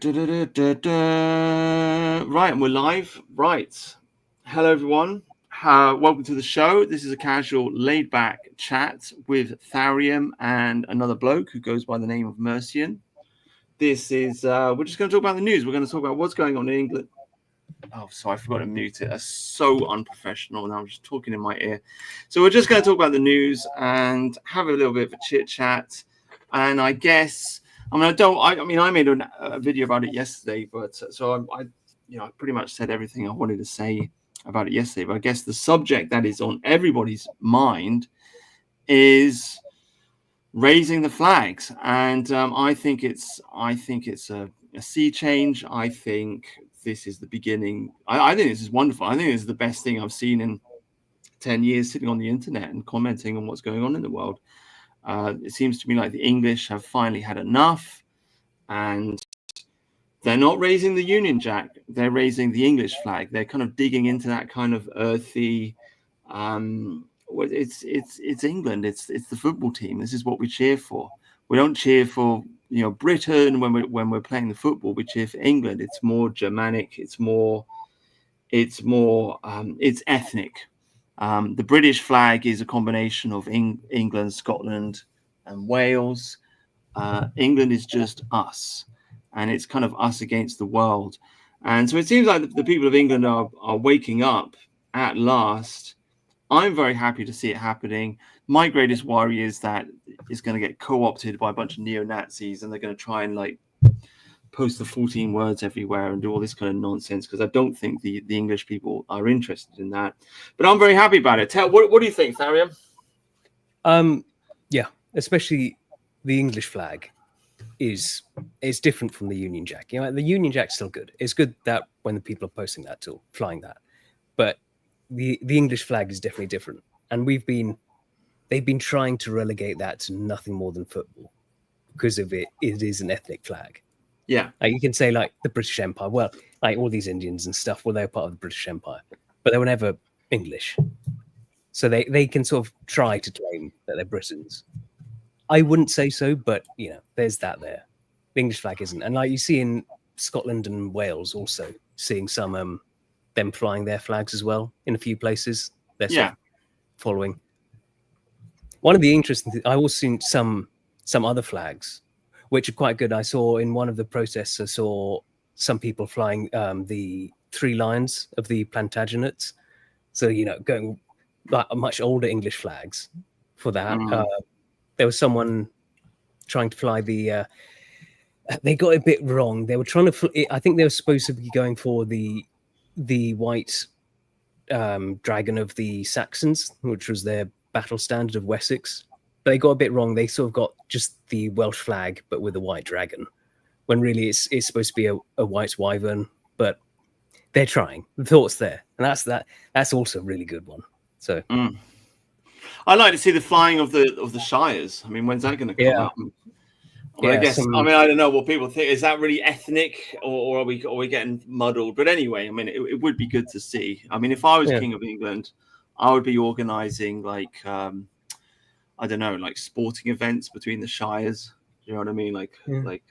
Right, and we're live. Right. Hello, everyone. Welcome to the show. This is a casual, laid-back chat with Tharium and another bloke who goes by the name of Mercian. This is, we're just going to talk about the news. We're going to talk about what's going on in England. Oh, sorry, I forgot to mute it. That's so unprofessional. Now I'm just talking in my ear. So we're just going to talk about the news and have a little bit of a chit-chat. And I guess... I made a video about it yesterday, but so I pretty much said everything I wanted to say about it yesterday. But I guess the subject that is on everybody's mind is raising the flags, and I think it's a sea change. I think this is the beginning. I think this is wonderful. I think this is the best thing I've seen in 10 years, sitting on the internet and commenting on what's going on in the world. It seems to me like the English have finally had enough, and they're not raising the Union Jack. They're raising the English flag. They're kind of digging into that kind of earthy. It's England. It's the football team. This is what we cheer for. We don't cheer for Britain when we're playing the football. We cheer for England. It's more Germanic. It's ethnic. The British flag is a combination of England, Scotland, and Wales. England is just us, and it's kind of us against the world. And so it seems like the people of England are waking up at last. I'm very happy to see it happening. My greatest worry is that it's going to get co-opted by a bunch of neo-Nazis, and they're going to try and post the 14 words everywhere and do all this kind of nonsense, because I don't think the English people are interested in that. But I'm very happy about it. What do you think, Tharium? Yeah, especially the English flag is different from the Union Jack. The Union Jack's still good. It's good that when the people are posting that too, flying that. But the English flag is definitely different. And they've been trying to relegate that to nothing more than football because of it is an ethnic flag. Yeah. You can say the British Empire. Well, all these Indians and stuff, they were part of the British Empire, but they were never English. So they can sort of try to claim that they're Britons. I wouldn't say so, but there's that there. The English flag isn't. And you see in Scotland and Wales also seeing some them flying their flags as well in a few places. They're sort of following. One of the interesting things, I also seen some other flags which are quite good. I saw in one of the protests, I saw some people flying the 3 lions of the Plantagenets. So, going much older English flags for that. There was someone trying to fly they got a bit wrong. They were trying to, I think they were supposed to be going for the white dragon of the Saxons, which was their battle standard of Wessex. But they got a bit wrong. They sort of got just the Welsh flag, but with a white dragon, when really it's supposed to be a white wyvern. But they're trying. The thought's there, and that's also a really good one. So I like to see the flying of the Shires. I mean, when's that going to come out? I guess. I don't know what people think. Is that really ethnic, or are we getting muddled? But anyway, it would be good to see. If I was King of England, I would be organising I don't know, sporting events between the Shires. You know what I mean? Like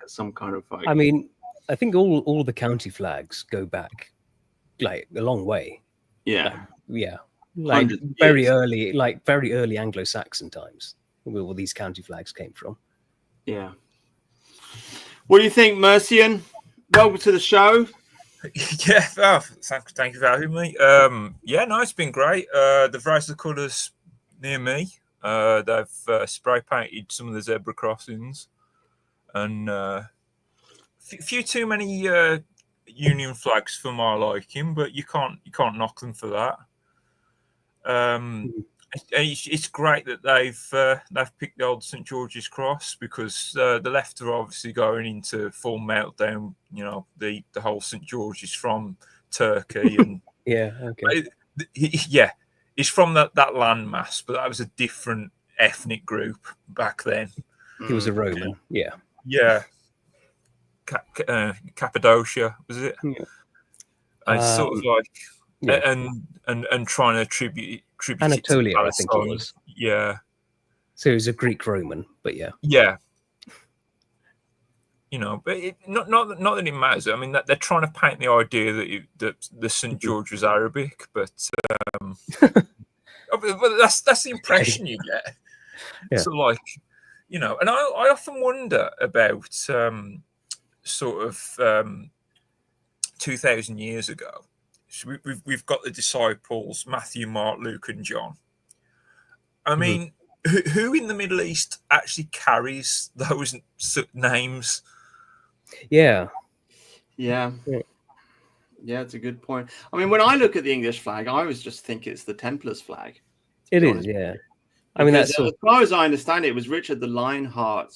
some kind of I think all the county flags go back a long way. Yeah. Very early Anglo-Saxon times where all these county flags came from. Yeah. What do you think, Mercian? Welcome to the show. Yeah, thank you for having me. It's been great. They've raised the colours near me. They've spray painted some of the zebra crossings, and few too many Union flags for my liking, but you can't knock them for that. It's great that they've picked the old St George's Cross, because the left are obviously going into full meltdown. The whole St George's from Turkey, and it's from that landmass, but that was a different ethnic group back then. He was a Roman, yeah. Cappadocia, was it? Yeah. It's sort of and trying to attribute Anatolia, it to I think it was. Yeah. So it was a Greek Roman, but yeah. Yeah. you know, but not that it matters. I mean, that they're trying to paint the idea that the St George was Arabic, but that's the impression you get. Yeah. So, like, you know, and I often wonder about sort of 2,000 years ago. So we've got the disciples Matthew, Mark, Luke, and John. I mean, who in the Middle East actually carries those names? Yeah, it's a good point. I mean, when I look at the English flag, I always just think it's the Templars flag. It is, yeah. I mean, as far as I understand it, was Richard the Lionheart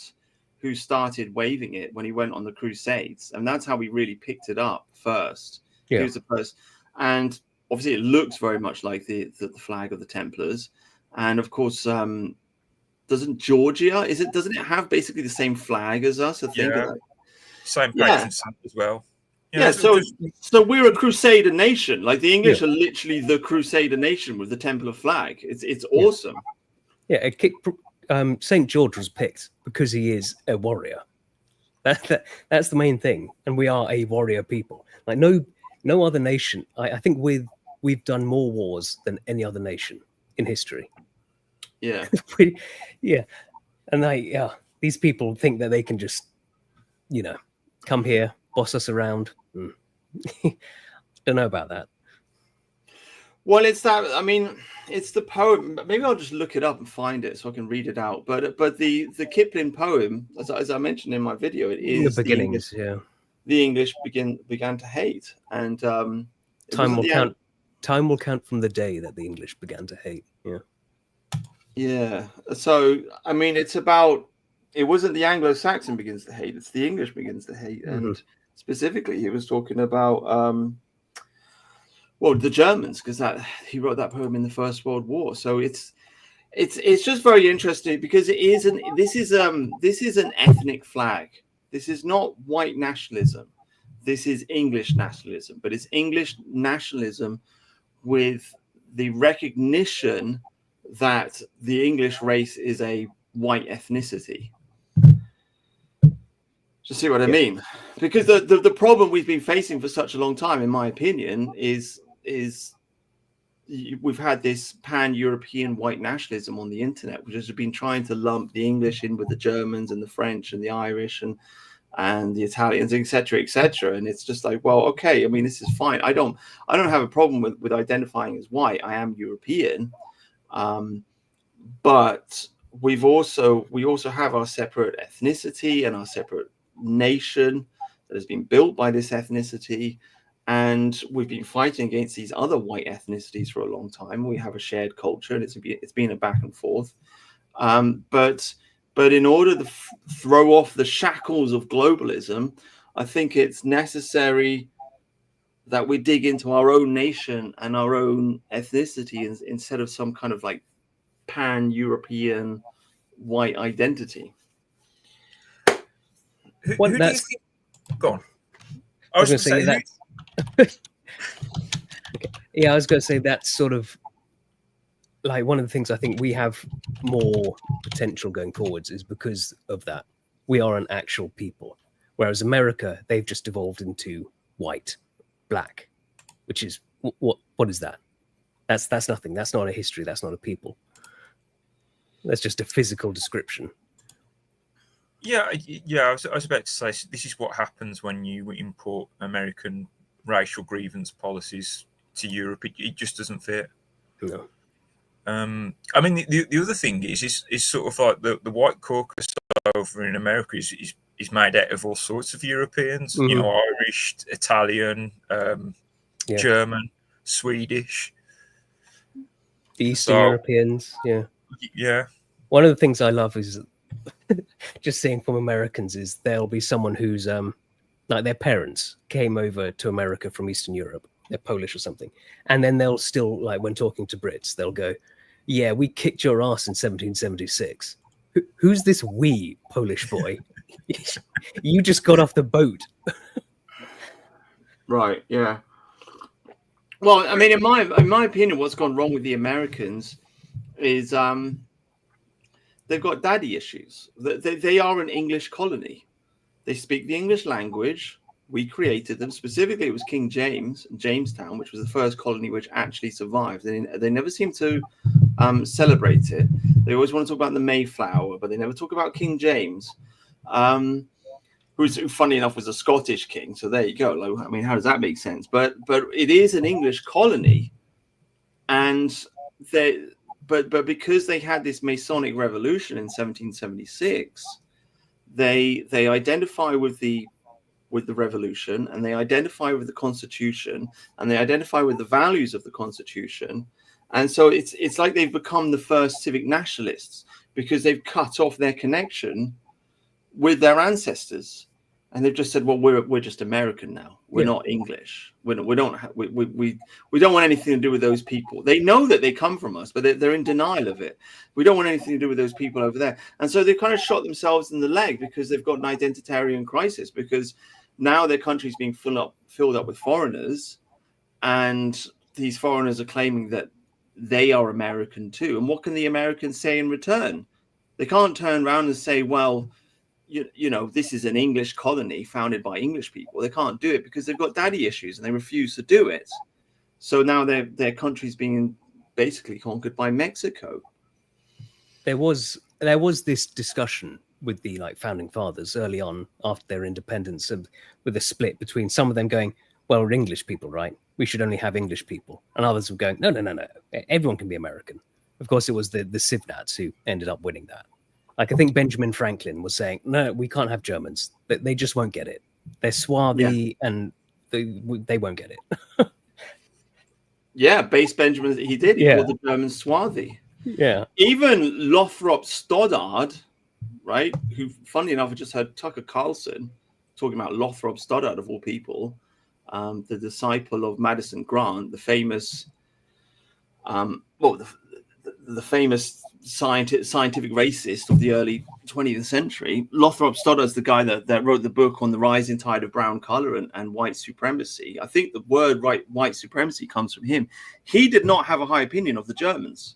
who started waving it when he went on the Crusades, and that's how we really picked it up first. Yeah. He was the first, and obviously it looks very much like the flag of the Templars, and of course, doesn't Georgia? Doesn't it have basically the same flag as us? I think. Yeah. Same patron saint as well. Yeah, so we're a Crusader nation. Like the English are literally the Crusader nation with the Templar flag. It's awesome. Yeah, Saint George was picked because he is a warrior. That's the main thing, and we are a warrior people. Like no other nation. I think we've done more wars than any other nation in history. Yeah, and these people think that they can just, you know, come here, boss us around. Don't know about that. Well, it's that. I mean, it's the poem. Maybe I'll just look it up and find it so I can read it out. But the Kipling poem, as I mentioned in my video, it is the beginnings. The English began to hate, and time will count from the day that the English began to hate. Yeah. So I mean, it's about. It wasn't the Anglo-Saxon begins to hate; it's the English begins to hate, and specifically, he was talking about. Well, the Germans, because he wrote that poem in the First World War. So it's just very interesting because this is an ethnic flag. This is not white nationalism. This is English nationalism, but it's English nationalism with the recognition that the English race is a white ethnicity. You see what I mean? Because the problem we've been facing for such a long time, in my opinion, is we've had this pan-European white nationalism on the internet, which has been trying to lump the English in with the Germans and the French and the Irish and the Italians, etc., etc. And it's just like, well, okay, I mean, this is fine. I don't have a problem with identifying as white. I am European, but we also have our separate ethnicity and our separate nation that has been built by this ethnicity. And we've been fighting against these other white ethnicities for a long time. We have a shared culture, and it's been a back and forth. But in order to throw off the shackles of globalism, I think it's necessary that we dig into our own nation and our own ethnicity instead of some kind of like pan-European white identity. Who do you think? Go on. I was going to say that. Yeah, I was going to say that's sort of like one of the things I think we have more potential going forwards is because of that. We are an actual people, whereas America, they've just evolved into white, black, which is what is that? That's nothing. That's not a history. That's not a people. That's just a physical description. Yeah. I was about to say this is what happens when you import American racial grievance policies to Europe. It just doesn't fit. No. I mean, the other thing is sort of like the white caucus over in America is made out of all sorts of Europeans. You know, Irish, Italian, German, Swedish, the Eastern Europeans. Yeah. One of the things I love is just seeing from Americans is there'll be someone who's like their parents came over to America from Eastern Europe. They're Polish or something. And then they'll still, like when talking to Brits, they'll go, yeah, we kicked your ass in 1776. Who's this we, Polish boy? You just got off the boat. Right, yeah. Well, I mean, in my opinion, what's gone wrong with the Americans is they've got daddy issues. They are an English colony. They speak the English language. We created them. Specifically, it was King James, Jamestown, which was the first colony which actually survived. They never seem to celebrate it. They always want to talk about the Mayflower, but they never talk about King James, who, funny enough, was a Scottish king. So there you go. I mean, how does that make sense? But it is an English colony, and but because they had this Masonic revolution in 1776, they identify with the revolution, and they identify with the Constitution, and they identify with the values of the Constitution. And so it's like they've become the first civic nationalists because they've cut off their connection with their ancestors, and they've just said, well, we're just American now. We're not English. We don't want anything to do with those people. They know that they come from us, but they're in denial of it. We don't want anything to do with those people over there. And so they've kind of shot themselves in the leg because they've got an identitarian crisis, because now their country's being filled up with foreigners, and these foreigners are claiming that they are American too. And what can the Americans say in return? They can't turn around and say, well, you know, this is an English colony founded by English people. They can't do it because they've got daddy issues and they refuse to do it. So now their country's being basically conquered by Mexico. There was this discussion with the founding fathers early on after their independence, and with a split between some of them going, well, we're English people, right? We should only have English people. And others were going, no. Everyone can be American. Of course, it was the Civnats who ended up winning that. I think Benjamin Franklin was saying, no, we can't have Germans. They just won't get it. They're swarthy and they won't get it. Yeah, base Benjamin, he did. He called the Germans swarthy. Yeah. Even Lothrop Stoddard, right, who, funny enough, I just heard Tucker Carlson talking about Lothrop Stoddard, of all people, the disciple of Madison Grant, the famous, the famous scientific racist of the early 20th century. Lothrop Stoddard's the guy that wrote the book on the rising tide of brown color and white supremacy. I think the word white supremacy comes from him. He did not have a high opinion of the Germans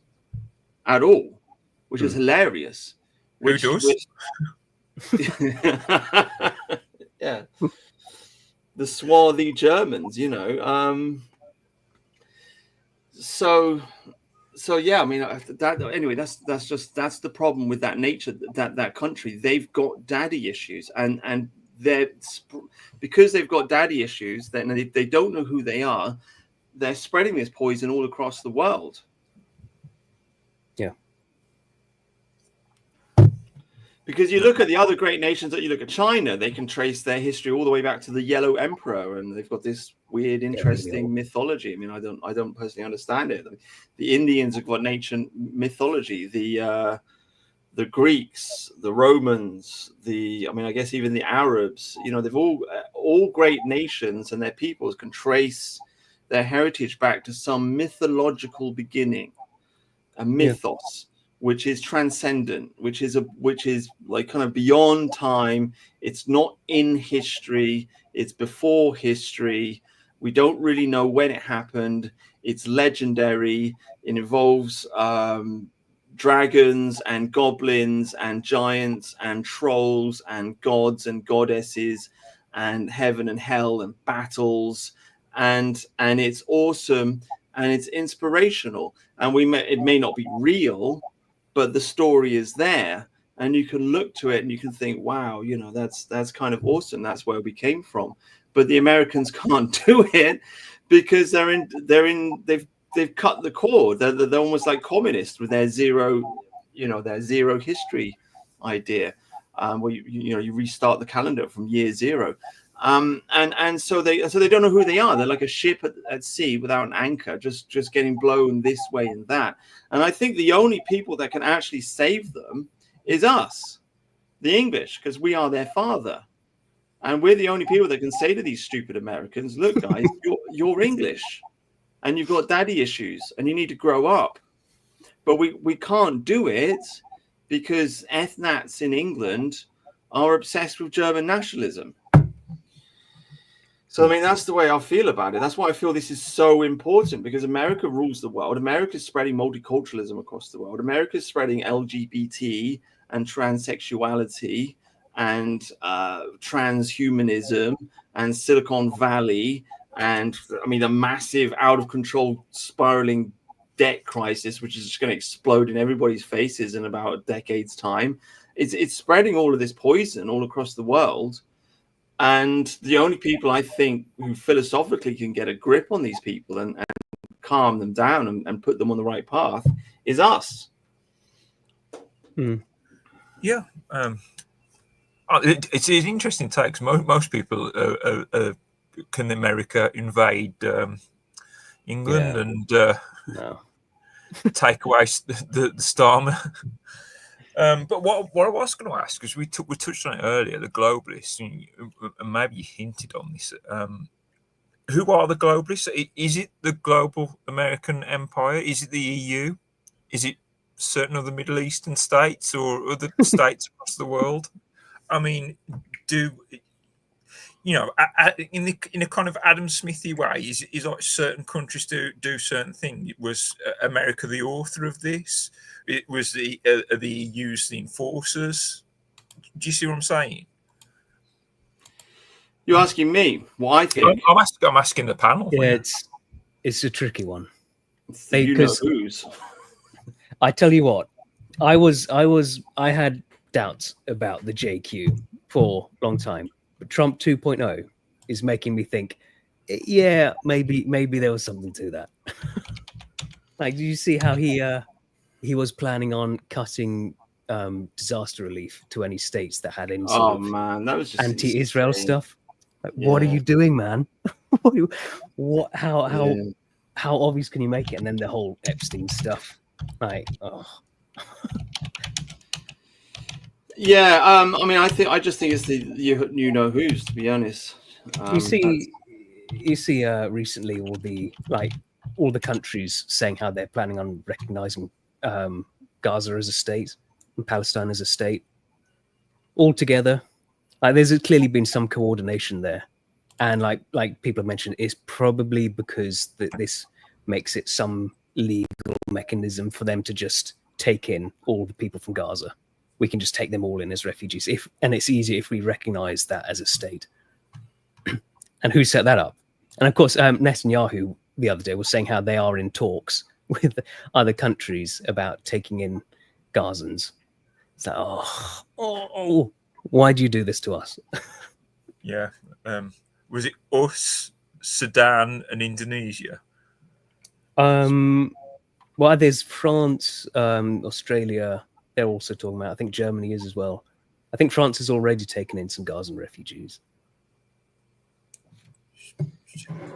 at all, which is hilarious. Who does? Yeah. The swarthy Germans, you know. So yeah, I mean, anyway, that's the problem with that nature, that country. They've got daddy issues, and they're, because they've got daddy issues, then they don't know who they are. They're spreading this poison all across the world. Yeah. Because you look at the other great nations, that you look at China, they can trace their history all the way back to the Yellow Emperor, and they've got this weird, interesting mythology. I mean, I don't personally understand it. The Indians have got ancient mythology. The Greeks, the Romans, I guess even the Arabs. You know, they've all great nations, and their peoples can trace their heritage back to some mythological beginning, a mythos. Which is transcendent, which is like kind of beyond time. It's not in history. It's before history. We don't really know when it happened. It's legendary. It involves dragons and goblins and giants and trolls and gods and goddesses and heaven and hell and battles. And it's awesome and it's inspirational. And it may not be real, but the story is there, and you can look to it and you can think, wow, you know, that's kind of awesome. That's where we came from. But the Americans can't do it because they've cut the cord. They're almost like communists with their zero history idea, where you restart the calendar from year zero. And so they don't know who they are. They're like a ship at sea without an anchor, just getting blown this way and that. And I think the only people that can actually save them is us, the English, because we are their father. And we're the only people that can say to these stupid Americans, look, guys, you're English and you've got daddy issues and you need to grow up. But we can't do it because ethnats in England are obsessed with German nationalism. So, I mean, that's the way I feel about it. That's why I feel this is so important, because America rules the world. America is spreading multiculturalism across the world. America is spreading LGBT and transsexuality and transhumanism and Silicon Valley, and I mean, a massive out of control spiraling debt crisis, which is just going to explode in everybody's faces in about a decade's time. It's spreading all of this poison all across the world. And the only people I think who philosophically can get a grip on these people and calm them down and put them on the right path is us. Yeah. It's interesting takes. Most people can America invade England and no. take away the Starmer. But what I was going to ask, because we touched on it earlier, the globalists, and maybe you hinted on this. Who are the globalists? Is it the global American empire? Is it the EU? Is it certain other Middle Eastern states or other states across the world? I mean, in a kind of Adam Smithy way, is like certain countries do certain things? Was America the author of this? It was the EU's the enforcers. Do you see what I'm saying? You're asking me what I think. I'm asking the panel. Yeah, it's a tricky one. Who's. I tell you what, I had doubts about the JQ for a long time, but Trump 2.0 is making me think, yeah, maybe there was something to that. Like, do you see how he was planning on cutting disaster relief to any states that had any sort of that was just anti-Israel insane stuff? Like, what are you doing, man? How obvious can you make it? And then the whole Epstein stuff, like, Yeah, I mean, I just think it's the you know who's, to be honest. You see, recently all the countries saying how they're planning on recognizing Gaza as a state and Palestine as a state all together. Like, there's clearly been some coordination there, and like people have mentioned, it's probably because this makes it some legal mechanism for them to just take in all the people from Gaza. We can just take them all in as refugees, and it's easier if we recognize that as a state. And who set that up? And of course, Netanyahu the other day was saying how they are in talks with other countries about taking in Gazans. It's like, why do you do this to us? Yeah. Was it us, Sudan, and Indonesia? Well, there's France, Australia. They're also talking about. I think Germany is as well. I think France has already taken in some Gazan refugees.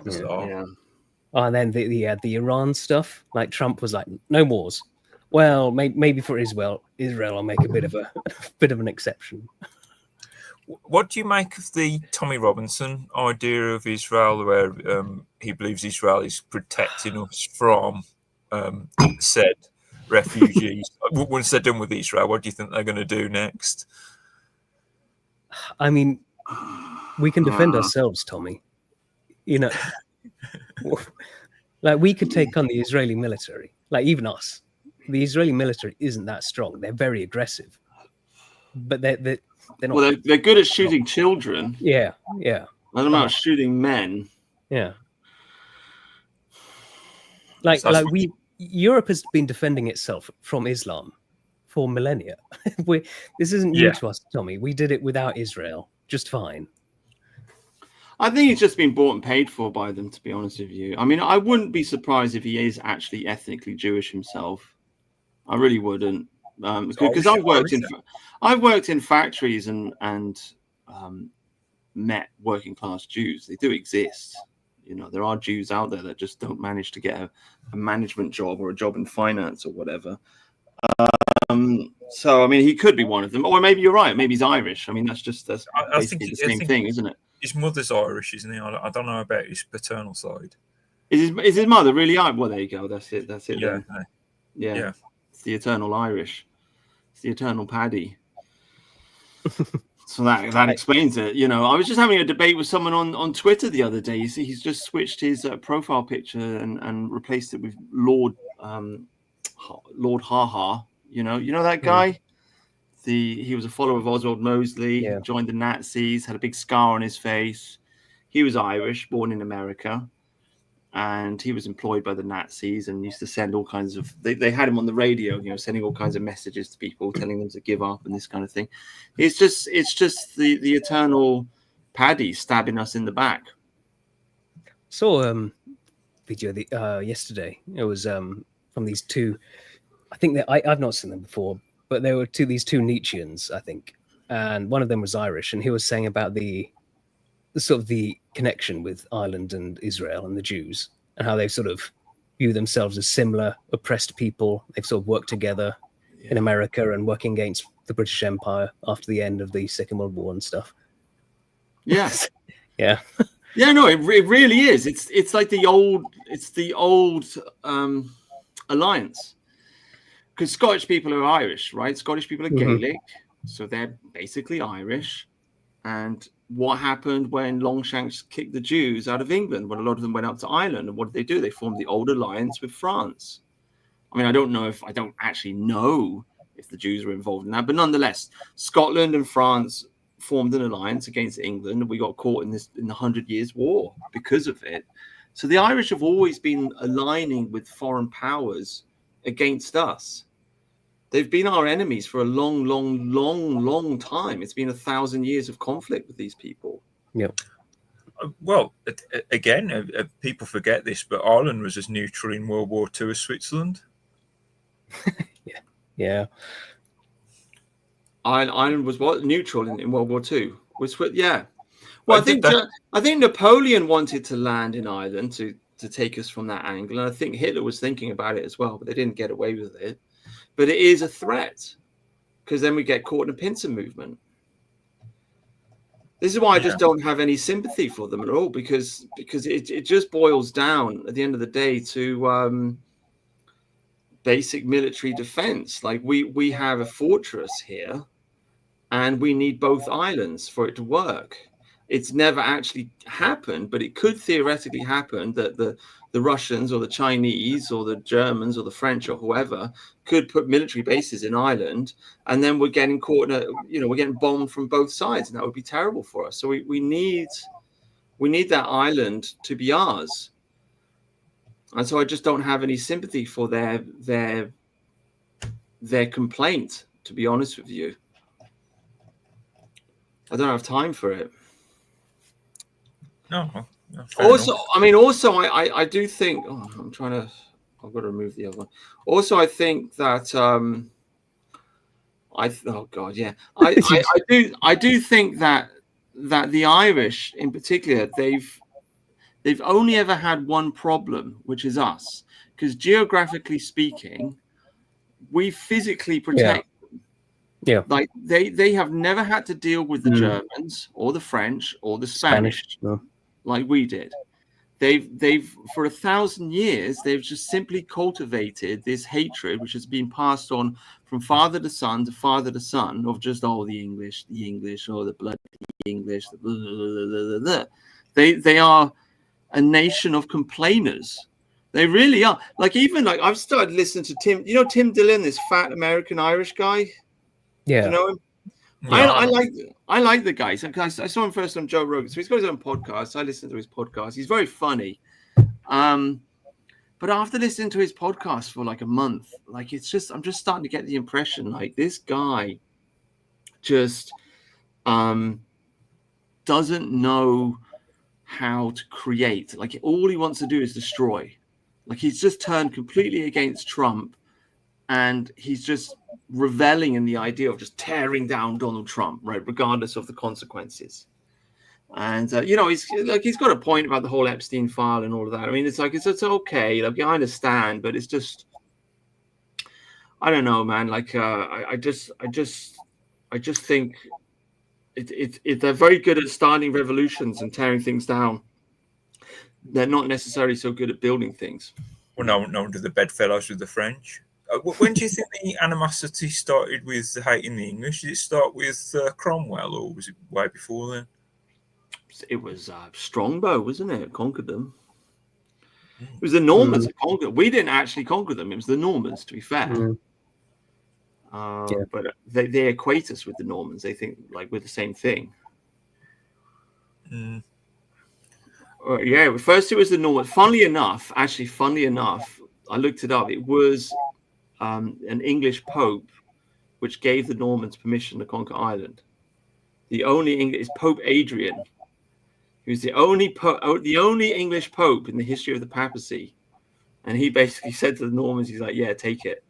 Yeah. And then the Iran stuff. Like, Trump was like, no wars. Well, maybe for Israel, I'll make a bit of an exception. What do you make of the Tommy Robinson idea of Israel, where he believes Israel is protecting us from said refugees? Once they're done with Israel, what do you think they're going to do next? I mean, we can defend ourselves, Tommy. You know, like, we could take on the Israeli military, like, even us. The Israeli military isn't that strong. They're very aggressive, but they're not. Well, they're good at shooting children. Yeah. I don't know about shooting men. Yeah. Europe has been defending itself from Islam for millennia. This isn't new to us, Tommy. We did it without Israel just fine. I think he's just been bought and paid for by them, to be honest with you. I mean, I wouldn't be surprised if he is actually ethnically Jewish himself. I really wouldn't, because I've worked in factories and met working class Jews. They do exist. You know, there are Jews out there that just don't manage to get a management job or a job in finance or whatever. So, I mean, he could be one of them, or maybe you're right. Maybe he's Irish. I mean, that's basically the same thing, isn't it? His mother's Irish, isn't he? I don't know about his paternal side. Is his mother really Irish? Well, there you go. That's it. Yeah. Then. Yeah. It's the eternal Irish. It's the eternal Paddy. So that explains it. You know, I was just having a debate with someone on Twitter the other day. You see, he's just switched his profile picture and replaced it with Lord Haha. You know that guy, He was a follower of Oswald Mosley. Yeah. Joined the Nazis. Had a big scar on his face. He was Irish, born in America, and he was employed by the Nazis and used to send all kinds of. They had him on the radio, sending all kinds of messages to people, telling them to give up and this kind of thing. It's just the eternal Paddy stabbing us in the back. Saw video yesterday. It was from these two. I think that I've not seen them before, but there were these two Nietzscheans, I think, and one of them was Irish, and he was saying about the sort of the connection with Ireland and Israel and the Jews, and how they sort of view themselves as similar oppressed people. They've sort of worked together in America and working against the British Empire after the end of the Second World War and stuff. Yes. Yeah. Yeah, no, it really is. It's like the old alliance, because Scottish people are Irish, right? Scottish people are Gaelic, so they're basically Irish. And what happened when Longshanks kicked the Jews out of England? When a lot of them went up to Ireland, and what did they do? They formed the old alliance with France. I mean, I don't actually know if the Jews were involved in that, but nonetheless, Scotland and France formed an alliance against England, and we got caught in the 100 Years' War because of it. So the Irish have always been aligning with foreign powers against us. They've been our enemies for a long, long, long, long time. It's been 1,000 years of conflict with these people. Yeah. Well, again, people forget this, but Ireland was as neutral in World War II as Switzerland. Yeah. Ireland was what? Neutral in World War II. Yeah. Well, I think Napoleon wanted to land in Ireland to take us from that angle, and I think Hitler was thinking about it as well, but they didn't get away with it. But it is a threat, because then we get caught in a pincer movement. This is why I just don't have any sympathy for them at all, because it just boils down at the end of the day to basic military defense. Like we have a fortress here, and we need both islands for it to work. It's never actually happened, but it could theoretically happen that the Russians or the Chinese or the Germans or the French or whoever could put military bases in Ireland, and then we're getting caught in we're getting bombed from both sides, and that would be terrible for us. So we need that island to be ours. And so I just don't have any sympathy for their complaint, to be honest with you. I don't have time for it. No. Also, enough. I mean, I do think. I've got to remove the other one. Also, I think that I do think that the Irish, in particular, they've only ever had one problem, which is us, because geographically speaking, we physically protect. Yeah, like they have never had to deal with the Germans or the French or the Spanish. No. Like we did. They've for 1,000 years, they've just simply cultivated this hatred, which has been passed on from father to son to father to son, of just the English, or the bloody English. Blah, blah, blah, blah. They are a nation of complainers. They really are. Like I've started listening to Tim. You know Tim Dillon, this fat American Irish guy. Yeah. You know him? Yeah. I like the guy. I saw him first on Joe Rogan. So he's got his own podcast. I listen to his podcast. He's very funny. But after listening to his podcast for like a month, I'm just starting to get the impression like this guy just doesn't know how to create. Like all he wants to do is destroy. Like he's just turned completely against Trump, and he's just reveling in the idea of just tearing down Donald Trump, right, regardless of the consequences. And he's got a point about the whole Epstein file and all of that. I mean, it's okay. Like I understand, but it's just, I don't know, man. Like I just think they're very good at starting revolutions and tearing things down. They're not necessarily so good at building things. Well, no one did the bedfellows with the French. When do you think the animosity started with hating the English? Did it start with Cromwell, or was it way before then? It was Strongbow, wasn't it? Conquered them. It was the Normans that conquered. We didn't actually conquer them. It was the Normans, to be fair. But they equate us with the Normans. They think like we're the same thing. Mm. Yeah, first it was the Normans. Funnily enough, I looked it up. It was an English pope which gave the Normans permission to conquer Ireland. The only English is Pope Adrian, who's the only English pope in the history of the papacy, and he basically said to the Normans, he's like, "Yeah, take it,"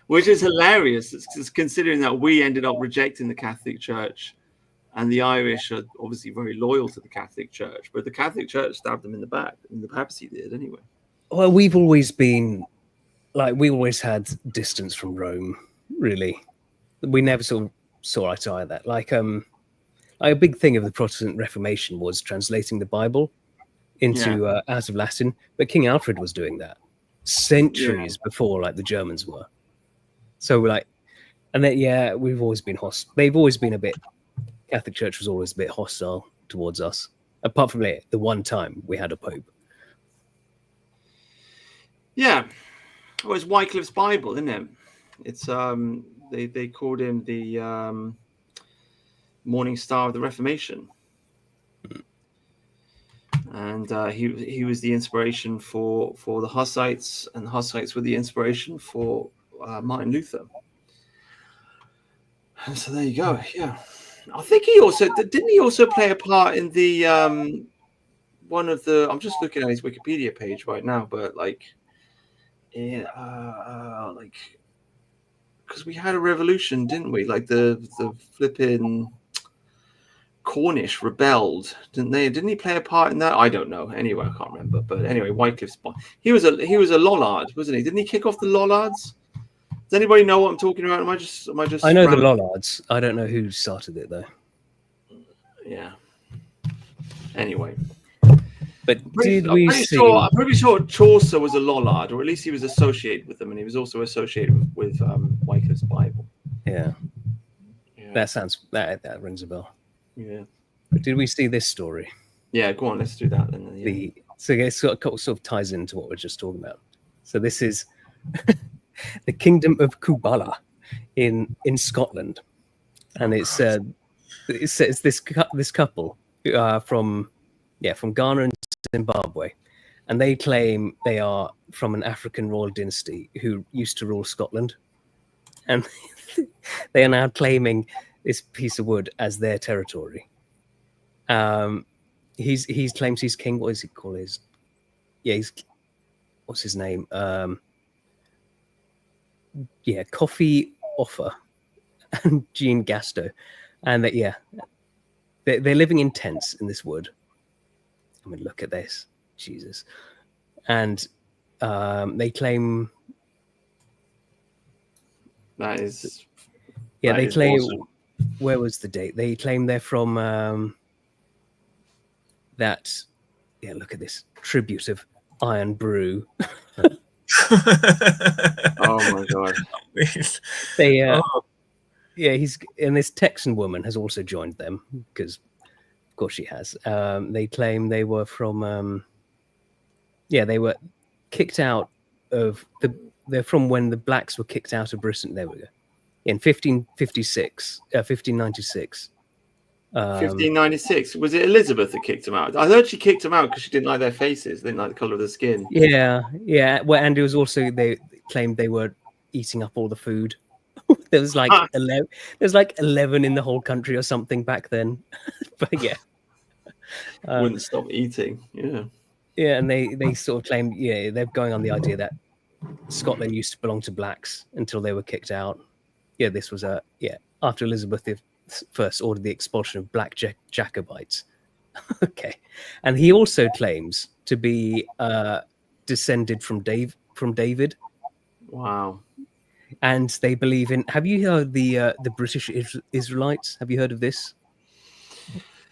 which is hilarious. It's considering that we ended up rejecting the Catholic Church, and the Irish are obviously very loyal to the Catholic Church, but the Catholic Church stabbed them in the back, and the papacy did anyway. Well, we've always been like, we always had distance from Rome. Really, we never sort of saw eye to eye that. Like a big thing of the Protestant Reformation was translating the Bible into out of Latin, but King Alfred was doing that centuries before like the Germans were. So like, and then we've always been hostile. They've always been a bit. Catholic Church was always a bit hostile towards us, apart from the one time we had a pope. Yeah, well, it's Wycliffe's Bible, isn't it? It's they called him the Morning Star of the Reformation, and he was the inspiration for the Hussites, and the Hussites were the inspiration for Martin Luther. And so there you go. Yeah, I think he also didn't he also play a part in the one of the. I'm just looking at his Wikipedia page right now, but like. Like, because we had a revolution, didn't we? Like the flipping Cornish rebelled, didn't they? Didn't he play a part in that? I don't know. Anyway, I can't remember. But anyway, Wycliffe's he was a Lollard, wasn't he? Didn't he kick off the Lollards? Does anybody know what I'm talking about? Am I just? I know the Lollards. I don't know who started it though. Yeah. Anyway. But I'm pretty sure Chaucer was a Lollard, or at least he was associated with them, and he was also associated with Wycliffe's Bible. Yeah. That rings a bell. Yeah. But did we see this story? Yeah, go on, let's do that then. So it sort of ties into what we're just talking about. So this is the Kingdom of Kubala in Scotland, and it says this couple from Ghana and Zimbabwe, and they claim they are from an African royal dynasty who used to rule Scotland, and they are now claiming this piece of wood as their territory. He claims he's king. What does he call his? What's his name? Coffee Offer and Jean Gasto, and they're living in tents in this wood. I mean, look at this, Jesus, and they claim that is. Yeah, that they is claim. awesome. Where was the date? They claim they're from that. Yeah, look at this tribute of Iron Brew. Oh my God! He's and this Texan woman has also joined them because, of course, she has. They claim they were from. They were kicked out of They're from when the blacks were kicked out of Britain. There we go. In 1596. 1596. Was it Elizabeth that kicked them out? I heard she kicked them out because she didn't like their faces. They didn't like the color of the skin. Yeah. Well, and it was also they claimed they were eating up all the food. There was like 11. There's like 11 in the whole country or something back then. But yeah, wouldn't stop eating. Yeah. Yeah, and they sort of claim they're going on the idea that Scotland used to belong to blacks until they were kicked out. Yeah, this was after Elizabeth I ordered the expulsion of black Jacobites. Okay, and he also claims to be descended from David. Wow. And they believe in. Have you heard the British Israelites? Have you heard of this?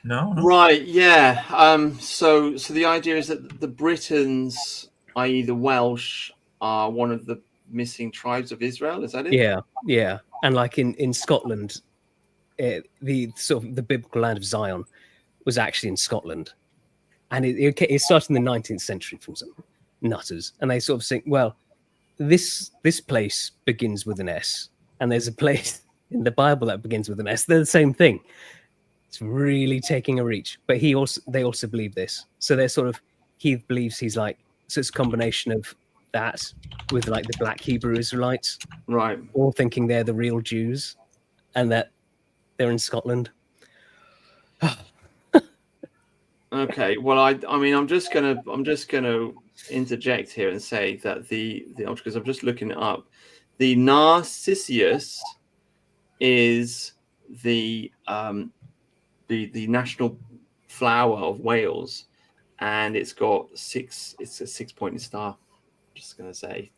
No. Right. Yeah. So the idea is that the Britons, i.e., the Welsh, are one of the missing tribes of Israel. Is that it? Yeah. And like in Scotland, the sort of the biblical land of Zion was actually in Scotland, and it started in the 19th century from some nutters, and they sort of think, well, this place begins with an S, and there's a place in the Bible that begins with an S. They're the same thing. It's really taking a reach, but they also believe this. So they're sort of, he believes he's like, so it's a combination of that with like the black Hebrew Israelites, Right. all thinking they're the real Jews, and that they're in Scotland. Okay. Well, I mean, I'm just gonna interject here and say that the because I'm just looking it up. The Narcissus is the national flower of Wales, and it's got it's a 6-pointed star. Just gonna say.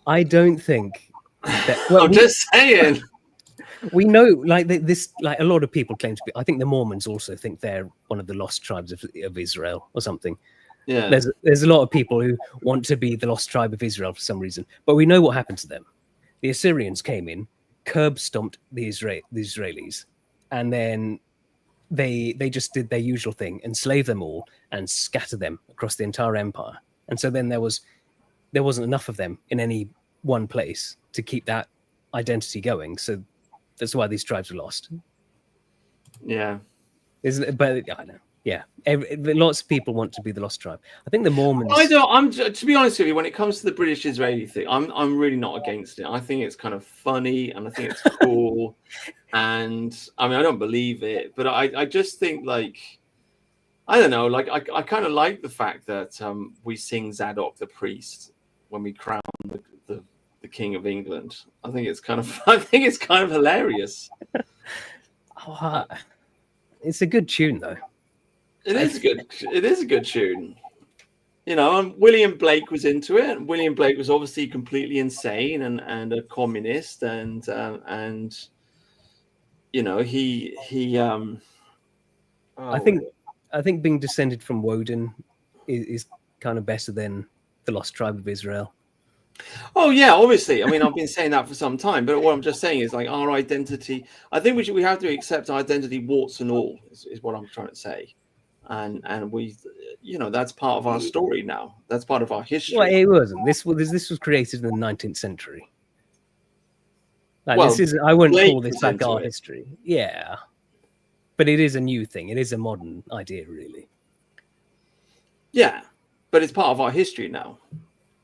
I don't think that. Well, I'm just saying. We know, like this, like a lot of people claim to be. I think the Mormons also think they're one of the lost tribes of Israel or something. Yeah. There's a lot of people who want to be the lost tribe of Israel for some reason, but we know what happened to them. The Assyrians came in, curb stomped the Israelis, and then they just did their usual thing, enslave them all and scatter them across the entire empire. And so then there wasn't enough of them in any one place to keep that identity going. So that's why these tribes were lost. Yeah. But I know. Yeah, lots of people want to be the lost tribe. I think the Mormons. To be honest with you, when it comes to the British Israeli thing, I'm really not against it. I think it's kind of funny and I think it's cool. And I mean, I don't believe it, but I just think, like, I don't know, like I kind of like the fact that we sing Zadok the priest when we crown the King of England. I think it's kind of hilarious. It's a good tune, though. It is good. It is a good tune. You know, and William Blake was into it. And William Blake was obviously completely insane and a communist, and you know, I think being descended from Woden is kind of better than the lost tribe of Israel. Oh yeah, obviously. I mean, I've been saying that for some time, but what I'm just saying is, like, our identity. I think we have to accept our identity, warts and all, is what I'm trying to say. And we, you know, that's part of our story now. That's part of our history. Well, it wasn't. This was created in the 19th century. Like, Well, I wouldn't Blake call this was like into our it. history. Yeah, but it is a new thing. It is a modern idea, really. Yeah, but it's part of our history now.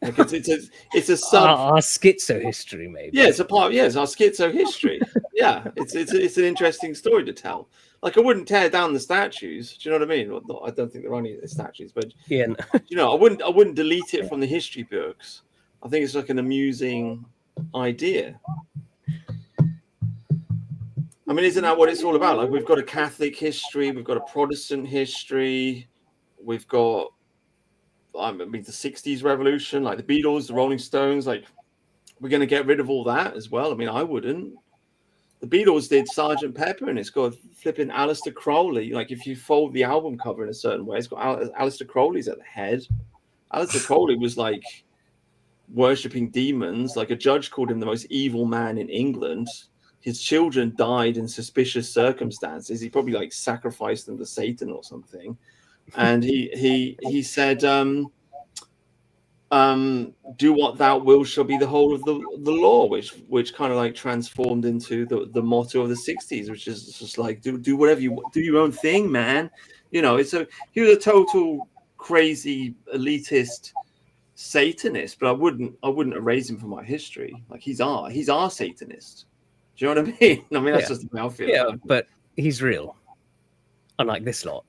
Like it's a sub. Our schizo history, maybe. Yeah, it's a part. Yeah, it's our schizo history. Yeah, it's an interesting story to tell. Like, I wouldn't tear down the statues. Do you know what I mean? Well, I don't think there are any statues, but Yeah. You know, I wouldn't delete it from the history books. I think it's like an amusing idea. I mean, isn't that what it's all about? Like, we've got a Catholic history, we've got a Protestant history, we've got, I mean, the 60s revolution, like the Beatles, the Rolling Stones. Like, we're going to get rid of all that as well. I mean, I wouldn't. The Beatles did Sgt. Pepper, and it's got flipping Aleister Crowley. Like, if you fold the album cover in a certain way, it's got Aleister Crowley's at the head. Aleister Crowley was like worshipping demons. Like, a judge called him the most evil man in England. His children died in suspicious circumstances. He probably like sacrificed them to Satan or something. And he said, do what thou wilt shall be the whole of the law, which kind of like transformed into the motto of the 60s, which is just like, do whatever you do, your own thing, man. You know, he was a total crazy elitist Satanist, but I wouldn't erase him from my history. Like, he's our Satanist. Do you know what I mean? I mean, that's just the way I feel. Yeah, but he's real, unlike this lot.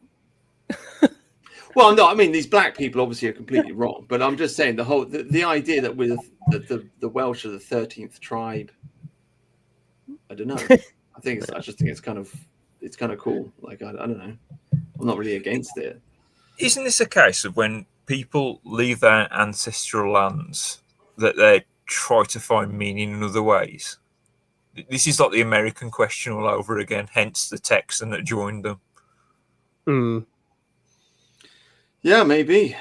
Well, no, I mean, these black people obviously are completely wrong, but I'm just saying the idea that with the Welsh are the 13th tribe, I don't know. I just think it's kind of cool. Like, I don't know. I'm not really against it. Isn't this a case of when people leave their ancestral lands that they try to find meaning in other ways? This is like the American question all over again, hence the Texan that joined them. Mm. Yeah, maybe.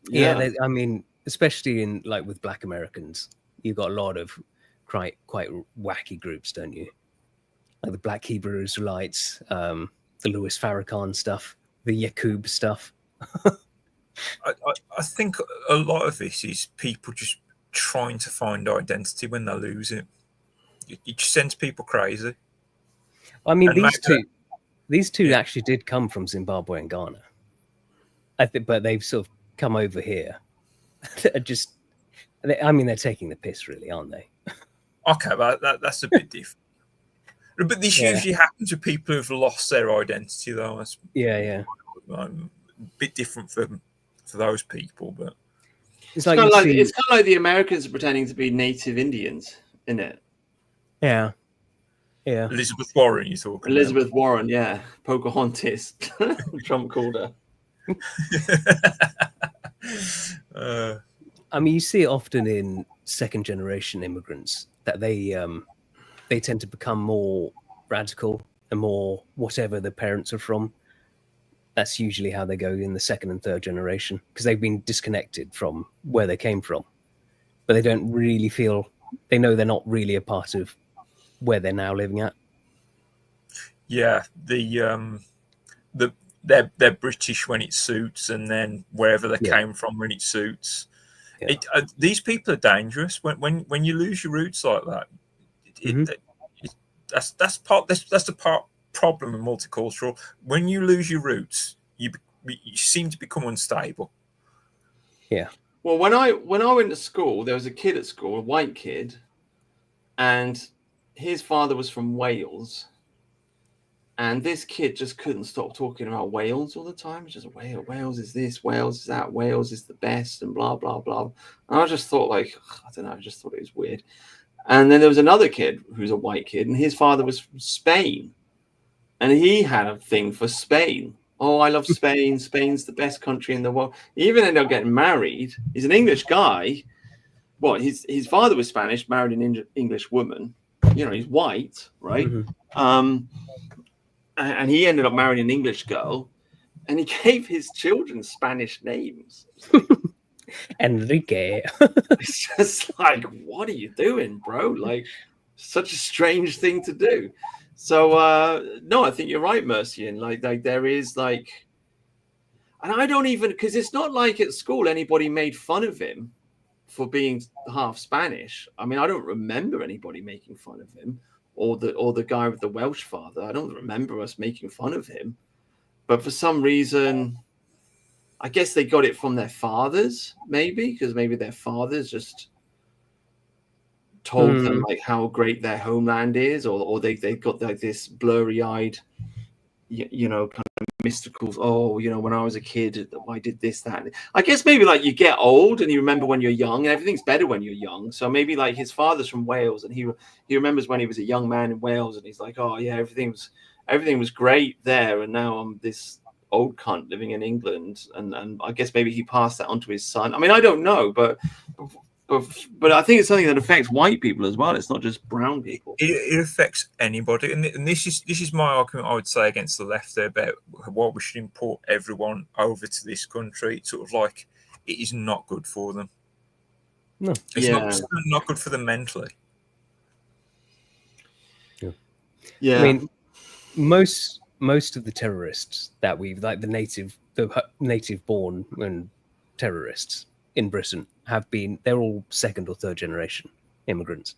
Yeah, I mean, especially in like with Black Americans, you've got a lot of quite wacky groups, don't you? Like the Black Hebrew Israelites, the Louis Farrakhan stuff, the Yaqub stuff. I think a lot of this is people just trying to find identity when they lose it. It just sends people crazy. I mean, And these two Yeah. actually did come from Zimbabwe and Ghana. I think, but they've sort of come over here. Just, I mean, they're taking the piss, really, aren't they? Okay, but that's a bit different. But this Yeah. usually happens to people who've lost their identity, though. That's Yeah. a bit different for those people, but It's It's like kind you of like see, it's kind of like the Americans are pretending to be native Indians, isn't it? yeah. Elizabeth Warren, you're talking Elizabeth Warren, yeah, Pocahontas. Trump called her. about. I mean, you see it often in second generation immigrants that they tend to become more radical and more whatever the parents are from. That's usually how they go in the second and third generation because they've been disconnected from where they came from, but they don't really feel, they know they're not really a part of where they're now living at. Yeah, they're British when it suits, and then wherever they Yeah. came from when it suits. Yeah. These people are dangerous when you lose your roots like that. That's the part problem in multicultural. When you lose your roots, you seem to become unstable. Yeah. Well, when I went to school, there was a kid at school, a white kid, and his father was from Wales. And this kid just couldn't stop talking about Wales all the time. Just Wales is this, Wales is that, Wales is the best, and blah blah blah. And I just thought, like, I don't know, I just thought it was weird. And then there was another kid who's a white kid, and his father was from Spain, and he had a thing for Spain. Oh, I love Spain. Spain's the best country in the world. He even ended up getting married. He's an English guy. Well, his father was Spanish, married an English woman. You know, he's white, right? And he ended up marrying an English girl, and he gave his children Spanish names. Enrique. It's just like, what are you doing, bro? Like, such a strange thing to do. So, no, I think you're right, Mercian. Like there is like, and I don't even, because it's not like at school anybody made fun of him for being half Spanish. I mean, I don't remember anybody making fun of him. Or the guy with the Welsh father. I don't remember us making fun of him. But for some reason, I guess they got it from their fathers, maybe, because maybe their fathers just told them like how great their homeland is, or they got like this blurry-eyed, you know, kind of mystical, oh, you know, when I was a kid, I did this, that. I guess maybe like you get old and you remember when you're young, and everything's better when you're young. So maybe like his father's from Wales, and he remembers when he was a young man in Wales, and he's like, oh yeah, everything was great there, and now I'm this old cunt living in England, and I guess maybe he passed that on to his son. I mean, I don't know, but I think it's something that affects white people as well. It's not just brown people. It affects anybody, and this is my argument. I would say against the left there about why we should import everyone over to this country. It's sort of like it is not good for them. No, it's not good for them mentally. Yeah, I mean, most of the terrorists that we've like the native born and terrorists in Britain they're all second or third generation immigrants.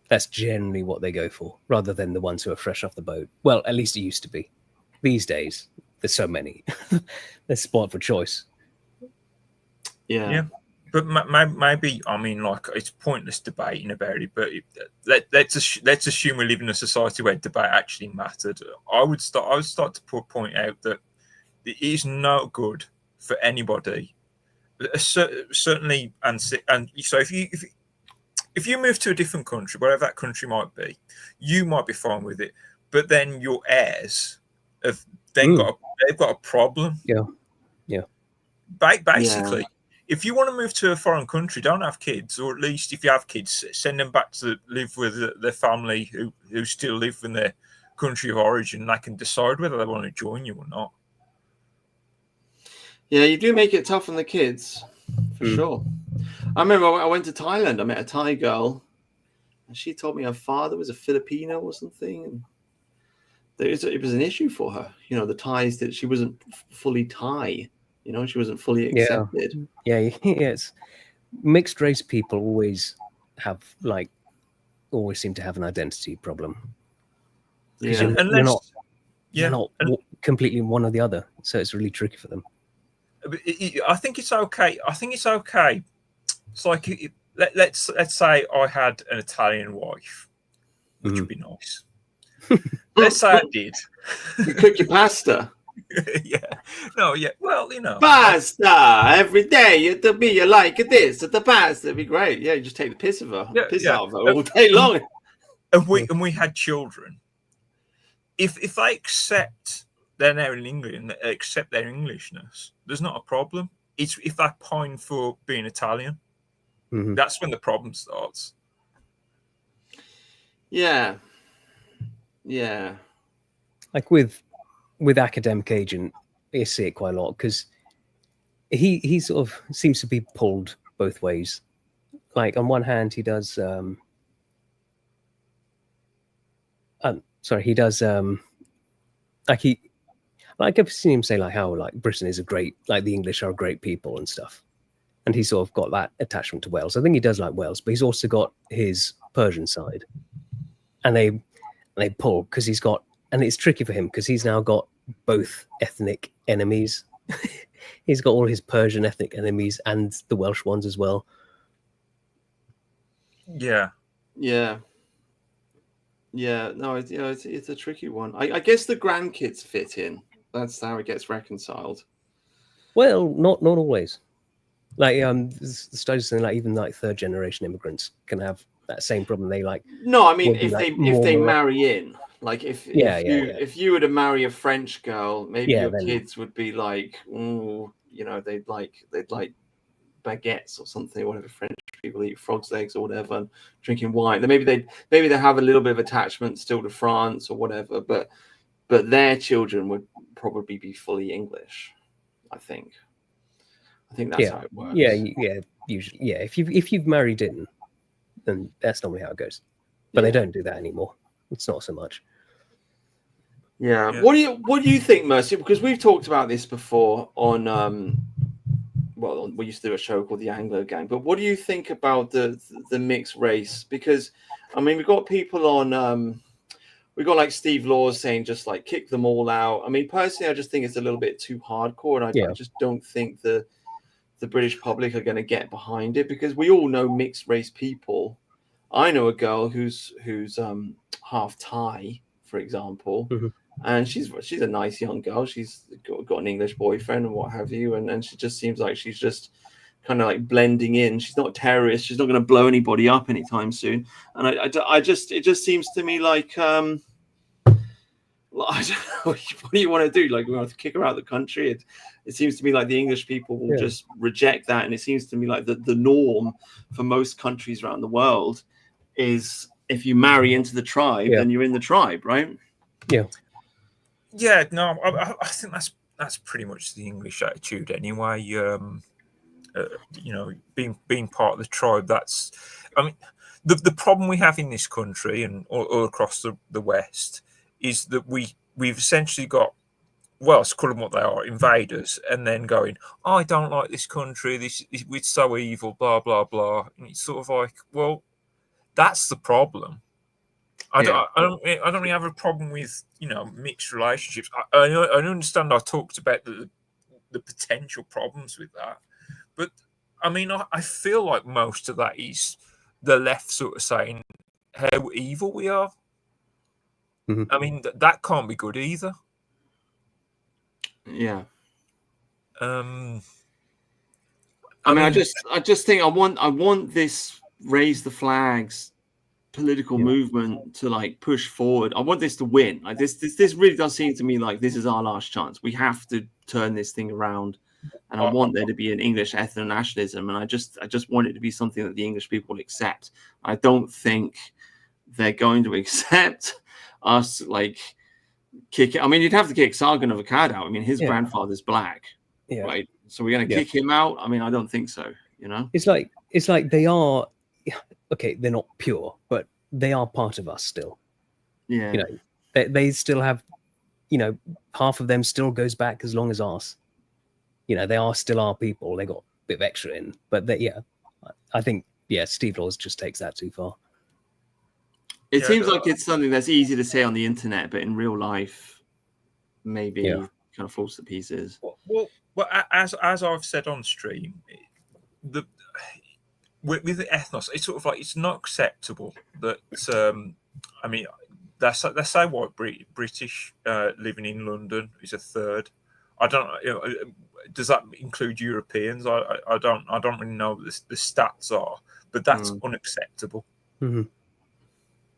That's generally what they go for, rather than the ones who are fresh off the boat. Well, at least it used to be. These days, there's so many. There's spot for choice. Yeah. But maybe, I mean, like, it's pointless debating about it. But let's assume we live in a society where debate actually mattered. I would start to point out that it is no good for anybody. Certainly, and so if you move to a different country, wherever that country might be, you might be fine with it. But then your heirs have then they've got a problem. Yeah. Basically, if you want to move to a foreign country, don't have kids, or at least if you have kids, send them back to live with their family who still live in their country of origin. And they can decide whether they want to join you or not. Yeah, you do make it tough on the kids, for sure. I remember I went to Thailand. I met a Thai girl, and she told me her father was a Filipino or something. And it was an issue for her. You know, the Thais that she wasn't fully Thai. You know, she wasn't fully Yeah. accepted. Yeah, it's mixed race people always seem to have an identity problem. Because Yeah. you're not completely one or the other, so it's really tricky for them. I think it's okay. It's like let's say I had an Italian wife, which would be nice. Let's say I did. You cook your pasta. Yeah. No, yeah. Well, you know. Pasta every day. To be you like this. The pasta would be great. Yeah, you just take the piss of her, out of her all day long. And we had children. If they accept they're now in England, they accept their Englishness, there's not a problem. It's if they pine for being Italian, that's when the problem starts. Yeah. Yeah. Like with Academic Agent, you see it quite a lot because he sort of seems to be pulled both ways. Like on one hand, he does I've seen him say like how like Britain is a great, like the English are a great people and stuff, and he's sort of got that attachment to Wales. I think he does like Wales, but he's also got his Persian side, and they pull because he's got, and it's tricky for him because he's now got both ethnic enemies. He's got all his Persian ethnic enemies and the Welsh ones as well. Yeah. No, it's a tricky one. I guess the grandkids fit in. That's how it gets reconciled. Well, not always. Like the studies saying like even like third generation immigrants can have that same problem. They like no, I mean if they marry in, like if you were to marry a French girl, maybe your kids would be like, oh, you know, they'd like baguettes or something, whatever French people eat, frogs' legs or whatever, and drinking wine. Then maybe they have a little bit of attachment still to France or whatever, but their children would probably be fully English. I think that's how it works. Yeah, usually, yeah. If you've married in, then that's normally how it goes. But they don't do that anymore. It's not so much. Yeah. What do you think, Mercy? Because we've talked about this before on well, we used to do a show called the Anglo Gang. But what do you think about the mixed race? Because I mean, we've got people on we've got like Steve Laws saying just like kick them all out. I mean, personally, I just think it's a little bit too hardcore, and I just don't think the British public are going to get behind it, because we all know mixed race people. I know a girl who's half Thai, for example, and she's a nice young girl. She's got an English boyfriend and what have you, and she just seems like she's just kind of like blending in. She's not a terrorist. She's not going to blow anybody up anytime soon. And it just seems to me like I don't know, what do you want to do? Like, we want to kick her out of the country? It seems to me like the English people will just reject that, and it seems to me like the norm for most countries around the world is if you marry into the tribe, then you're in the tribe, right? Yeah, no, I think that's pretty much the English attitude anyway. You know, being part of the tribe. That's, I mean, the problem we have in this country and all across the West is that we've essentially got, well, let's call them what they are, invaders, and then going, oh, I don't like this country. It's so evil, blah blah blah. And it's sort of like, well, that's the problem. I don't really have a problem with, you know, mixed relationships. I understand. I talked about the potential problems with that, but I mean, I feel like most of that is the left sort of saying how evil we are. I mean, that can't be good either. Yeah. I mean, I just think I want this raise the flags political movement to like push forward. I want this to win. Like this really does seem to me like this is our last chance. We have to turn this thing around, and I want there to be an English ethno-nationalism, and I just want it to be something that the English people will accept. I don't think they're going to accept us like kicking. I mean, you'd have to kick Sargon of Akkad out. I mean, his grandfather's black, right? So we're going to kick him out? I mean, I don't think so. You know, it's like they are. Okay, they're not pure, but they are part of us still. Yeah, you know, they still have, you know, half of them still goes back as long as ours. they are still our people. They got a bit of extra in, but I think Steve Laws just takes that too far. It seems like it's something that's easy to say on the internet, but in real life, maybe kind of falls to pieces. Well, as I've said on stream, with the ethnos, it's sort of like it's not acceptable that I mean, that's say white British living in London is a third. I don't does that include Europeans? I don't really know what the stats are, but that's unacceptable. Mm-hmm.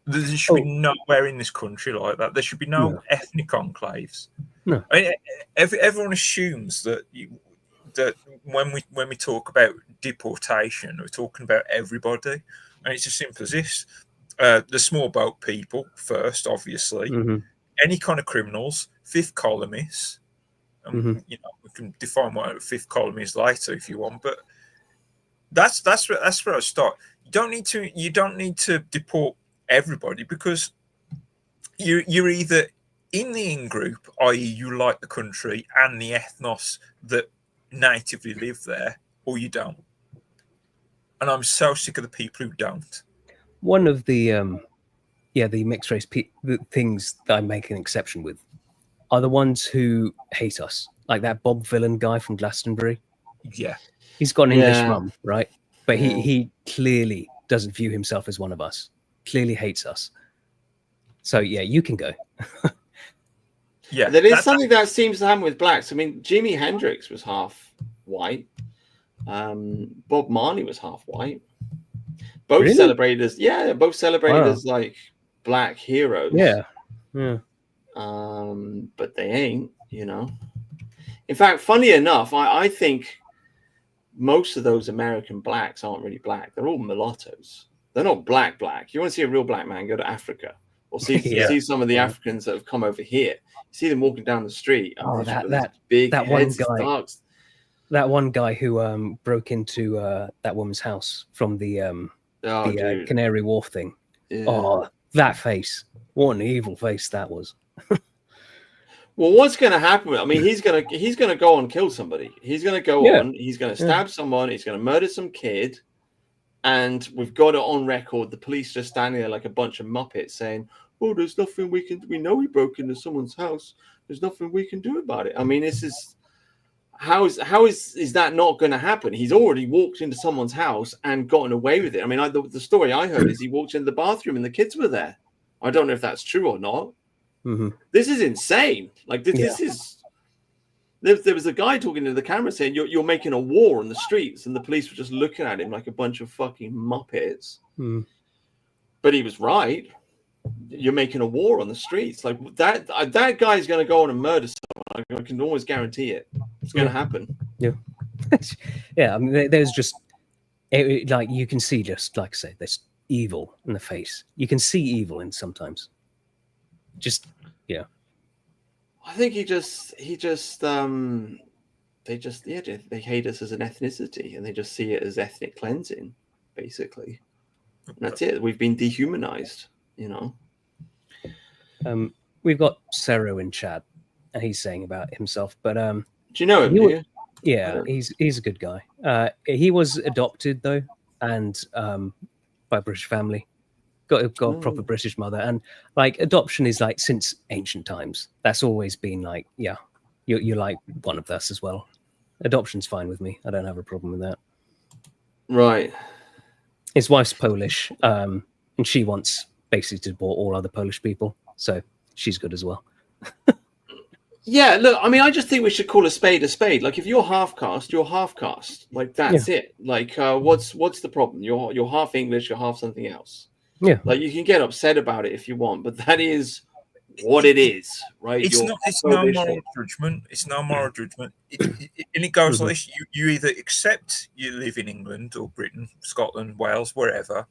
There should be nowhere in this country like that. There should be no ethnic enclaves. No, I mean, everyone assumes that that when we talk about deportation, we're talking about everybody, and it's as simple as this: the small boat people first, obviously, any kind of criminals, fifth columnists. We can define what a fifth column is later if you want, but that's where I start. You don't need to deport everybody, because you're either in the in group, i.e. you like the country and the ethnos that natively live there, or you don't. And I'm so sick of the people who don't. One of the the mixed race the things that I make an exception with are the ones who hate us, like that Bob Villain guy from Glastonbury. Yeah, he's got an English mum, right? But he clearly doesn't view himself as one of us. Clearly hates us. So you can go. Yeah, there is something that seems to happen with blacks. I mean, Jimi Hendrix was half white. Bob Marley was half white. Both celebrated as like black heroes. Yeah. But they ain't, In fact, funny enough, I think most of those American blacks aren't really black. They're all mulattoes. They're not black. You want to see a real black man, go to Africa. Or see some of the Africans that have come over here. You see them walking down the street. That big one guy. That one guy who broke into that woman's house from the Canary Wharf thing. Yeah. Oh, that face! What an evil face that was. Well, what's going to happen? I mean, he's going to go on and kill somebody. He's going to go on. He's going to stab someone. He's going to murder some kid. And we've got it on record. The police just standing there like a bunch of muppets saying, "Oh, there's nothing we can. We know he broke into someone's house. There's nothing we can do about it." I mean, this is how is that not going to happen? He's already walked into someone's house and gotten away with it. I mean, the story I heard is he walked into the bathroom and the kids were there. I don't know if that's true or not. This is insane. Like this is. There was a guy talking to the camera saying, "You're making a war on the streets," and the police were just looking at him like a bunch of fucking muppets. But he was right. You're making a war on the streets. Like that guy's going to go on and murder someone. I can almost guarantee it. It's going to happen. Yeah, I mean, there's just like you can see, just like I say, there's evil in the face. You can see evil in sometimes. I think they hate us as an ethnicity, and they just see it as ethnic cleansing, basically. And that's it. We've been dehumanized, We've got Sero in chat, and he's saying about himself. But do you know him? Yeah, he's a good guy. He was adopted though, and by a British family. Got a proper British mother, and like adoption is like since ancient times. That's always been like, you're like one of us as well. Adoption's fine with me. I don't have a problem with that. Right. His wife's Polish, and she wants basically to deport all other Polish people, so she's good as well. Yeah, look, I mean, I just think we should call a spade a spade. Like, if you're half caste, you're half caste. Like, that's it. Like, what's the problem? You're half English, you're half something else. Yeah, like you can get upset about it if you want, but that is what it is, right? It's no moral judgment. It's no moral judgment. And it goes like this: you either accept you live in England or Britain, Scotland, Wales, wherever,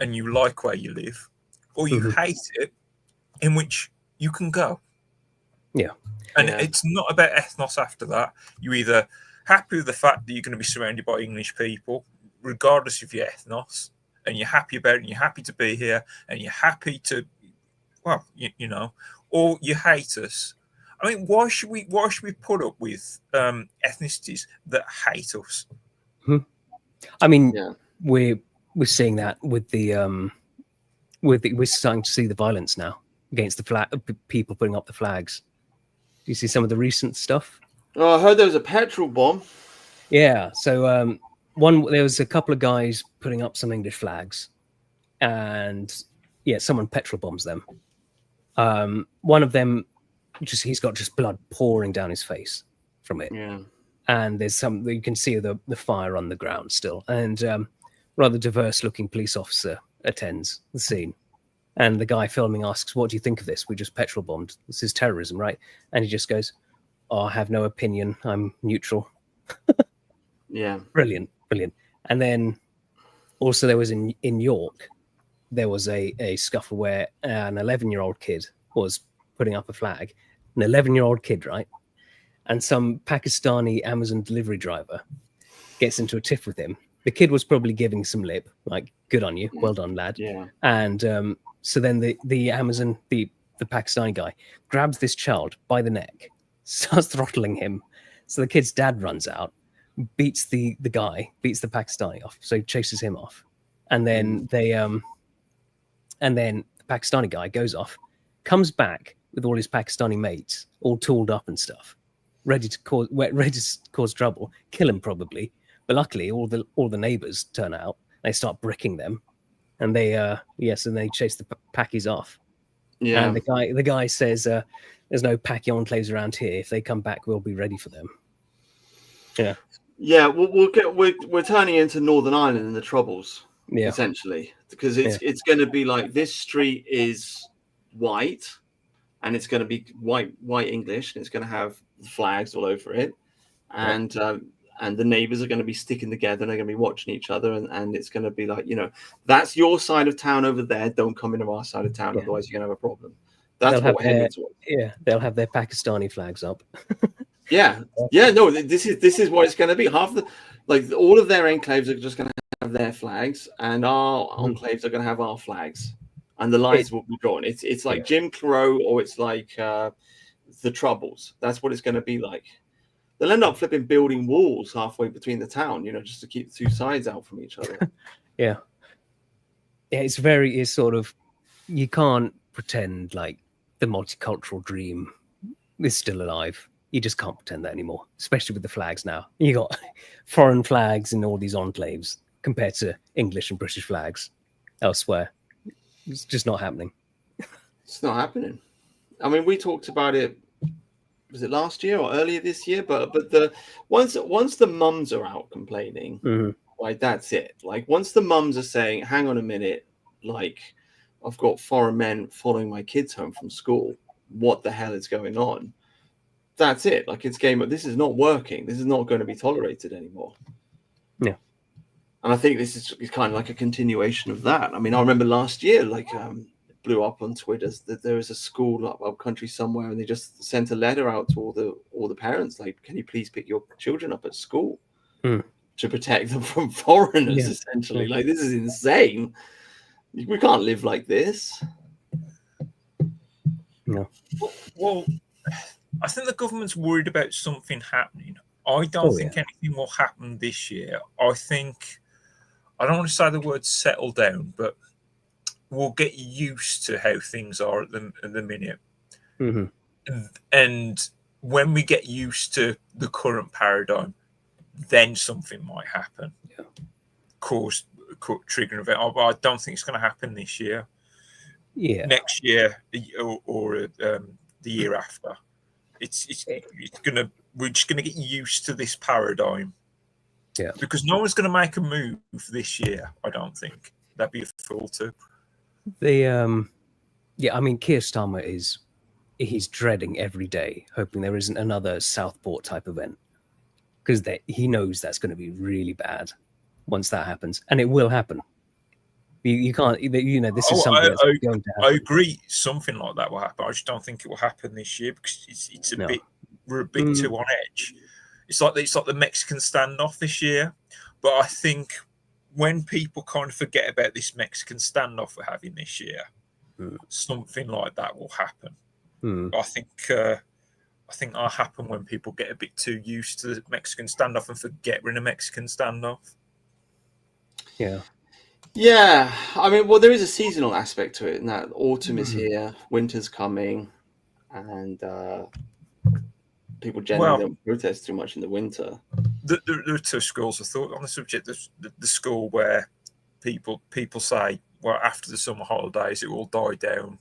and you like where you live, or you hate it, in which you can go. Yeah, and it's not about ethnos after that. You're either happy with the fact that you're going to be surrounded by English people, regardless of your ethnos. And you're happy about it, and you're happy to be here, and you're happy to, well, you know, or you hate us. I mean, why should we put up with ethnicities that hate us? I mean, Yeah. we're seeing that with we're starting to see the violence now against the people putting up the flags. Do you see some of the recent stuff? Oh, I heard there was a petrol bomb. Yeah. So there was a couple of guys putting up some English flags, and someone petrol bombs them. One of them, he's got just blood pouring down his face from it. Yeah. And there's you can see the fire on the ground still, and rather diverse looking police officer attends the scene, and the guy filming asks, "What do you think of this? We just petrol bombed. This is terrorism, right?" And he just goes, "Oh, I have no opinion. I'm neutral." Yeah. Brilliant. And then also there was in York, there was a scuffle where an 11-year-old kid was putting up a flag, an 11-year-old kid, right? And some Pakistani Amazon delivery driver gets into a tiff with him. The kid was probably giving some lip, like, "Good on you, well done, lad." Yeah. And so then the Pakistani guy grabs this child by the neck, starts throttling him. So the kid's dad runs out, beats the Pakistani off, so he chases him off, and then the Pakistani guy goes off, comes back with all his Pakistani mates, all tooled up and stuff, ready to cause trouble, kill him probably. But luckily, all the neighbors turn out. They start bricking them, and they and they chase the Pakis off. Yeah. And the guy says, "There's no Paki enclaves around here. If they come back, we'll be ready for them." Yeah. Yeah, we're turning into Northern Ireland and the Troubles, essentially, because it's going to be like this street is white, and it's going to be white English, and it's going to have flags all over it, and the neighbors are going to be sticking together, and they're going to be watching each other, and it's going to be like, that's your side of town over there. Don't come into our side of town, otherwise you're going to have a problem. That's what we're heading towards. Yeah, they'll have their Pakistani flags up. Yeah. No, this is what it's going to be. All of their enclaves are just going to have their flags, and our enclaves are going to have our flags, and the lines will be drawn. It's like Jim Crow, or it's like the Troubles. That's what it's going to be like. They'll end up flipping building walls halfway between the town, just to keep the two sides out from each other. Yeah, it's sort of, you can't pretend like the multicultural dream is still alive. You just can't pretend that anymore, especially with the flags now. You got foreign flags in all these enclaves compared to English and British flags elsewhere. It's just not happening. It's not happening. I mean, we talked about it. Was it last year or earlier this year? But once the mums are out complaining, like, that's it. Like, once the mums are saying, "Hang on a minute, like, I've got foreign men following my kids home from school. What the hell is going on?" That's it. Like, it's game. This is not working. This is not going to be tolerated anymore. Yeah. And I think this is kind of like a continuation of that. I mean, I remember last year, like, it blew up on Twitter that there was a school up country somewhere, and they just sent a letter out to all the parents, like, "Can you please pick your children up at school to protect them from foreigners?" Essentially, like, this is insane. We can't live like this. No. Well, I think the government's worried about something happening. I don't think anything will happen this year. I think, I don't want to say the word settle down, but we'll get used to how things are at the minute. And when we get used to the current paradigm, then something might happen. Yeah. Cause triggering event. I don't think it's going to happen this year. Yeah. Next year or the year after. We're just gonna get used to this paradigm. Yeah. Because no one's gonna make a move this year, I don't think. That'd be a fool to. I mean, Keir Starmer he's dreading every day, hoping there isn't another Southport type event, because he knows that's going to be really bad once that happens, and it will happen. You can't, this is something that's going to happen. I agree, something like that will happen. I just don't think it will happen this year, because it's a bit, we're a bit too on edge. It's like the Mexican standoff this year, but I think when people kind of forget about this Mexican standoff we're having this year, something like that will happen. I think I think that'll happen when people get a bit too used to the Mexican standoff and forget we're in a Mexican standoff. Yeah. Yeah, I mean, well, there is a seasonal aspect to it, and that autumn is here, winter's coming, and people generally don't protest too much in the winter. There are two schools of thought on the subject. There's the school where people say, well, after the summer holidays, it will die down,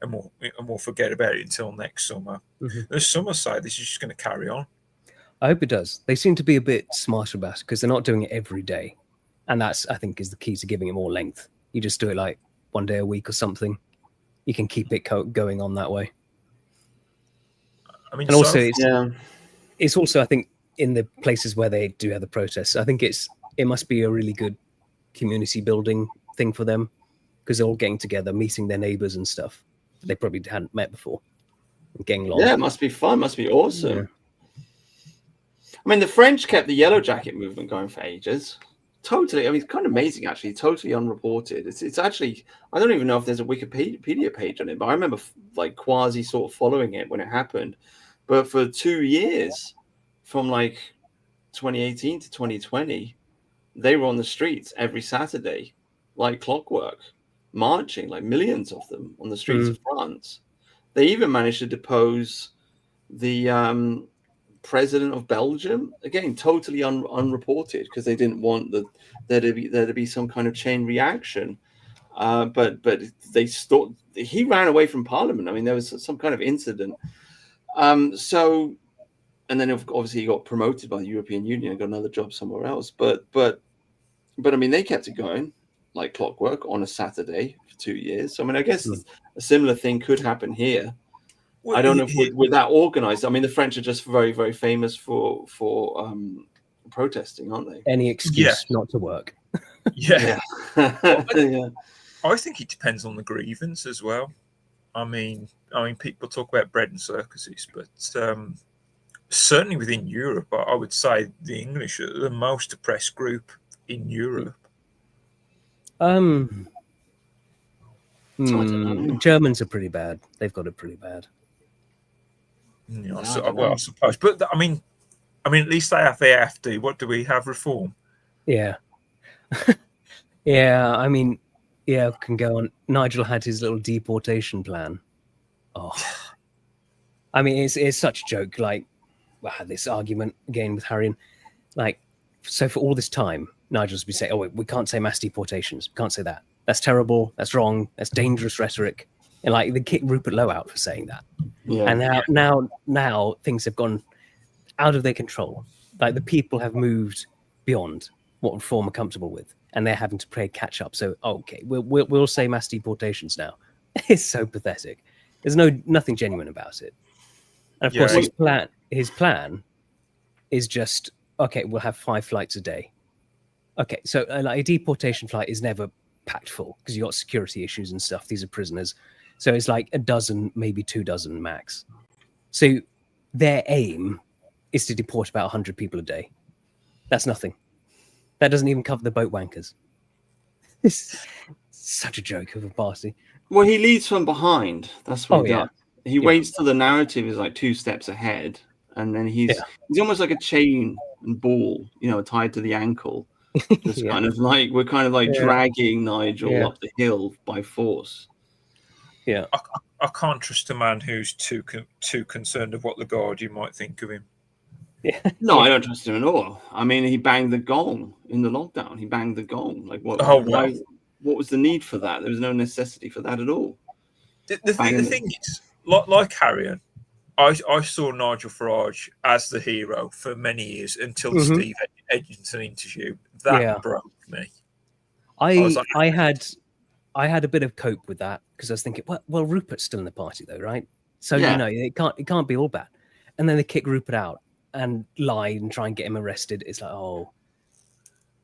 and we'll forget about it until next summer. There's some who say this is just going to carry on. I hope it does. They seem to be a bit smarter about it because they're not doing it every day. And that's, I think, is the key to giving it more length. You just do it like one day a week or something. You can keep it going on that way. I mean, and also, it's also, I think, in the places where they do have the protests, I think it must be a really good community building thing for them because they're all getting together, meeting their neighbors and stuff that they probably hadn't met before. And getting along. Yeah, it must be fun. Must be awesome. Yeah. I mean, the French kept the Yellow Jacket movement going for ages. Totally. I mean, it's kind of amazing, actually. Totally unreported. It's actually, I don't even know if there's a Wikipedia page on it, but I remember like quasi sort of following it when it happened. But for 2 years, from like 2018 to 2020, they were on the streets every Saturday, like clockwork, marching, like millions of them on the streets of France. They even managed to depose the president of Belgium, again totally unreported because they didn't want there to be some kind of chain reaction. But they he ran away from Parliament. I mean, there was some kind of incident. So, and then obviously he got promoted by the European Union and got another job somewhere else. But I mean, they kept it going like clockwork on a Saturday for 2 years. So I mean, I guess a similar thing could happen here. Well, I don't know if with that organized. I mean, the French are just very, very famous for protesting, aren't they? Any excuse not to work. Yeah. I think it depends on the grievance as well. I mean, people talk about bread and circuses, but certainly within Europe, I would say the English are the most oppressed group in Europe. Germans are pretty bad. They've got it pretty bad. Yeah, I suppose, but I mean, at least they have the AfD. What do we have? Reform. Yeah, yeah. I mean, yeah, can go on. Nigel had his little deportation plan. Oh, I mean, it's such a joke. Like, I had this argument again with Tharium. Like, so for all this time, Nigel's been saying, "Oh, we can't say mass deportations. We can't say that. That's terrible. That's wrong. That's dangerous rhetoric." And like they kicked Rupert Lowe out for saying that. Yeah. And now things have gone out of their control. Like the people have moved beyond what Reform are comfortable with, and they're having to play catch up. So okay, we'll say mass deportations now. It's so pathetic. There's nothing genuine about it. And of course, his plan is just okay. We'll have 5 flights a day. Okay, so like a deportation flight is never packed full because you got security issues and stuff. These are prisoners. So it's like a dozen, maybe 2 dozen max. So their aim is to deport about 100 people a day. That's nothing. That doesn't even cover the boat wankers. It's such a joke of a party. Well, he leads from behind. That's what he does. He waits till the narrative is like 2 steps ahead, and then he's almost like a chain and ball, tied to the ankle. Just kind of like we're kind of like dragging Nigel up the hill by force. Yeah, I can't trust a man who's too concerned of what the Guardian might think of him. Yeah, no, I don't trust him at all. I mean, he banged the gong in the lockdown. He banged the gong. Like what? What was the need for that? There was no necessity for that at all. The thing is, like Harrion, I saw Nigel Farage as the hero for many years until the Steve Edginton interview. That broke me. I had a bit of cope with that because I was thinking, well, Rupert's still in the party though, right? So it can't be all bad. And then they kick Rupert out and lie and try and get him arrested. It's like,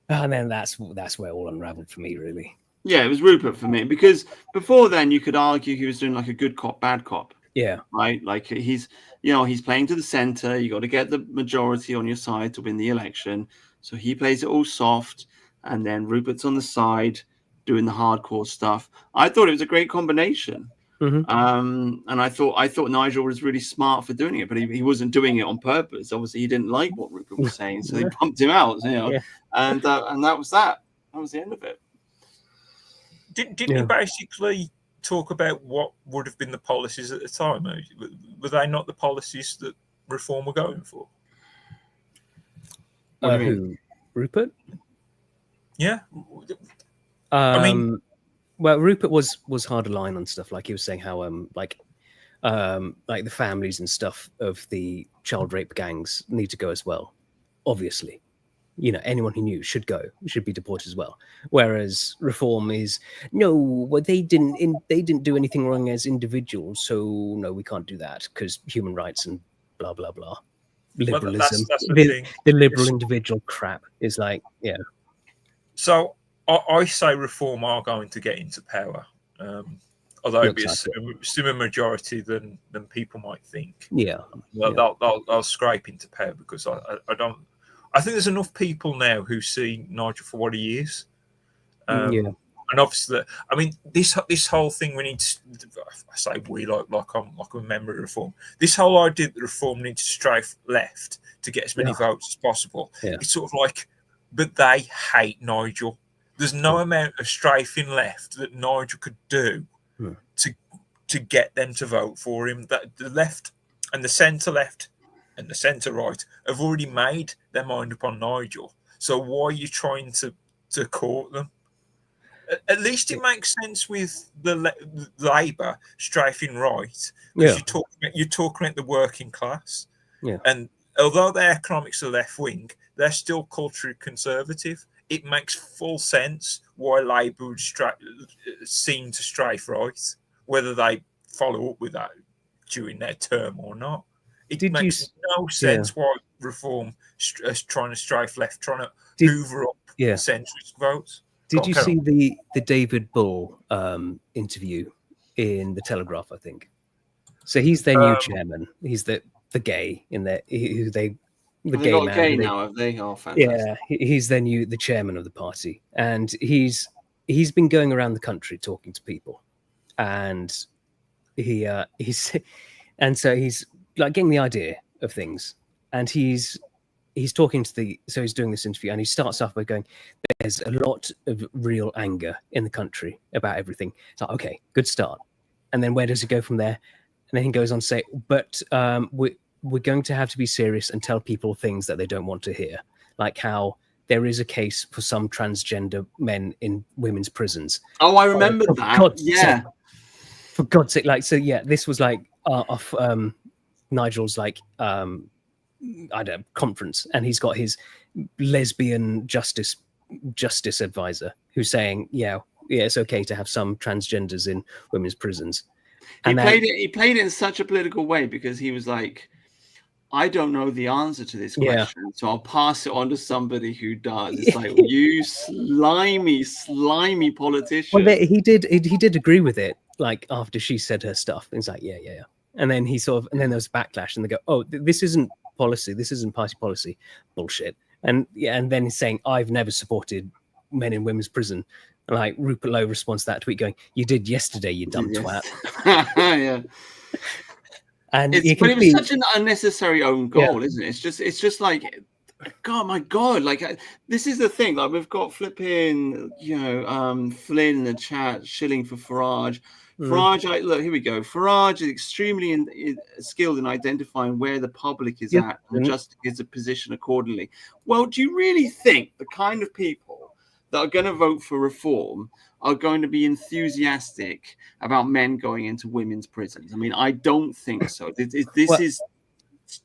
and then that's where it all unraveled for me, really. Yeah, it was Rupert for me because before then you could argue he was doing like a good cop, bad cop. Yeah. Right. Like he's playing to the center. You got to get the majority on your side to win the election. So he plays it all soft, and then Rupert's on the side doing the hardcore stuff. I thought it was a great combination. And I thought Nigel was really smart for doing it, but he wasn't doing it on purpose. Obviously, he didn't like what Rupert was saying, so he bumped him out. And that was that. That was the end of it. Didn't he basically talk about what would have been the policies at the time? Were they not the policies that Reform were going for? What do you mean? Rupert? Yeah. I mean, well, Rupert was harder line on stuff. Like he was saying how like the families and stuff of the child rape gangs need to go as well. Obviously, anyone who knew should be deported as well. Whereas Reform is well, they didn't do anything wrong as individuals, so no, we can't do that because human rights and blah blah blah. Liberalism, that's the liberal individual crap is like, So I say Reform are going to get into power, although it'll be a slimmer majority than people might think. They'll scrape into power because I don't. I think there's enough people now who see Nigel for what he is. And obviously, I mean, this whole thing we need to. I say we like I'm a member of Reform. This whole idea that Reform needs to strafe left to get as many votes as possible. It's sort of like, but they hate Nigel. There's no amount of strafing left that Nigel could do to get them to vote for him. That the left and the centre left and the centre right have already made their mind up on Nigel. So why are you trying to court them? At least it makes sense with the Labour strafing right. Because you're talking about the working class. And although their economics are left wing, they're still culturally conservative. It makes full sense why Labour would seem to strafe right, whether they follow up with that during their term or not. It makes no sense why Reform is trying to strafe left, trying to hoover up centrist votes. Did you see the David Bull interview in the Telegraph? I think so. He's their new chairman. He's the gay in there. The gay man. Gay now, have they? Oh, fantastic! Yeah, he's the chairman of the party, and he's been going around the country talking to people, and he's like getting the idea of things, and he's talking to so he's doing this interview, and he starts off by going, there's a lot of real anger in the country about everything. It's like, okay, good start. And then where does it go from there? And then he goes on to say, but we're going to have to be serious and tell people things that they don't want to hear, like how there is a case for some transgender men in women's prisons. Oh, I remember that. Sake, for God's sake, this was like off Nigel's I don't know, conference, and he's got his lesbian justice advisor who's saying, it's okay to have some transgenders in women's prisons. And he played it in such a political way because he was like, I don't know the answer to this question, so I'll pass it on to somebody who does. It's like, you slimy politician. Well, he did agree with it, like after she said her stuff. It's like, yeah. And then and then there was backlash, and they go, oh, this isn't policy, this isn't party policy, bullshit. And then he's saying, I've never supported men in women's prison. And like Rupert Lowe responds to that tweet going, you did yesterday, you dumb twat. Yeah. And but it was such an unnecessary own goal, isn't it? It's just like, God, my God, like this is the thing. Like we've got flipping, Flynn in the chat shilling for Farage. Farage, look, here we go. Farage is extremely skilled in identifying where the public is at and just gives a position accordingly. Well, do you really think the kind of people that are going to vote for Reform are going to be enthusiastic about men going into women's prisons? I mean, I don't think so.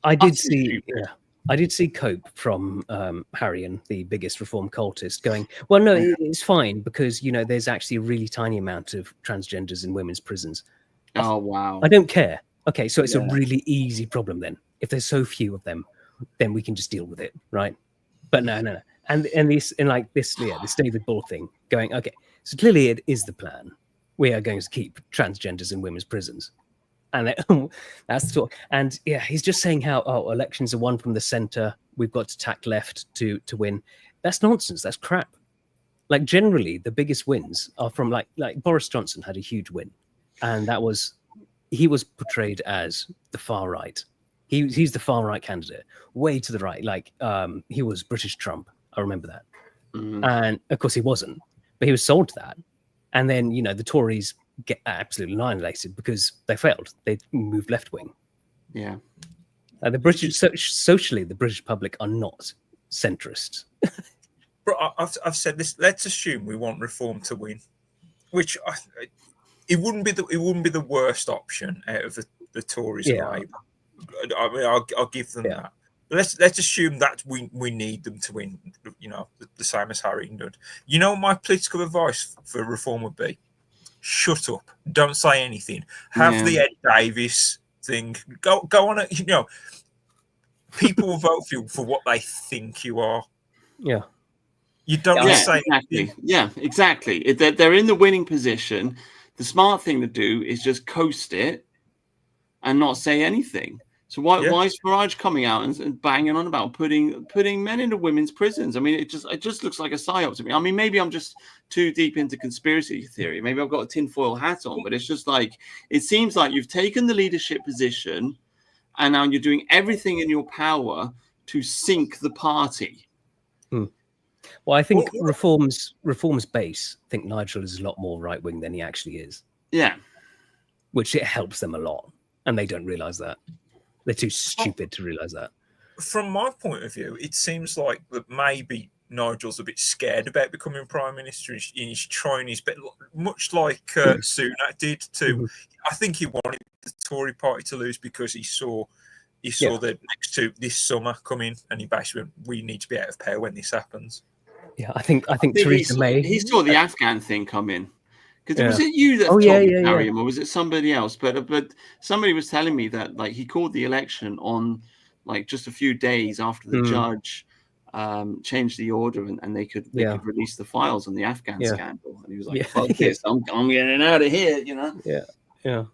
I did see Cope from Tharium, the biggest Reform cultist, going, well, no, it's fine because, there's actually a really tiny amount of transgenders in women's prisons. Oh, wow. I don't care. Okay, so it's a really easy problem then. If there's so few of them, then we can just deal with it, right? But no. And this David Bull thing going, okay, so clearly it is the plan. We are going to keep transgenders in women's prisons. And that's the talk. And he's just saying how elections are won from the centre. We've got to tack left to win. That's nonsense. That's crap. Like generally, the biggest wins are from like Boris Johnson had a huge win, and he was portrayed as the far right. He's the far right candidate, way to the right. Like he was British Trump. I remember that. And of course he wasn't, but he was sold that. And then the Tories get absolutely annihilated because they failed. They moved left wing. Yeah. The British socially, the British public are not centrist. But I've said this. Let's assume we want reform to win, which it wouldn't be the worst option out of the Tories and Labour. I mean, I'll give them that. But let's assume that we need them to win. The same as Harry did. You know what my political advice for reform would be? Shut up. Don't say anything. Have the Ed Davis thing. Go on it. People will vote for you for what they think you are. Yeah. You don't say exactly. Yeah, exactly. They're in the winning position. The smart thing to do is just coast it and not say anything. So why is Farage coming out and banging on about putting men into women's prisons? I mean, it just looks like a psyop to me. I mean, maybe I'm just too deep into conspiracy theory. Maybe I've got a tinfoil hat on, but it's just like it seems like you've taken the leadership position and now you're doing everything in your power to sink the party. Well, I think reform's base. I think Nigel is a lot more right wing than he actually is. Yeah, which it helps them a lot, and they don't realise that. They're too stupid to realise that. From my point of view, it seems like that maybe Nigel's a bit scared about becoming Prime Minister. He's trying his best, much like Sunak did too. I think he wanted the Tory party to lose because he saw the next two this summer coming, and he basically went, we need to be out of power when this happens. Yeah, I think Theresa May. He saw the Afghan thing come in. Because was it you that told me, Tharium, or was it somebody else? But somebody was telling me that like he called the election on like just a few days after the judge changed the order and they could release the files on the Afghan scandal. And he was like, "Fuck this, I'm getting out of here," Yeah.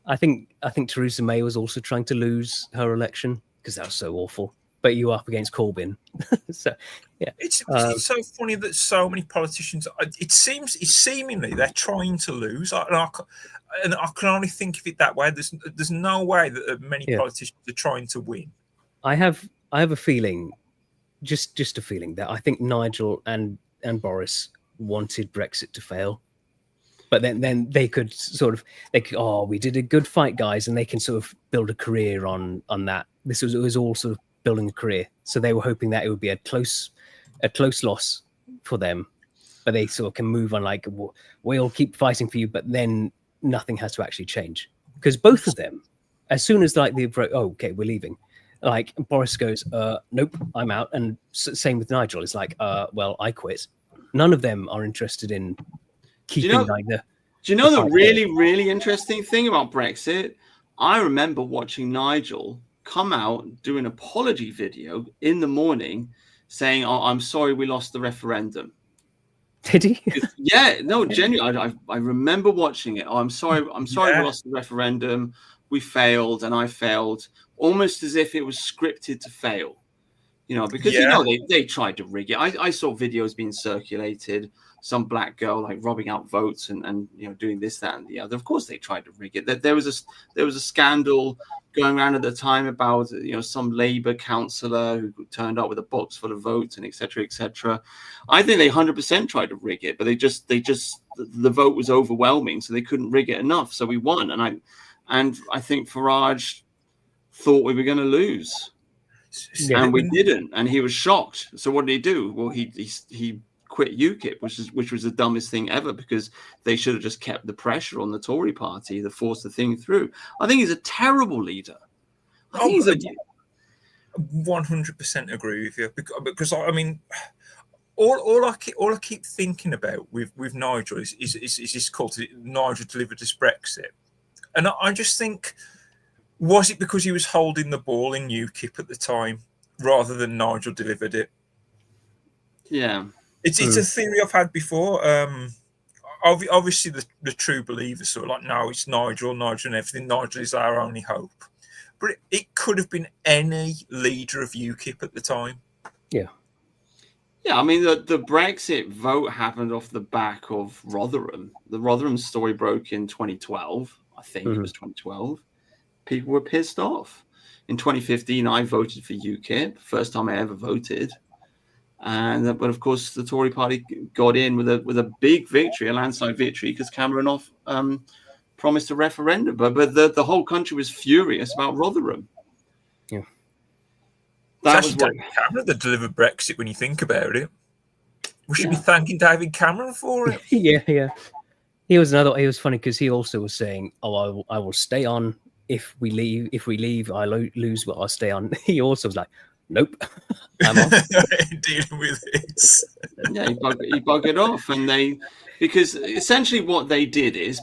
I think Theresa May was also trying to lose her election because that was so awful. But you were up against Corbyn, so yeah. It's so funny that so many politicians. It's seemingly they're trying to lose, and I can only think of it that way. There's no way that many politicians are trying to win. I have a feeling, just a feeling that I think Nigel and Boris wanted Brexit to fail, but then they could we did a good fight, guys, and they can sort of build a career on that. It was all sort of building a career, so they were hoping that it would be a close loss for them, but they sort of can move on. Like we'll keep fighting for you, but then nothing has to actually change because both of them, as soon as like okay, we're leaving. Like Boris goes, nope, I'm out, and same with Nigel. It's like, well, I quit. None of them are interested in keeping Do you know the really, really interesting thing about Brexit? I remember watching Nigel come out, do an apology video in the morning saying, "Oh, I'm sorry we lost the referendum." Did he? Yeah, no, genuinely. I remember watching it. "Oh, I'm sorry we lost the referendum. We failed and I failed," almost as if it was scripted to fail. Because they tried to rig it. I saw videos being circulated, some black girl like robbing out votes and doing this, that, and the other. Of course, they tried to rig it. There was a scandal going around at the time about some Labour councillor who turned up with a box full of votes and etc. etc. I think they 100% tried to rig it, but the vote was overwhelming, so they couldn't rig it enough. So we won, and I think Farage thought we were going to lose. And we didn't, and he was shocked. So what did he do? Well, he quit UKIP, which was the dumbest thing ever, because they should have just kept the pressure on the Tory party to force the thing through. I think he's a terrible leader. I think he's 100% agree with you, because I mean, all I keep thinking about with Nigel is this called Nigel delivered this Brexit, and I just think. Was it because he was holding the ball in UKIP at the time rather than Nigel delivered it? Yeah. It's a theory I've had before. Obviously, the true believers sort of like, no, it's Nigel and everything. Nigel is our only hope. But it could have been any leader of UKIP at the time. Yeah. Yeah, I mean, the Brexit vote happened off the back of Rotherham. The Rotherham story broke in 2012. I think it was 2012. People were pissed off. In 2015, I voted for UKIP, first time I ever voted. But of course, the Tory party got in with a big victory, a landslide victory, because Cameron promised a referendum. But the whole country was furious about Rotherham. Yeah. That it's was actually what. David Cameron that delivered Brexit when you think about it. We should be Yeah. thanking David Cameron for it. Yeah. He was funny because he also was saying, "Oh, I will stay on if we leave. If we leave, I lose, but I'll stay on." He also was like, "Nope, I'm off." Dealing with it. Yeah, he buggered off, because essentially what they did is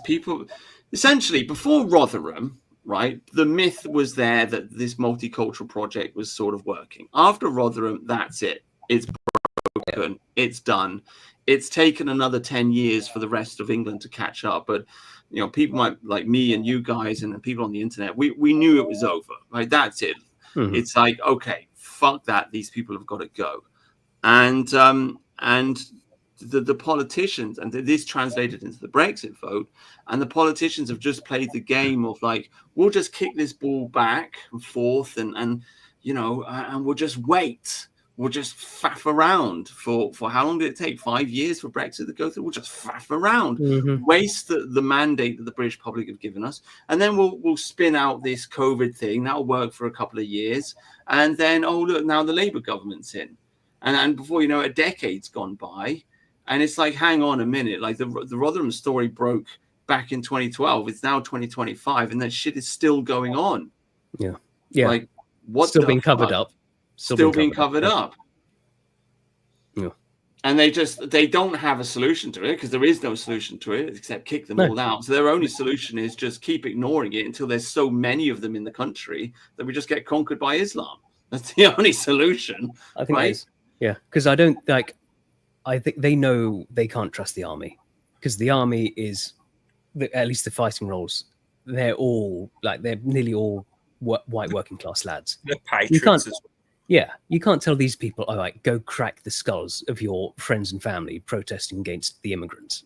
essentially before Rotherham, right? The myth was there that this multicultural project was sort of working. After Rotherham, that's it. It's broken. It's done. It's taken another 10 years for the rest of England to catch up, but people like me and you guys and the people on the internet, we knew it was over, right? That's it. Mhm. It's like, okay, fuck that. These people have got to go. And the politicians, and this translated into the Brexit vote, and the politicians have just played the game of like, we'll just kick this ball back and forth, and we'll just wait. We'll just faff around for how long did it take? 5 years for Brexit to go through? We'll just faff around, waste the mandate that the British public have given us, and then we'll spin out this COVID thing. That'll work for a couple of years, and then look, now the Labour government's in. And before you know it, a decade's gone by. And it's like, hang on a minute. Like the Rotherham story broke back in 2012. It's now 2025. And that shit is still going on. Yeah. Like, what? Still being covered up. Still being covered up. Yeah. And they don't have a solution to it, because there is no solution to it except kick them all out. So their only solution is just keep ignoring it until there's so many of them in the country that we just get conquered by Islam. That's the only solution. I think right? Yeah, because I think they know they can't trust the army, because the army is, at least the fighting roles, they're nearly all white working class lads. They're patriots as well. Yeah, you can't tell these people, all right, go crack the skulls of your friends and family protesting against the immigrants.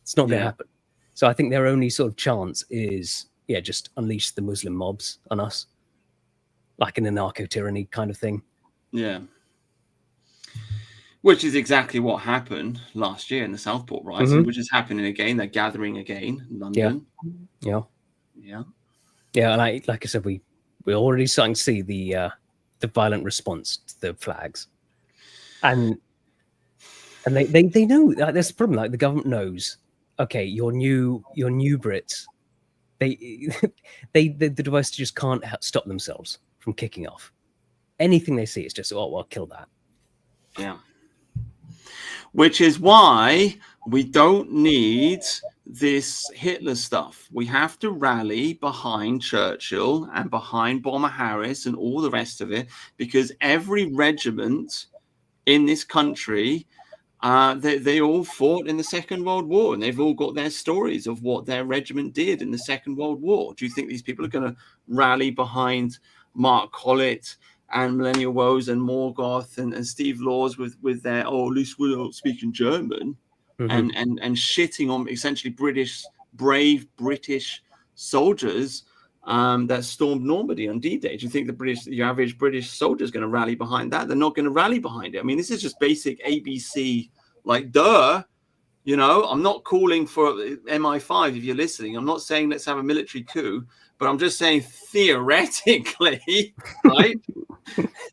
It's not going to happen. So I think their only sort of chance is, just unleash the Muslim mobs on us, like an anarcho-tyranny kind of thing. Yeah. Which is exactly what happened last year in the Southport Rising, which is happening again. They're gathering again in London. Yeah. And like I said, we're already starting to see the violent response to the flags, and they know that's the problem. Like the government knows, okay, your new Brits, the device just can't stop themselves from kicking off. Anything they see is just, kill that. Yeah. Which is why we don't need this Hitler stuff. We have to rally behind Churchill and behind Bomber Harris and all the rest of it, because every regiment in this country, they all fought in the Second World War, and they've all got their stories of what their regiment did in the Second World War. Do you think these people are going to rally behind Mark Collett and Millennial Woes and Morgoth and Steve Laws with their, at least we're not speaking German, and shitting on essentially brave British soldiers that stormed Normandy on D-Day? Do you think the average British soldier is going to rally behind that? They're not going to rally behind it. I mean, this is just basic ABC, like, duh. I'm not calling for MI5 if you're listening. I'm not saying let's have a military coup, but I'm just saying theoretically, right?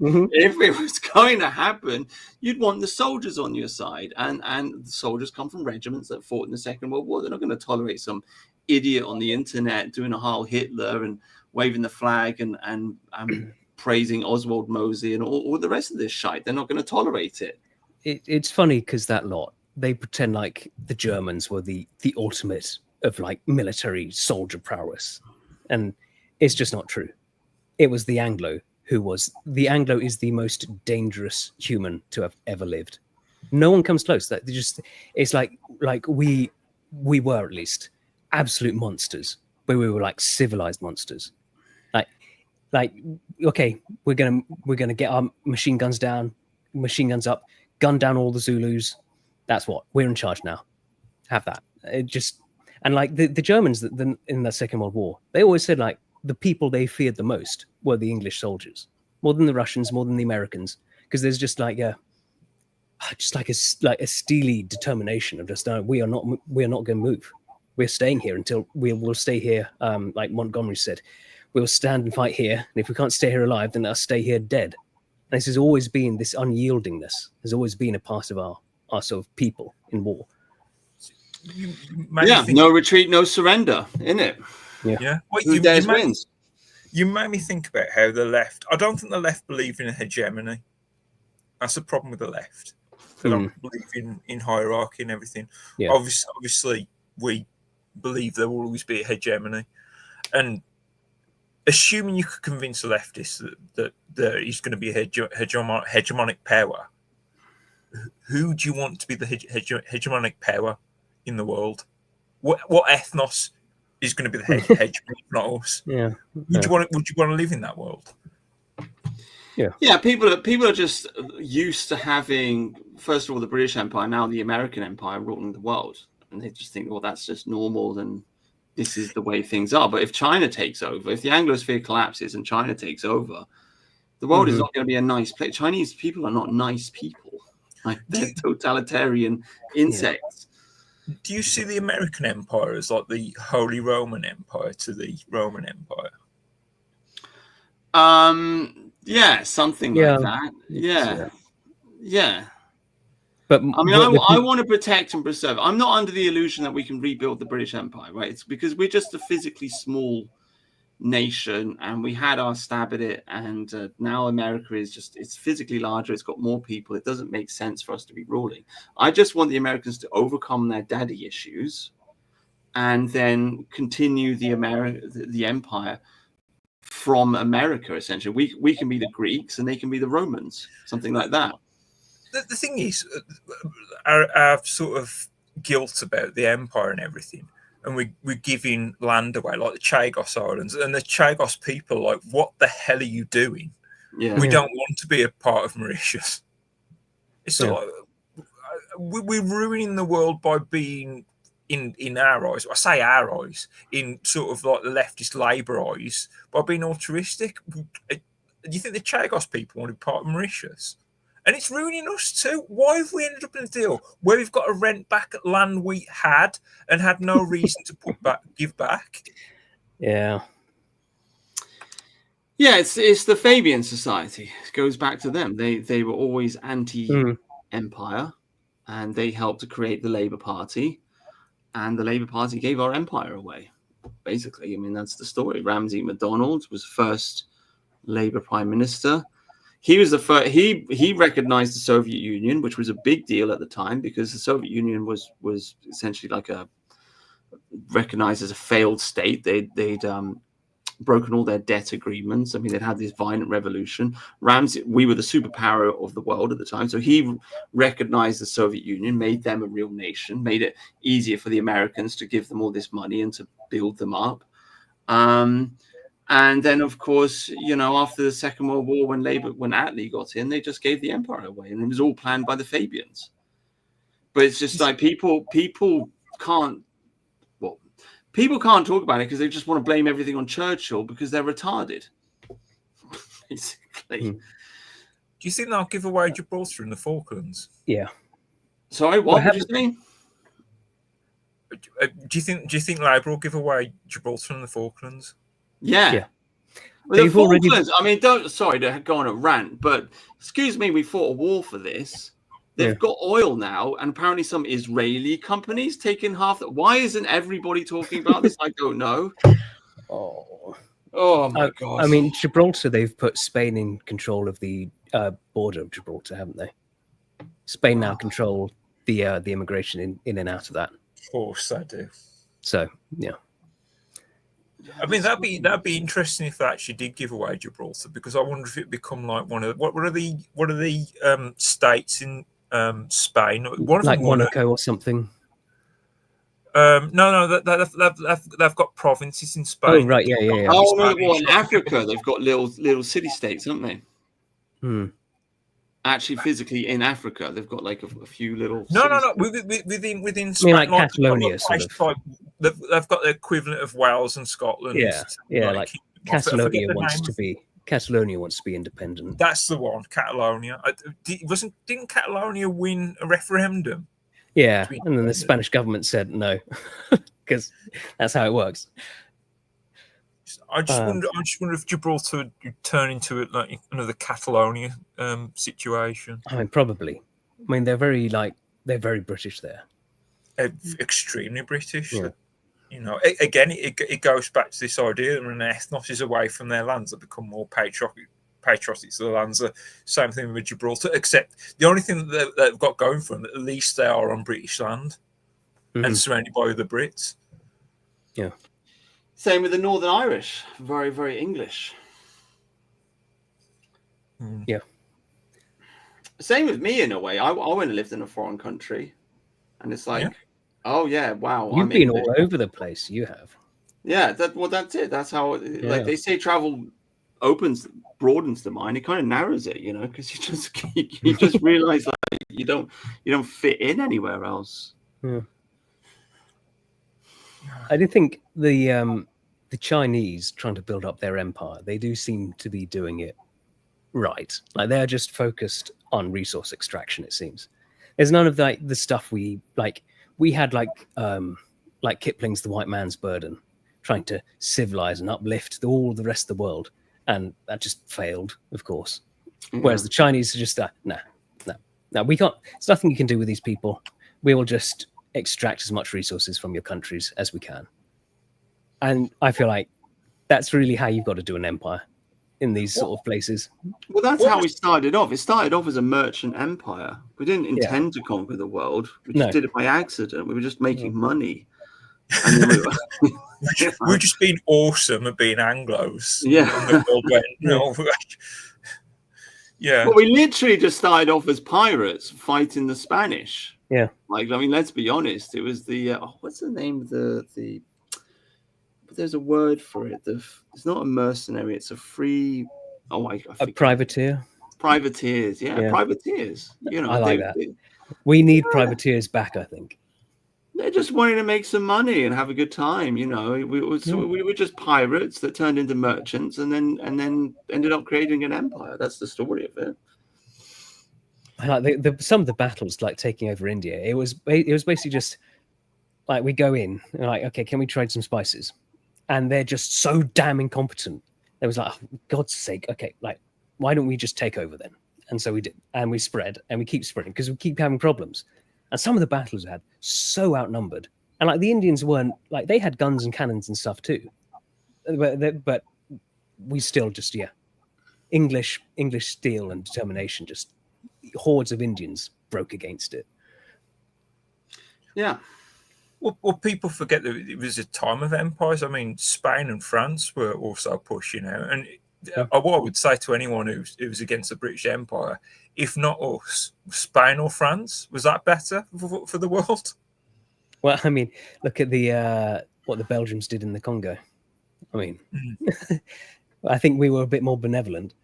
If it was going to happen, you'd want the soldiers on your side, and the soldiers come from regiments that fought in the Second World War. They're not going to tolerate some idiot on the internet doing a Heil Hitler and waving the flag and praising Oswald Mosley and all the rest of this shite. They're not going to tolerate it. It's funny because that lot, they pretend like the Germans were the ultimate of like military soldier prowess, and it's just not true. It was the Anglo is the most dangerous human to have ever lived. No one comes close. It's like we were, at least, absolute monsters, but we were like civilized monsters. Like okay, we're gonna get our machine guns up, gun down all the Zulus. That's what we're in charge now. Have that. It just and like the Germans in the Second World War, they always said like the people they feared the most were the English soldiers, more than the Russians, more than the Americans, because there's just like a steely determination of just we are not going to move. We're staying here until we will stay here. Like Montgomery said, we'll stand and fight here, and if we can't stay here alive, then I'll stay here dead. And this has always been, this unyieldingness has always been a part of our sort of people in war. No retreat, no surrender, innit? Yeah. Well, Who dares wins. You made me think about how the left. I don't think the left believe in a hegemony. That's the problem with the left. They don't believe in hierarchy and everything. Yeah. Obviously, we believe there will always be a hegemony, and assuming you could convince the leftists that there is going to be a hegemonic power, who do you want to be the hegemonic power in the world? What ethnos is going to be the hegemony, not us? Yeah. Would you want to live in that world? Yeah. People are just used to having, first of all, the British Empire, now the American Empire ruling the world, and they just think, well, that's just normal, and this is the way things are. But if China takes over, if the Anglosphere collapses and China takes over, the world is not going to be a nice place. Chinese people are not nice people. Like, they're totalitarian insects. Do you see the American Empire as like the Holy Roman Empire to the Roman Empire? Yeah, something like that. Yeah. But I mean, I want to protect and preserve. I'm not under the illusion that we can rebuild the British Empire, right? It's because we're just a physically small nation, and we had our stab at it, and now America it's physically larger, it's got more people. It doesn't make sense for us to be ruling. I just want the Americans to overcome their daddy issues and then continue the empire from America, essentially. We can be the Greeks and they can be the Romans, something like that. The thing is, our sort of guilt about the empire and everything, and we're giving land away, like the Chagos Islands, and the Chagos people, like, what the hell are you doing? Yeah. We don't want to be a part of Mauritius. It's like we're ruining the world by being, in our eyes, I say our eyes, in sort of like the leftist Labour eyes, by being altruistic. Do you think the Chagos people want to be part of Mauritius? And it's ruining us too. Why have we ended up in a deal where we've got to rent back land we had and had no reason to give back? Yeah. Yeah, it's the Fabian Society. It goes back to them. They were always anti-empire, and they helped to create the Labour Party, and the Labour Party gave our empire away. Basically, I mean, that's the story. Ramsay MacDonald was first Labour Prime Minister. He was the first. He recognized the Soviet Union, which was a big deal at the time, because the Soviet Union was essentially like recognized as a failed state. They'd broken all their debt agreements. I mean, they'd had this violent revolution. We were the superpower of the world at the time, so he recognized the Soviet Union, made them a real nation, made it easier for the Americans to give them all this money and to build them up. And then, of course, after the Second World War, when Attlee got in, they just gave the empire away, and it was all planned by the Fabians. But it's just like people can't talk about it because they just want to blame everything on Churchill because they're retarded, basically. Do you think they'll give away Gibraltar and the Falklands? Yeah. Sorry, what did you say? Do you think Labour will give away Gibraltar and the Falklands? Yeah. Well, the Falklands, I mean, sorry to go on a rant, but excuse me, we fought a war for this. They've got oil now, and apparently some Israeli companies taking half. Why isn't everybody talking about this? I don't know. Oh my God. I mean, Gibraltar, they've put Spain in control of the border of Gibraltar, haven't they? Spain now control the immigration in and out of that. Of course they do. So, yeah. I mean, that'd be interesting if they actually did give away Gibraltar, because I wonder if it'd become like one of what are the states in Spain? One of like them Monaco or something. No, they've got provinces in Spain. Oh right, yeah. Oh no, well, in Africa they've got little city states, haven't they? Actually, physically in Africa, they've got like a few little. No, cities. within I mean, Spain, like Catalonia, sort places of. like they've got the equivalent of Wales and Scotland. Yeah, like I forget Catalonia the wants name. to be independent. That's the one, Catalonia. Didn't Catalonia win a referendum? Yeah, and then the Spanish government said no, because that's how it works. I just wonder if Gibraltar would turn into it like another Catalonia situation. I mean, probably. I mean, they're very British there. Extremely British. Yeah. You know, again, it goes back to this idea that when an ethnos is away from their lands, they become more patriotic to the lands. The same thing with Gibraltar, except the only thing that they've got going for them, at least they are on British land and surrounded by other Brits. Yeah. Same with the Northern Irish. Very, very English. Yeah. Same with me in a way. I went and lived in a foreign country, and it's like, oh yeah, wow. You've been all over the place. You have. Yeah. That's it. That's how. Like they say, travel broadens the mind. It kind of narrows it, you know, because you just realize like you don't fit in anywhere else. Yeah. I do think the Chinese trying to build up their empire, they do seem to be doing it right. Like they're just focused on resource extraction. It seems there's none of the stuff we like. We had like Kipling's The White Man's Burden, trying to civilize and uplift all the rest of the world, and that just failed, of course. Whereas the Chinese are just no, we can't. There's nothing you can do with these people. We will just extract as much resources from your countries as we can. And I feel like that's really how you've got to do an empire in these sort of places. Well, that's how we started off. It started off as a merchant empire. We didn't intend to conquer the world. We just did it by accident. We were just making money. And then we're just being awesome at being Anglos. Yeah. Yeah. Well, we literally just started off as pirates fighting the Spanish. Yeah. Like, I mean, let's be honest. It was the what's the name of the there's a word for it. It's not a mercenary. It's a free. A privateer. Privateers, yeah, privateers. You know, I like that. We need privateers back. I think they just wanted to make some money and have a good time. You know, we were just pirates that turned into merchants and then ended up creating an empire. That's the story of it. I like some of the battles, like taking over India. It was basically just like we go in and like, okay, can we trade some spices? And they're just so damn incompetent. It was like, oh, God's sake, okay, like why don't we just take over then? And so we did, and we spread, and we keep spreading because we keep having problems. And some of the battles we had so outnumbered, and like the Indians weren't like they had guns and cannons and stuff too, but we still just English steel and determination, just hordes of Indians broke against it. Yeah. Well, people forget that it was a time of empires. I mean, Spain and France were also pushing out. And what I would say to anyone who was against the British Empire, if not us, Spain or France, was that better for the world? Well, I mean, look at what the Belgians did in the Congo. I mean, I think we were a bit more benevolent.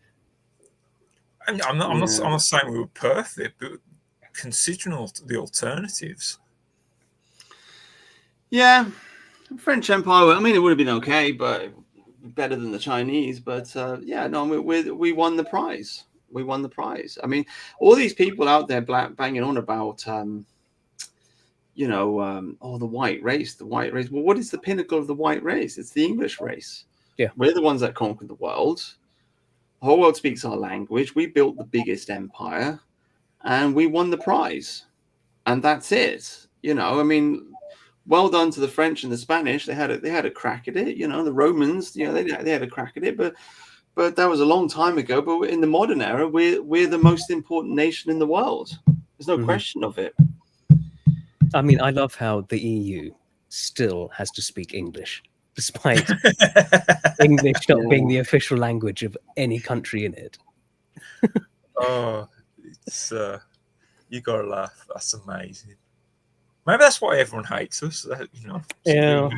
I'm not saying we were perfect, but considering the alternatives. Yeah, French Empire. I mean, it would have been okay, but better than the Chinese. But we won the prize. We won the prize. I mean, all these people out there banging on about, the white race, the white race. Well, what is the pinnacle of the white race? It's the English race. Yeah, we're the ones that conquered the world. The whole world speaks our language. We built the biggest empire, and we won the prize, and that's it. You know, I mean. Well done to the French and the Spanish. They had a crack at it. You know, the Romans. You know, they had a crack at it, but that was a long time ago. But in the modern era, we're the most important nation in the world. There's no question of it. I mean, I love how the EU still has to speak English, despite English not being the official language of any country in it. Oh, it's you gotta laugh. That's amazing. Maybe that's why everyone hates us. You know. Yeah.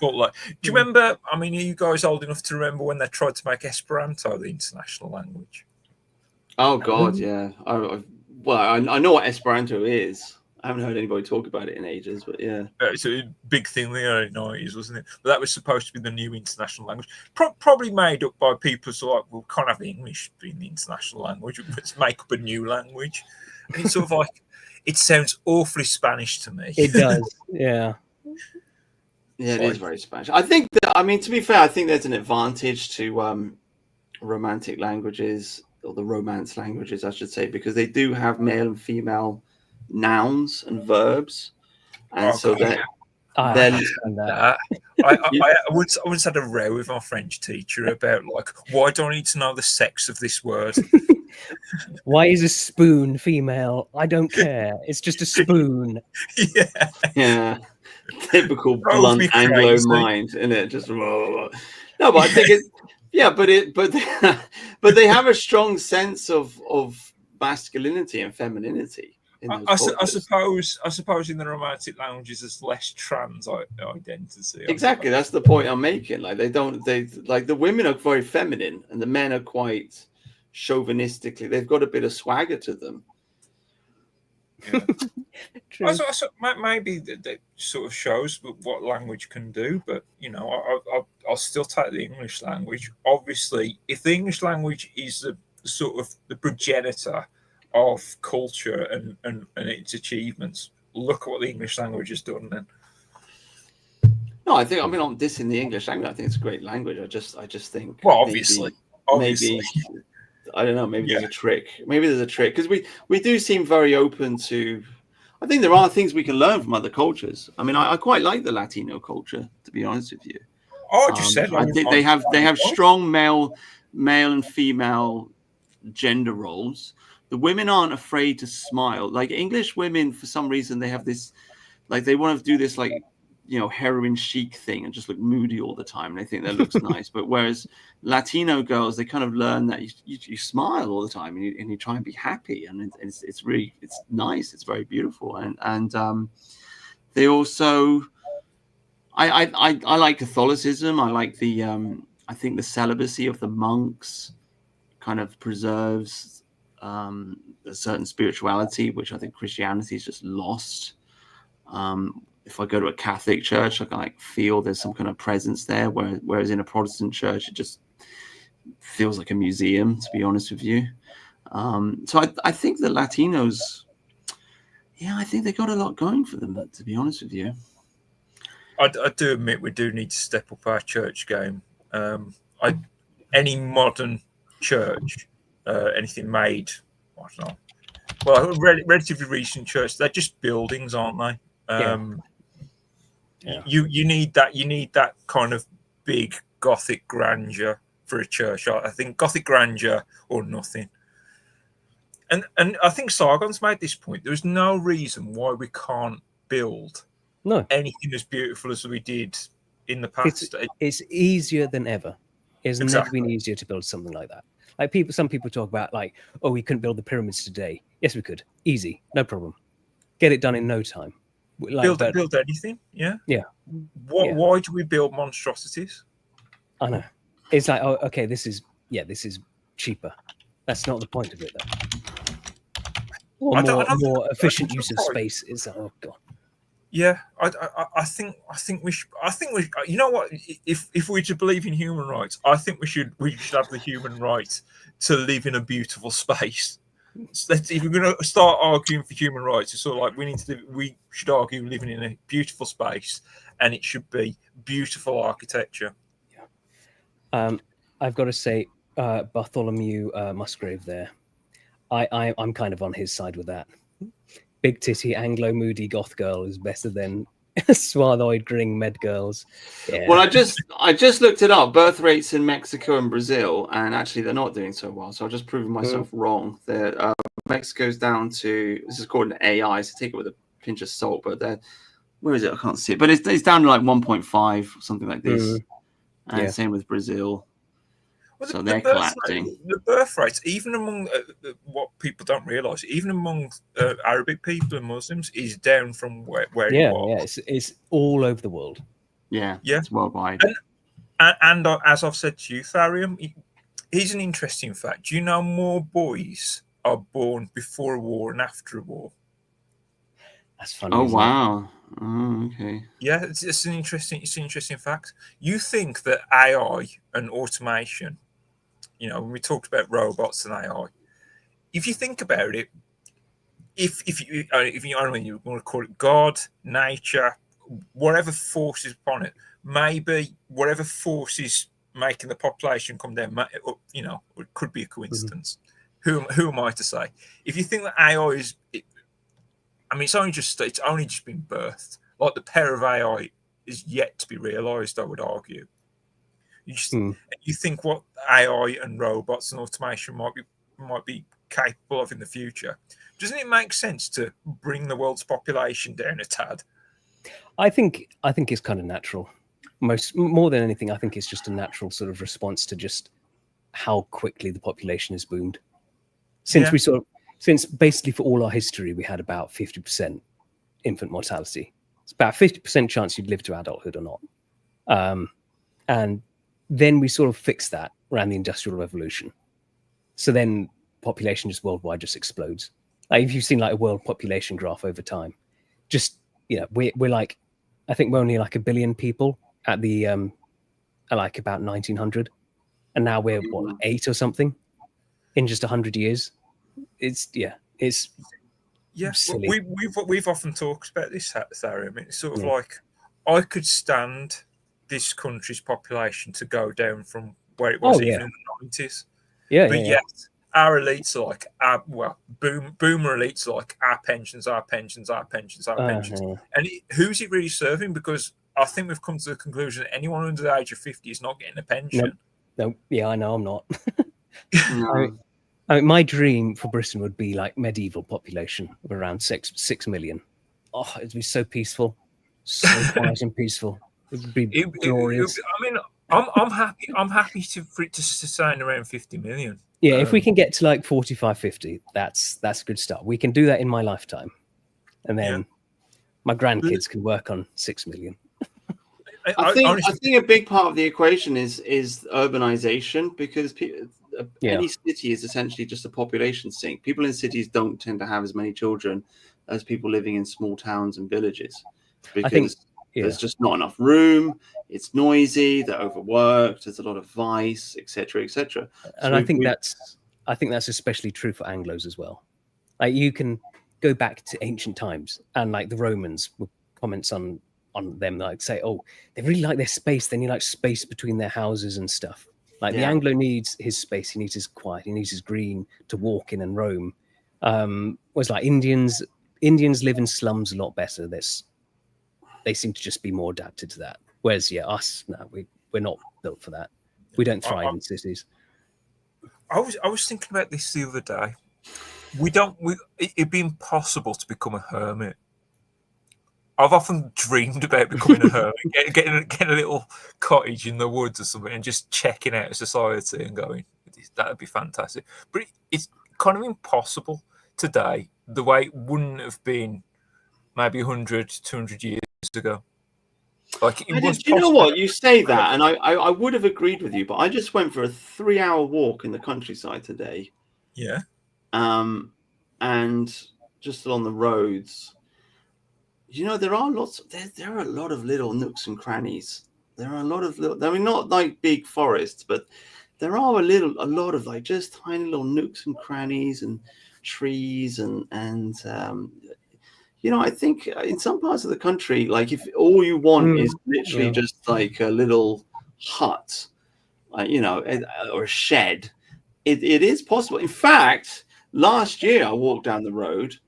Do you remember? I mean, are you guys old enough to remember when they tried to make Esperanto the international language? Oh God, yeah. I know what Esperanto is. I haven't heard anybody talk about it in ages, but yeah. It's a big thing in the early 90s, wasn't it? But that was supposed to be the new international language. Probably made up by people so like, well, can't have the English being the international language. Let's make up a new language. And it's sort of like, it sounds awfully Spanish to me. It does, yeah. Yeah, it is very Spanish. I think that, I mean, to be fair, I think there's an advantage to romantic languages, or the Romance languages, I should say, because they do have male and female nouns and verbs, and so I they're understand that. I once had a row with my French teacher about like, why do I need to know the sex of this word? Why is a spoon female? I don't care. It's just a spoon. Yeah. Typical blunt Anglo mind, isn't it? Just no, but I think it. Yeah, but they have a strong sense of masculinity and femininity. I suppose in the romantic languages there's less trans identity. Exactly, that's the point I'm making. Like they like the women are very feminine and the men are quite chauvinistically. They've got a bit of swagger to them. Yeah. Maybe that sort of shows what language can do, but you know, I'll still take the English language. Obviously, if the English language is the sort of the progenitor of culture and its achievements, look at what the English language has done then. No, I mean, I'm dissing the English language. I think it's a great language. I just think. Well, obviously. Maybe I don't know. Maybe there's a trick. Maybe there's a trick because we do seem very open to. I think there are things we can learn from other cultures. I mean, I quite like the Latino culture, to be honest with you. Oh, I just said. I think they have strong male and female gender roles. The women aren't afraid to smile. Like English women, for some reason, they have this, like they want to do this, like, you know, heroin chic thing and just look moody all the time. And they think that looks nice. But whereas Latino girls, they kind of learn that you smile all the time and you try and be happy. And it's really, it's nice. It's very beautiful. And they also, I like Catholicism. I like I think the celibacy of the monks kind of preserves a certain spirituality, which I think Christianity has just lost. If I go to a Catholic church, I can like feel there's some kind of presence there, whereas in a Protestant church, it just feels like a museum, to be honest with you. So I think the Latinos, yeah, I think they got a lot going for them, to be honest with you. I do admit we do need to step up our church game. Any modern church, anything made, I don't know, well, relatively recent church, they're just buildings, aren't they? You need that kind of big Gothic grandeur for a church. I think Gothic grandeur or nothing. And I think Sargon's made this point. There's no reason why we can't build anything as beautiful as we did in the past. It's easier than ever. It's never been easier to build something like that. Like some people talk about like, oh, we couldn't build the pyramids today. Yes, we could. Easy, no problem. Get it done in no time. Like, build anything, yeah. Why do we build monstrosities? I know. It's like, oh, okay, this is cheaper. That's not the point of it, though. Or more efficient use of space is. Oh god. Yeah, I think we should. You know what? If we're to believe in human rights, I think we should have the human right to live in a beautiful space. So if we're going to start arguing for human rights, it's sort of like we should argue living in a beautiful space, and it should be beautiful architecture. Yeah. I've got to say, Bartholomew Musgrave there. I'm kind of on his side with that. Big titty Anglo moody goth girl is better than swarthoid grinning med girls. Yeah. Well, I just looked it up. Birth rates in Mexico and Brazil, and actually they're not doing so well. So I've just proven myself wrong. Mexico's down to, this is according to AI, so take it with a pinch of salt. But where is it? I can't see it. But it's down to like 1.5, something like this. And same with Brazil. Well, so they're collapsing. The birth rates, even among what people don't realise, even among Arabic people and Muslims, is down from where it was. Yeah, it's all over the world. Yeah, it's worldwide. And as I've said to you, Tharium, here's an interesting fact. Do you know more boys are born before a war and after a war? That's funny. Oh isn't it? wow. Oh, okay. Yeah, it's an interesting fact. You think that AI and automation, when we talked about robots and AI, if you think about it, if you I don't know, you want to call it God, nature, whatever force is upon it, maybe whatever force is making the population come down, it could be a coincidence. Who am I to say? If you think that AI is, it's only just been birthed. Like the power of AI is yet to be realised. I would argue. You think what AI and robots and automation might be capable of in the future. Doesn't it make sense to bring the world's population down a tad? I think it's kind of natural. More than anything, I think it's just a natural sort of response to just how quickly the population has boomed. Since basically for all our history, we had about 50% infant mortality. It's about 50% chance you'd live to adulthood or not. And then we sort of fixed that around the Industrial Revolution. So then population just worldwide just explodes. Like if you've seen like a world population graph over time, just we're like, I think we're only like 1 billion people at the like about 1900, and now we're what, 8 or something in just 100 years. It's silly. We've often talked about this, Tharium. It's sort of like I could stand this country's population to go down from where it was even in the 90s. Yet our elites are like boomer elites are like our pensions. And who's it really serving? Because I think we've come to the conclusion that anyone under the age of 50 is not getting a pension. No, yeah, I know I'm not. No. I mean, my dream for Britain would be like medieval population of around 6 million. Oh, it'd be so peaceful, so quiet and peaceful. It would be glorious. I'm happy for it to sustain around 50 million. Yeah, if we can get to like 45, 50, that's a good start. We can do that in my lifetime, and then my grandkids can work on 6 million. I think a big part of the equation is urbanization, because any city is essentially just a population sink. People in cities don't tend to have as many children as people living in small towns and villages, because there's just not enough room. It's noisy. They're overworked. There's a lot of vice, etc., etc. And I think that's especially true for Anglos as well. Like you can go back to ancient times, and like the Romans would comments on them, like say, oh, they really like their space. They need like space between their houses and stuff. Like the Anglo needs his space. He needs his quiet. He needs his green to walk in and roam. Whereas like Indians live in slums a lot better. They seem to just be more adapted to that. Whereas us, no, we're not built for that. We don't thrive in cities. I was thinking about this the other day. It'd be impossible to become a hermit. I've often dreamed about becoming a hermit, getting a little cottage in the woods or something, and just checking out society and going, that'd be fantastic. But it's kind of impossible today, the way it wouldn't have been maybe 100, 200 years ago. Like, do you know what? You say that, and I would have agreed with you, but I just went for a 3-hour walk in the countryside today. Yeah. And just along the roads. There are there are a lot of little nooks and crannies. There are a lot of little, I mean, not like big forests, but there are a lot of like just tiny little nooks and crannies and trees and I think in some parts of the country, like if all you want is literally just like a little hut, or a shed, it is possible. In fact, last year I walked down the road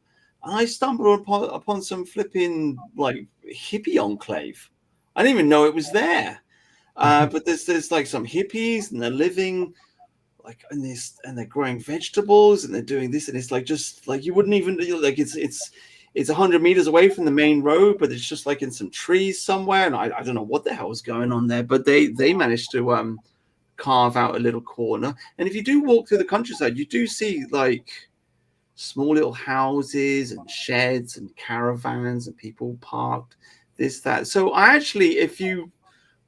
and I stumbled upon some flipping like hippie enclave. I didn't even know it was there. But there's like some hippies, and they're living like in this, and they're growing vegetables, and they're doing this, and it's like just like you wouldn't even like it's 100 meters away from the main road, but it's just like in some trees somewhere, and I don't know what the hell was going on there, but they managed to carve out a little corner. And if you do walk through the countryside, you do see like small little houses and sheds and caravans and people parked, this, that. So I actually, if you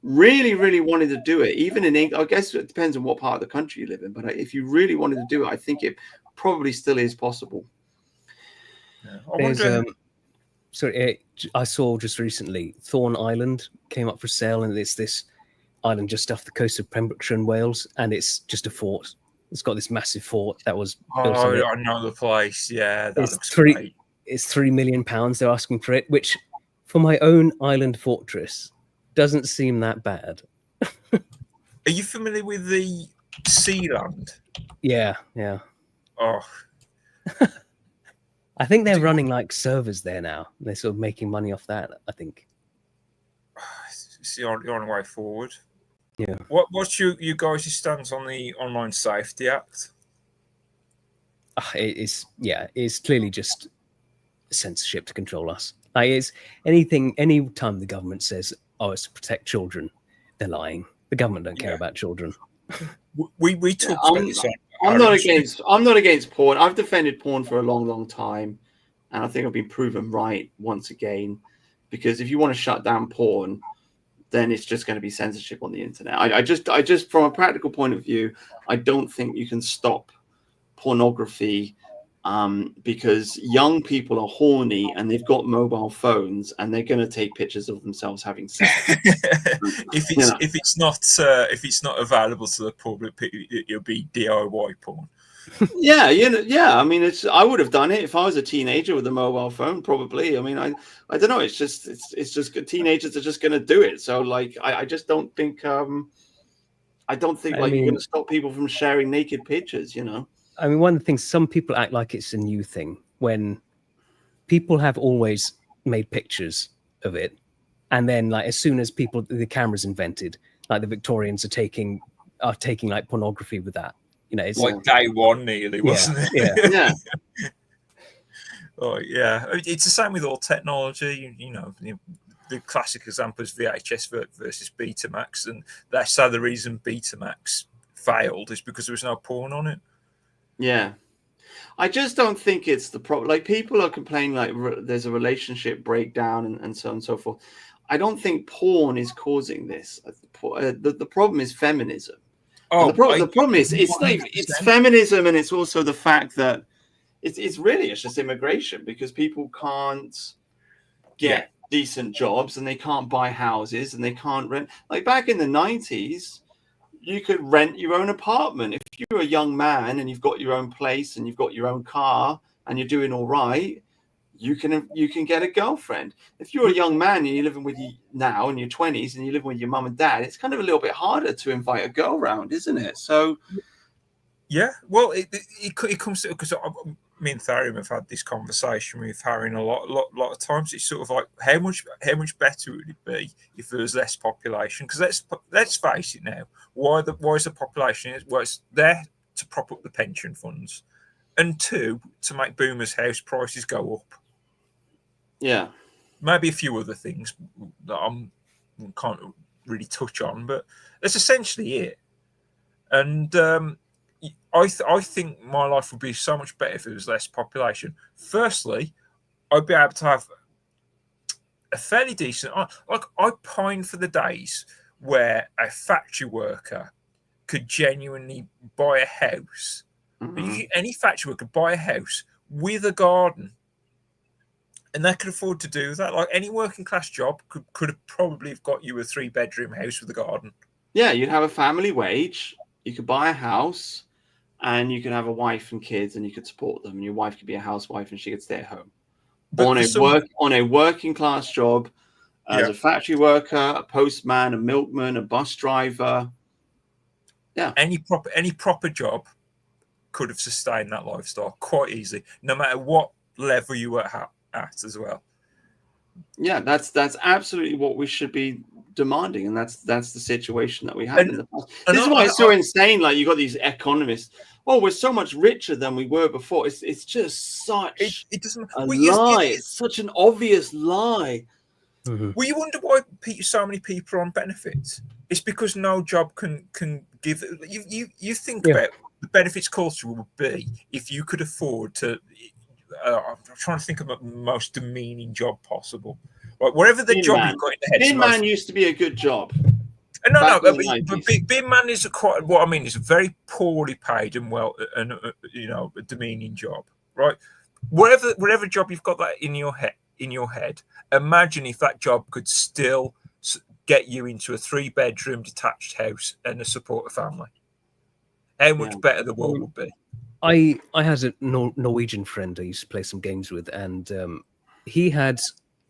really wanted to do it, even in England, I guess it depends on what part of the country you live in, but if you really wanted to do it, I think it probably still is possible. Yeah. I saw just recently Thorn Island came up for sale, and it's this island just off the coast of Pembrokeshire and Wales, and it's just a fort. It's got this massive fort that was built on it. I know the place. Yeah, that It's looks great. It's £3 million they're asking for it, which for my own island fortress doesn't seem that bad. Are you familiar with the Sealand? Yeah. Oh, I think they're running like servers there now. They're sort of making money off that, I think. it's the only way forward. Yeah. What's you guys' stance on the Online Safety Act? It's clearly just censorship to control us. Like, it's any time the government says, "Oh, it's to protect children," they're lying. The government don't care about children. We talked about this. I'm not against porn. I've defended porn for a long time, and I think I've been proven right once again. Because if you want to shut down porn, then it's just going to be censorship on the internet. I just from a practical point of view, I don't think you can stop pornography because young people are horny and they've got mobile phones and they're going to take pictures of themselves having sex. if it's not available to the public, it'll be DIY porn. Yeah. I mean, I would have done it if I was a teenager with a mobile phone, probably. I mean, I don't know. It's just teenagers are just going to do it. So, like, I just don't think. You're going to stop people from sharing naked pictures. I mean, one of the things, some people act like it's a new thing when people have always made pictures of it, and then like as soon as the camera's invented, like the Victorians are taking like pornography with that. It's like day one nearly, wasn't it? Yeah. Oh yeah, it's the same with all technology. The classic example is VHS versus Betamax, and they say the reason Betamax failed is because there was no porn on it. Yeah, I just don't think it's the problem. Like, people are complaining like there's a relationship breakdown and so on and so forth. I don't think porn is causing this. The problem is feminism. Oh, the problem is it's feminism, and it's also the fact that it's just immigration, because people can't get decent jobs and they can't buy houses and they can't rent. Like back in the 90s, you could rent your own apartment. If you're a young man and you've got your own place and you've got your own car and you're doing all right, you can get a girlfriend. If you're a young man and you're living with you now in your 20s and you're living with your mum and dad, it's kind of a little bit harder to invite a girl round, isn't it? So, yeah. Well, it comes to, because me and Tharium have had this conversation with Harry a lot of times. It's sort of like how much better would it be if there was less population? Because let's face it now. Why is the population? Well, it's there to prop up the pension funds, and two, to make boomers' house prices go up. Yeah, maybe a few other things that I can't really touch on, but that's essentially it. And I think my life would be so much better if there was less population. Firstly, I'd be able to have a fairly decent. I pine for the days where a factory worker could genuinely buy a house. Mm-hmm. Any factory worker could buy a house with a garden. And they could afford to do that. Like any working class job could have probably got you a 3-bedroom house with a garden. Yeah, you'd have a family wage. You could buy a house, and you could have a wife and kids, and you could support them. And your wife could be a housewife, and she could stay at home. On a working class job, as a factory worker, a postman, a milkman, a bus driver. Yeah, any proper job could have sustained that lifestyle quite easily, no matter what level you were at as well. Yeah, that's absolutely what we should be demanding, and that's the situation that we had in the past. This is why it's so insane. Like, you got these economists. Oh, we're so much richer than we were before. It's just such a lie. It's such an obvious lie. Mm-hmm. Well, you wonder why so many people are on benefits. It's because no job can give. You think about the benefits culture would be if you could afford to. I'm trying to think of the most demeaning job possible. Like, whatever the job you've got in the head. Tin man used to be a good job. No, Back no. in the But 90s. being man is what I mean is a very poorly paid and a demeaning job, right? Whatever job you've got that in your head, imagine if that job could still get you into a 3-bedroom detached house and support a family. How much better the world would be. I had a Norwegian friend I used to play some games with, and he had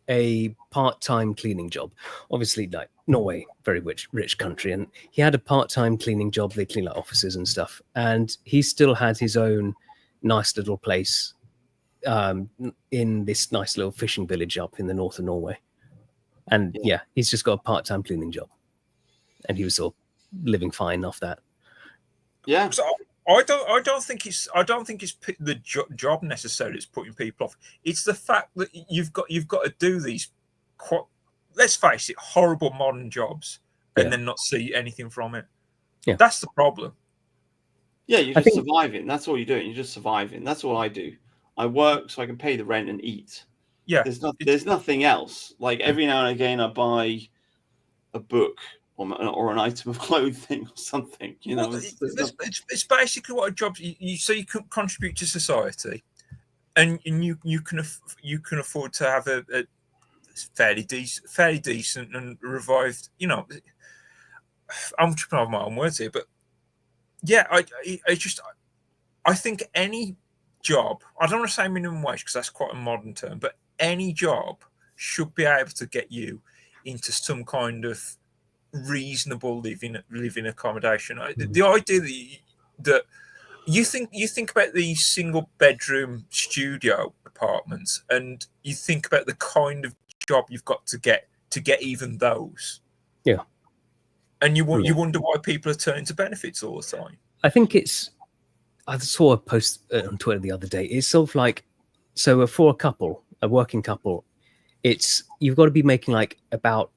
a part-time cleaning job. Obviously, like Norway, very rich country, and he had a part-time cleaning job. They clean like offices and stuff, and he still had his own nice little place in this nice little fishing village up in the north of Norway. And yeah, he's just got a part-time cleaning job, and he was sort of living fine off that. Yeah. So I don't think it's the job necessarily that's putting people off. It's the fact that you've got to do these, let's face it, horrible modern jobs and then not see anything from it. Yeah, that's the problem. Yeah, you're just surviving. That's all you're doing. You're just surviving. That's all I do. I work so I can pay the rent and eat. Yeah, there's nothing else. Like every now and again, I buy a book or an item of clothing or something. You know, it's basically what a job. You can contribute to society, and you can afford to have a fairly decent and revived. You know, I'm tripping over my own words here, but yeah, I think any job. I don't want to say minimum wage because that's quite a modern term, but any job should be able to get you into some kind of reasonable living accommodation. The idea that you think about these single bedroom studio apartments, and you think about the kind of job you've got to get even those. Yeah, and you wonder why people are turning to benefits all the time. I think I saw a post on Twitter the other day. It's sort of like, so for a working couple, you've got to be making like about,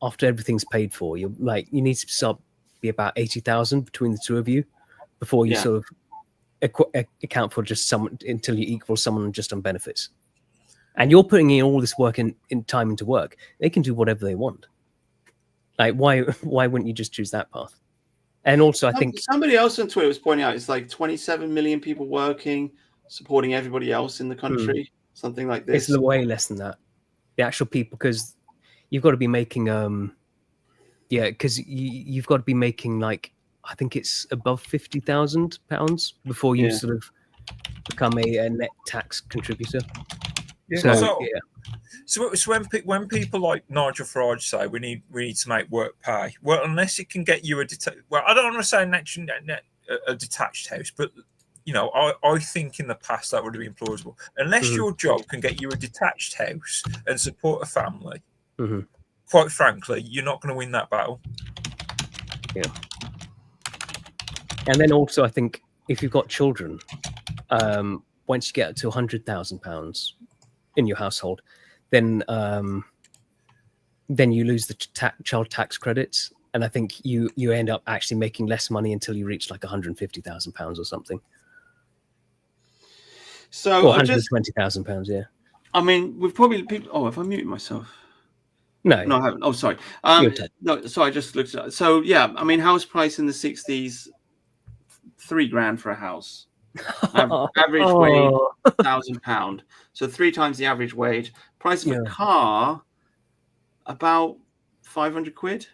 after everything's paid for, you need to be about 80,000 between the two of you before you sort of account for just someone until you equal someone just on benefits. And you're putting in all this work in time into work. They can do whatever they want. Like why wouldn't you just choose that path? And also, I think somebody else on Twitter was pointing out it's like 27 million people working, supporting everybody else in the country, something like this. It's way less than that. The actual people, because you've got to be making, because you've got to be making like, I think it's above £50,000 before you sort of become a net tax contributor. Yeah. So when people like Nigel Farage say we need to make work pay, well, unless it can get you I don't want to say a detached house, but you know, I think in the past that would have been plausible. Unless your job can get you a detached house and support a family, quite frankly, you're not going to win that battle. Yeah. And then also, I think if you've got children, once you get to £100,000 in your household, then you lose the child tax credits, and I think you end up actually making less money until you reach like £150,000 or something. So £120,000, yeah. I mean, we've probably people. Oh, have I muted myself? No, I haven't. Oh, sorry. No, so I just looked at it. So yeah, I mean, house price in the 60s, £3,000 for a house. Average wage £1,000. So 3 times the average wage. Price of a car, about 500 quid.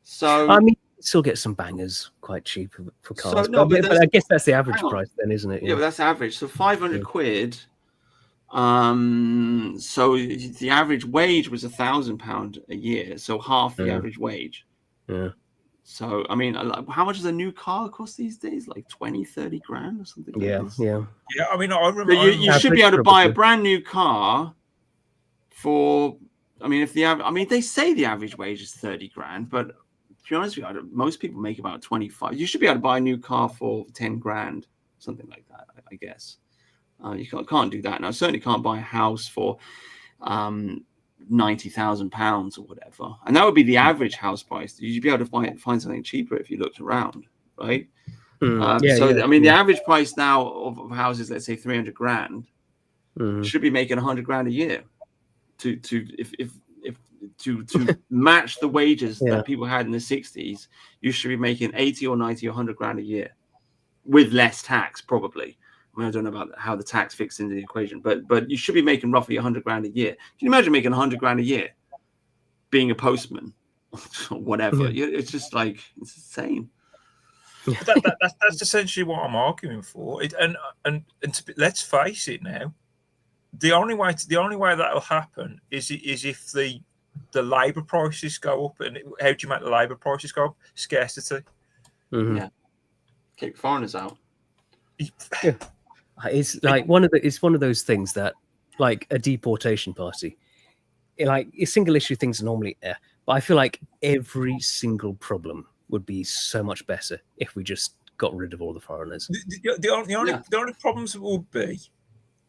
So I mean, you still get some bangers quite cheap for cars. So, but I guess that's the average price then, isn't it? Yeah, but that's average. So 500 quid. So the average wage was £1,000 a year. So half the average wage. Yeah. So, I mean, how much does a new car cost these days? Like 20, 30 grand or something like this? Yeah, I mean, I remember... You should be able to buy a brand new car for... I mean, they say the average wage is 30 grand, but to be honest with you, most people make about 25. You should be able to buy a new car for 10 grand, something like that, I guess. You can't do that now. Certainly can't buy a house for £90,000 or whatever, and that would be the average house price. You'd be able to find something cheaper if you looked around, right? I mean, the average price now of houses, let's say 300 grand, should be making 100 grand a year. To if to match the wages Yeah. that people had in the 60s, you should be making 80 or 90 or 100 grand a year with less tax, probably. I mean, I don't know about how the tax fits into the equation, but you should be making roughly 100 grand a year. Can you imagine making 100 grand a year being a postman or whatever? It's just like, it's insane. But that's essentially what I'm arguing for. Let's face it now. The only way that'll happen is if the labour prices go up. And how do you make the labour prices go up? Scarcity. Mhm. Yeah, kick foreigners out. Yeah. It's like one of those things that, like a deportation party, like single issue things are normally but I feel like every single problem would be so much better if we just got rid of all the foreigners. The only problems would be,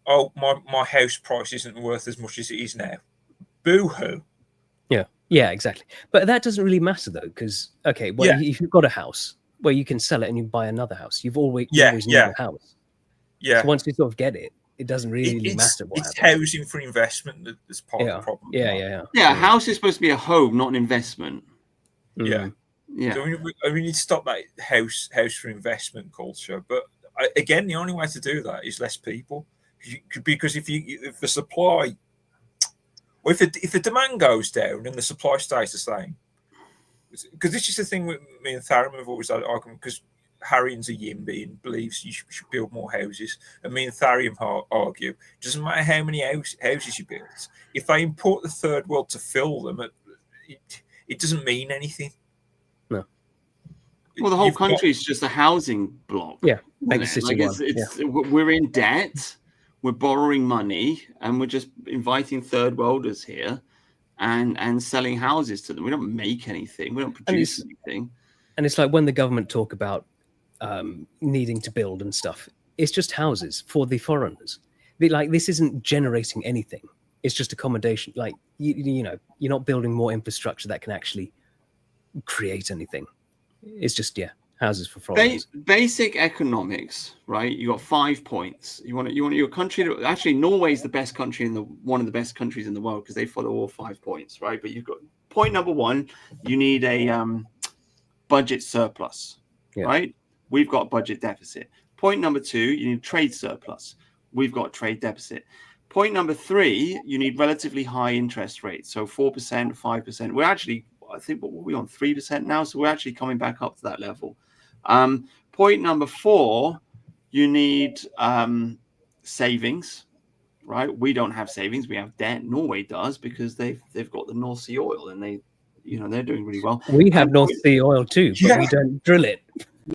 oh, my house price isn't worth as much as it is now. Boo-hoo. Yeah, exactly. But that doesn't really matter though, because if you've got a house, well, you can sell it and you buy another house. You've always need a house. Yeah. So once you sort of get it, it doesn't really matter what it's happens. housing for investment that's part of the problem. Yeah, a house is supposed to be a home, not an investment. Mm. Yeah. So we need to stop that house for investment culture. But again, the only way to do that is less people, because if the supply, well, if the demand goes down and the supply stays the same, because this is the thing with me and Tharium have always had an argument, because Harrian's a YIMBY and believes you should build more houses, and me and Tharium argue it doesn't matter how many houses you build, if they import the third world to fill them, it doesn't mean anything. No. Well, the whole country is just a housing block. Yeah, make city we're in debt, we're borrowing money, and we're just inviting third worlders here and selling houses to them. We don't make anything. We don't produce anything. And it's like when the government talk about needing to build and stuff, it's just houses for the foreigners. Like, this isn't generating anything. It's just accommodation. Like, you know, you're not building more infrastructure that can actually create anything. It's just houses for foreigners. Basic economics, right? You got 5 points. You want your country to actually, Norway's the best country one of the best countries in the world because they follow all 5 points, right? But you've got point number 1, you need a budget surplus, right? We've got budget deficit. Point number 2, you need trade surplus. We've got trade deficit. Point number 3, you need relatively high interest rates. So 4%, 5%. We're actually, I think, what were we on? 3% now. So we're actually coming back up to that level. Point number 4, you need savings, right? We don't have savings. We have debt. Norway does because they've got the North Sea oil and they're doing really well. We have North Sea oil too, but we don't drill it.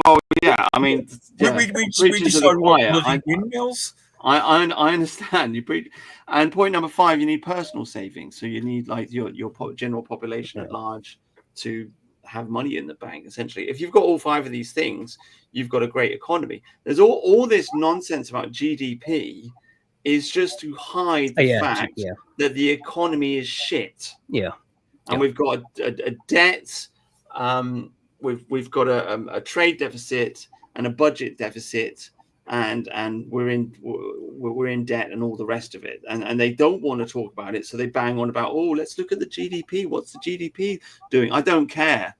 Well, yeah, I mean, we decide what windmills. I understand you preach. And point number 5, you need personal savings. So you need like your general population at large to have money in the bank. Essentially, if you've got all 5 of these things, you've got a great economy. There's all this nonsense about GDP is just to hide the fact that the economy is shit. Yeah. And we've got a debt. We've got a trade deficit and a budget deficit, and we're in debt and all the rest of it. And they don't want to talk about it, so they bang on about, oh, let's look at the GDP. What's the GDP doing? I don't care.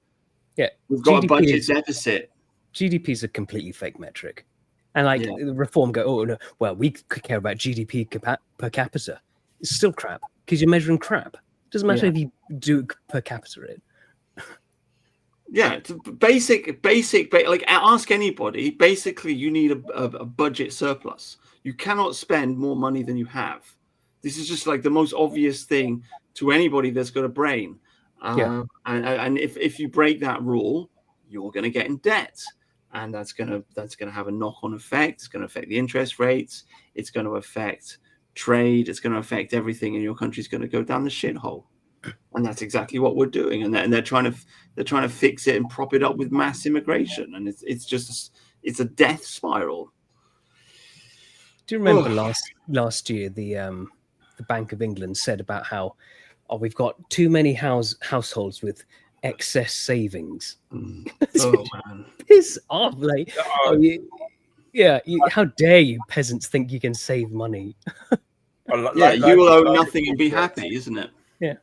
Yeah, we've got a budget deficit. GDP is a completely fake metric, and like the reform go, oh no, well we could care about GDP per capita. It's still crap because you're measuring crap. Doesn't matter if you do per capita it. Yeah, it's basic. Like, ask anybody. Basically, you need a budget surplus. You cannot spend more money than you have. This is just like the most obvious thing to anybody that's got a brain. And if you break that rule, you're going to get in debt, and that's going to have a knock-on effect. It's going to affect the interest rates. It's going to affect trade. It's going to affect everything, and your country's going to go down the shithole. And that's exactly what we're doing. And they're trying to fix it and prop it up with mass immigration, and it's a death spiral. Do you remember last year the Bank of England said about how we've got too many households with excess savings? Oh man, piss off! Like, how dare you peasants think you can save money? You will owe nothing and be happy, isn't it? Yeah.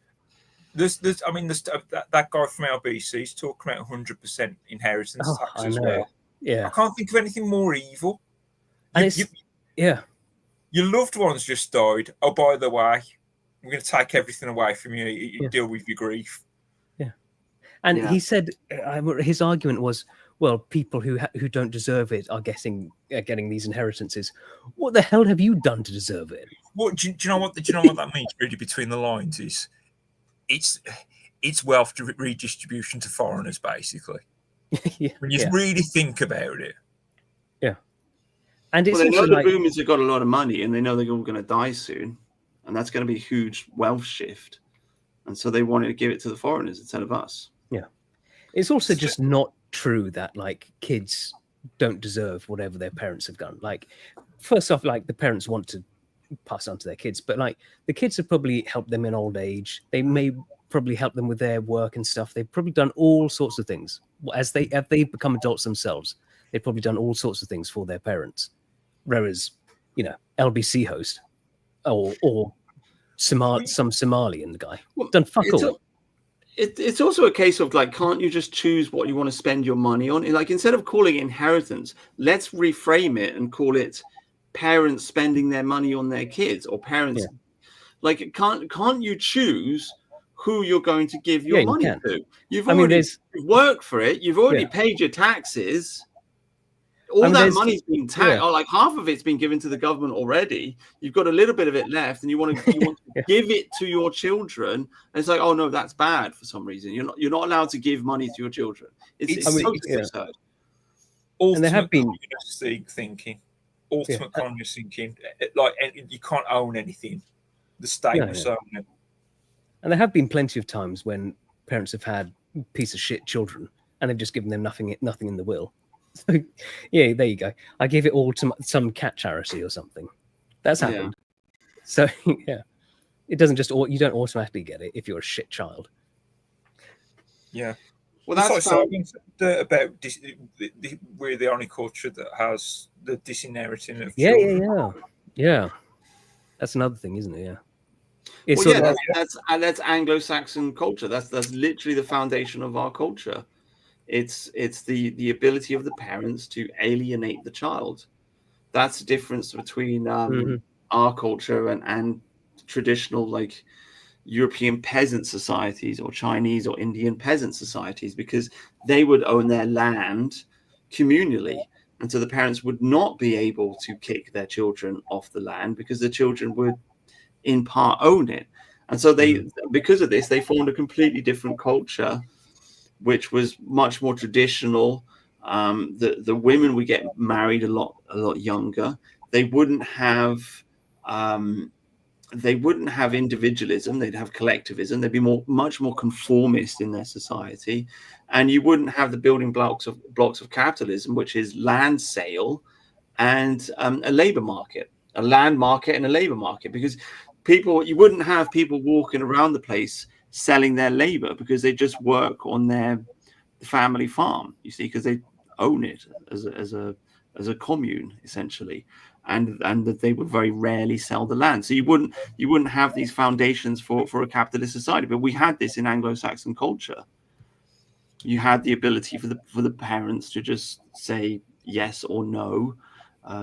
I mean, that guy from LBC is talking about 100% inheritance Oh, tax I as know. well. Yeah. I can't think of anything more evil. And yeah. Your loved ones just died. Oh, by the way, I'm going to take everything away from you. You deal with your grief. Yeah. And Yeah. he said his argument was, well, people who don't deserve it are getting these inheritances. What the hell have you done to deserve it? What do you know? What that means? Really, between the lines, is it's wealth redistribution to foreigners, basically. Yeah. When you really think about it. Yeah. And it's Well, they know also the boomers have got a lot of money, and they know they're all going to die soon, and that's going to be a huge wealth shift, and so they wanted to give it to the foreigners instead of us. Yeah. It's also just not true that like kids don't deserve whatever their parents have done. Like, first off, like the parents want to pass on to their kids, but like the kids have probably helped them in old age. They may probably help them with their work and stuff. They've probably done all sorts of things as they become adults themselves. They've probably done all sorts of things for their parents. Whereas, LBC host or some Somalian guy done fuck all. It's also a case of like, can't you just choose what you want to spend your money on? Like, instead of calling it inheritance, let's reframe it and call it parents spending their money on their kids, or parents. Yeah. Like, can't you choose who you're going to give your money to? You've already worked for it. You've already paid your taxes. All that money's been taxed, or like half of it's been given to the government already. You've got a little bit of it left, and you want to give it to your children. And it's like, oh no, that's bad for some reason. You're not allowed to give money to your children. It's totally absurd. And there have been thinking, ultimate communist thinking. Like, you can't own anything. The state must own it. And there have been plenty of times when parents have had piece of shit children, and they've just given them nothing in the will. So, yeah, there you go. I gave it all to some cat charity or something. That's happened. Yeah. So, yeah, it doesn't just you don't automatically get it if you're a shit child. Yeah. Well, that's about we're the only culture that has the disinheriting of children. Yeah. That's another thing, isn't it? Yeah. That's Anglo-Saxon culture. That's literally the foundation of our culture. It's the ability of the parents to alienate the child. That's the difference between our culture and traditional like European peasant societies or Chinese or Indian peasant societies, because they would own their land communally. And so the parents would not be able to kick their children off the land because the children would in part own it. And so because of this, they formed a completely different culture, which was much more traditional. The women would get married a lot younger. They wouldn't have individualism. They'd have collectivism. They'd be much more conformist in their society, and you wouldn't have the building blocks of capitalism, which is land sale and a labor market, a land market and a labor market, because you wouldn't have people walking around the place selling their labor because they just work on the family farm, you see, because they own it as a commune essentially, and that they would very rarely sell the land. So you wouldn't have these foundations for a capitalist society. But we had this in Anglo-Saxon culture. You had the ability for the parents to just say yes or no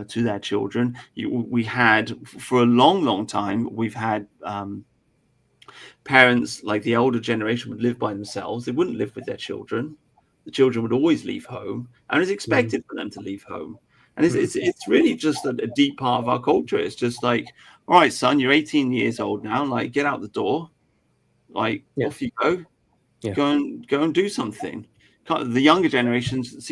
to their children. We had for a long time. We've had parents, like the older generation, would live by themselves. They wouldn't live with their children. The children would always leave home, and it's expected for them to leave home. And it's really just a deep part of our culture. It's just like, all right, son, you're 18 years old now. Like, get out the door. Like, off you go. Yeah. Go and do something. The younger generations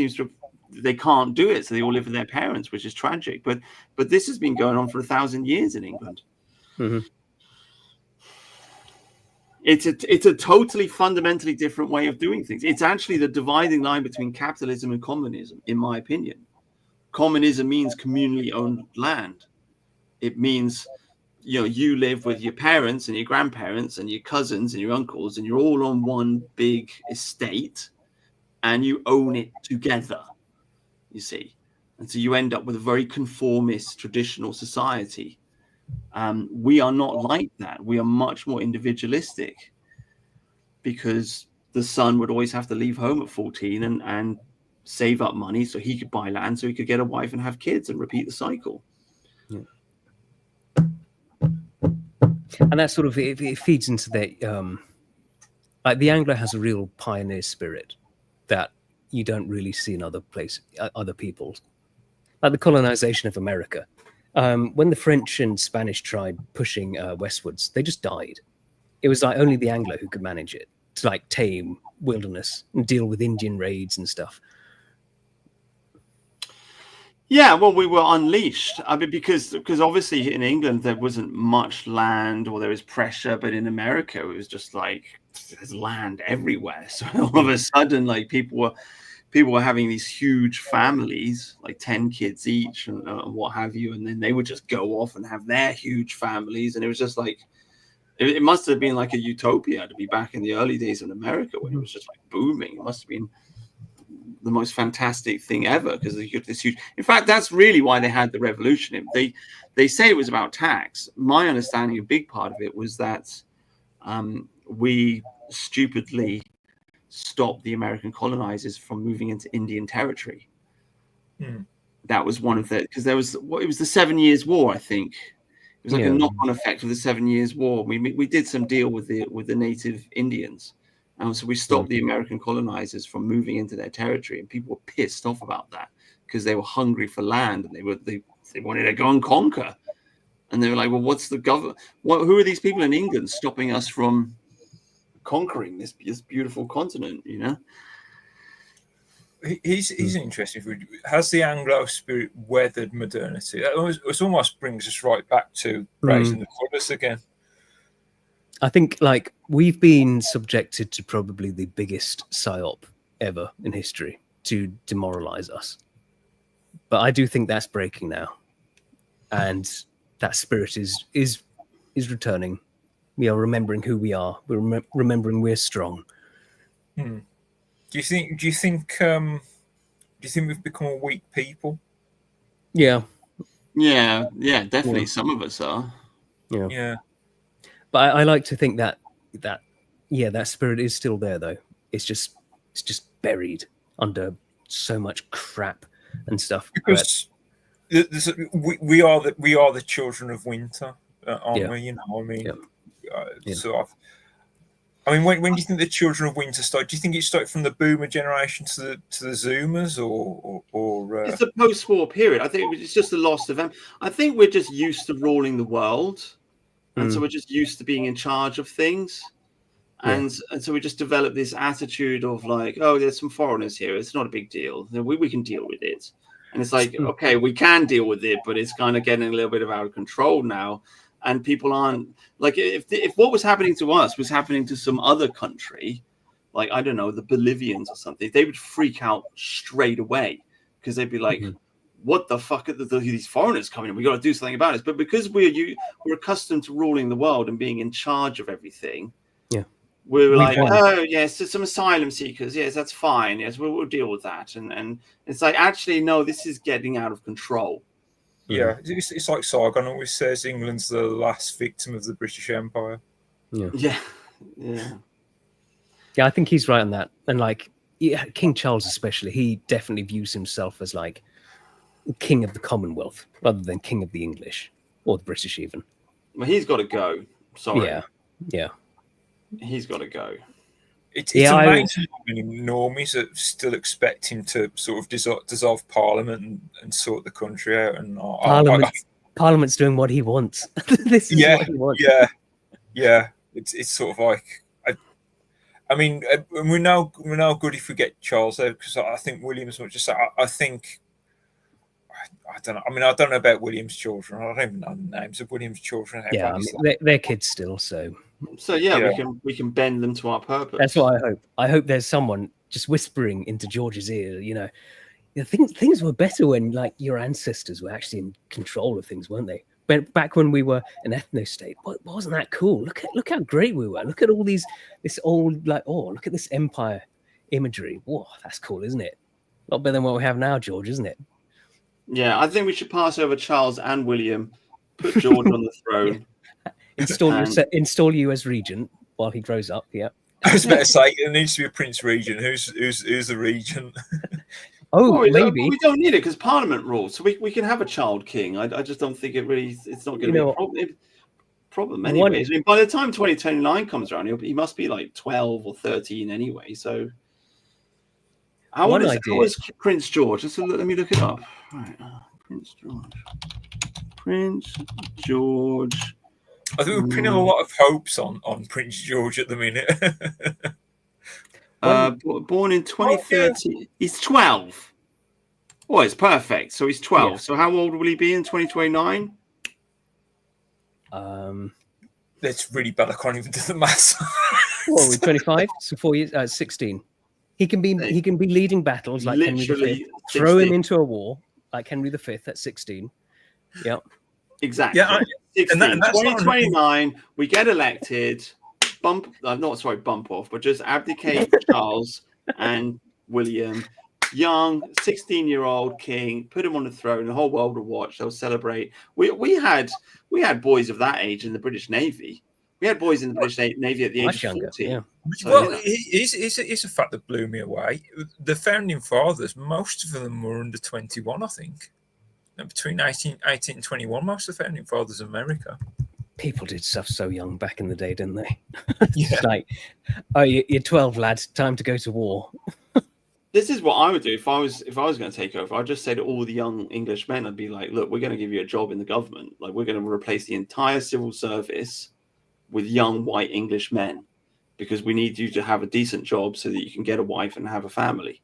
they can't do it, so they all live with their parents, which is tragic. But this has been going on for 1,000 years in England. Mm-hmm. It's a totally fundamentally different way of doing things. It's actually the dividing line between capitalism and communism, in my opinion. Communism means communally owned land. It means, you live with your parents and your grandparents and your cousins and your uncles, and you're all on one big estate, and you own it together, you see. And so you end up with a very conformist traditional society. We are not like that. We are much more individualistic. because the son would always have to leave home at 14 and save up money so he could buy land, so he could get a wife and have kids and repeat the cycle. Yeah. And that sort of it feeds into the like the Anglo has a real pioneer spirit that you don't really see in other peoples. Like the colonization of America. When the French and Spanish tried pushing westwards, they just died. It was like only the Anglo who could manage it, to like tame wilderness and deal with Indian raids and stuff. Yeah, well, we were unleashed. I mean, because obviously in England there wasn't much land, or there was pressure, but in America it was just like there's land everywhere. So all of a sudden, like people were having these huge families, like 10 kids each, and what have you, and then they would just go off and have their huge families, and it was just like it must have been like a utopia to be back in the early days in America when it was just like booming. It must have been the most fantastic thing ever, because you get this huge. In fact, that's really why they had the revolution. They say it was about tax. My understanding, a big part of it was that we stupidly stopped the American colonizers from moving into Indian territory. That was one of the, because there was it was the 7 Years' War, I think. It was like a knock-on effect of the 7 Years' War. We did some deal with the native Indians. And so we stopped the American colonizers from moving into their territory, and people were pissed off about that because they were hungry for land, and they wanted to go and conquer. And they were like, well, what's the government? Who are these people in England stopping us from conquering this beautiful continent? You know, he's interesting. Has the Anglo spirit weathered modernity? It almost brings us right back to raising the colours again. I think like we've been subjected to probably the biggest psyop ever in history to demoralize us. But I do think that's breaking now. And that spirit is returning. We are remembering who we are. We're remembering we're strong. Do you think we've become a weak people? Yeah. Yeah, definitely. Some of us are. Yeah. But I like to think that spirit is still there, though. It's just buried under so much crap and stuff. Because we are the children of winter, aren't we? You know, I mean, I mean, when do you think the children of winter started? Do you think it started from the boomer generation to the Zoomers, or it's the post-war period? I think it's just the loss of them. I think we're just used to ruling the world. And so we're just used to being in charge of things. And so we just develop this attitude of like, oh, there's some foreigners here. It's not a big deal. We can deal with it. And it's like, okay, we can deal with it, but it's kind of getting a little bit out of control now. And people aren't like, if what was happening to us was happening to some other country, like, I don't know, the Bolivians or something, they would freak out straight away because they'd be like, what the fuck are these foreigners coming in? We got to do something about it. But because we're accustomed to ruling the world and being in charge of everything, we're like, oh yes, there's some asylum seekers. Yes, that's fine. Yes, we'll deal with that. And it's like, actually, no, this is getting out of control. Yeah, it's like Sargon always says, England's the last victim of the British Empire. Yeah, I think he's right on that. And like, King Charles especially, he definitely views himself as like king of the Commonwealth rather than king of the English or the British even. Well, he's got to go. Sorry. Yeah. He's got to go. It's amazing how many normies that still expect him to sort of dissolve Parliament and sort the country out. And Parliament's doing what he wants. This is what he wants. Yeah. It's sort of like, I mean, we're now good if we get Charles there, because I think William's much just. I think. I don't know. I mean, I don't know about William's children. I don't even know the names of William's children. Yeah, I mean, they're kids still, so we can bend them to our purpose. That's what I hope. I hope there's someone just whispering into George's ear. You know, things were better when like your ancestors were actually in control of things, weren't they? But back when we were an ethno-state, wasn't that cool? Look how great we were. Look at all this old look at this empire imagery. Whoa, that's cool, isn't it? A lot better than what we have now, George, isn't it? Yeah, I think we should pass over Charles and William, put George on the throne. Install you as regent while he grows up, I was about to say it needs to be a Prince Regent. Who's the regent? Oh, Well, maybe. we don't need it because Parliament rules, so we can have a child king. I just don't think it's not going to be a problem anyways. I mean, by the time 2029 comes around, he must be like 12 or 13 anyway. So how is Prince George? Let me look it up. Right, Prince George. I think we're pinning a lot of hopes on Prince George at the minute. Born in 2013. He's 12. Oh, it's perfect. So he's 12. Yeah. So how old will he be in 2029? That's really bad. I can't even do the maths. Well, we're 25, so 4 years. 16. He can be leading battles like Henry V. Throw him into a war like Henry V at 16. Yep. Exactly. Yeah, 16. 2029, we get elected. Bump off, but just abdicate Charles and William. Young, 16-year-old king, put him on the throne. The whole world will watch. They'll celebrate. We had boys of that age in the British Navy. We had boys in the British Navy at the age of 14. Yeah. So, well, it's a fact that blew me away. The founding fathers, most of them were under 21, I think. And between 18 and 21, most of the founding fathers of America. People did stuff so young back in the day, didn't they? It's like, oh, you're 12, lad. Time to go to war. This is what I would do if I was going to take over. I'd just say to all the young English men, I'd be like, look, we're going to give you a job in the government. Like, we're going to replace the entire civil service with young white English men because we need you to have a decent job so that you can get a wife and have a family.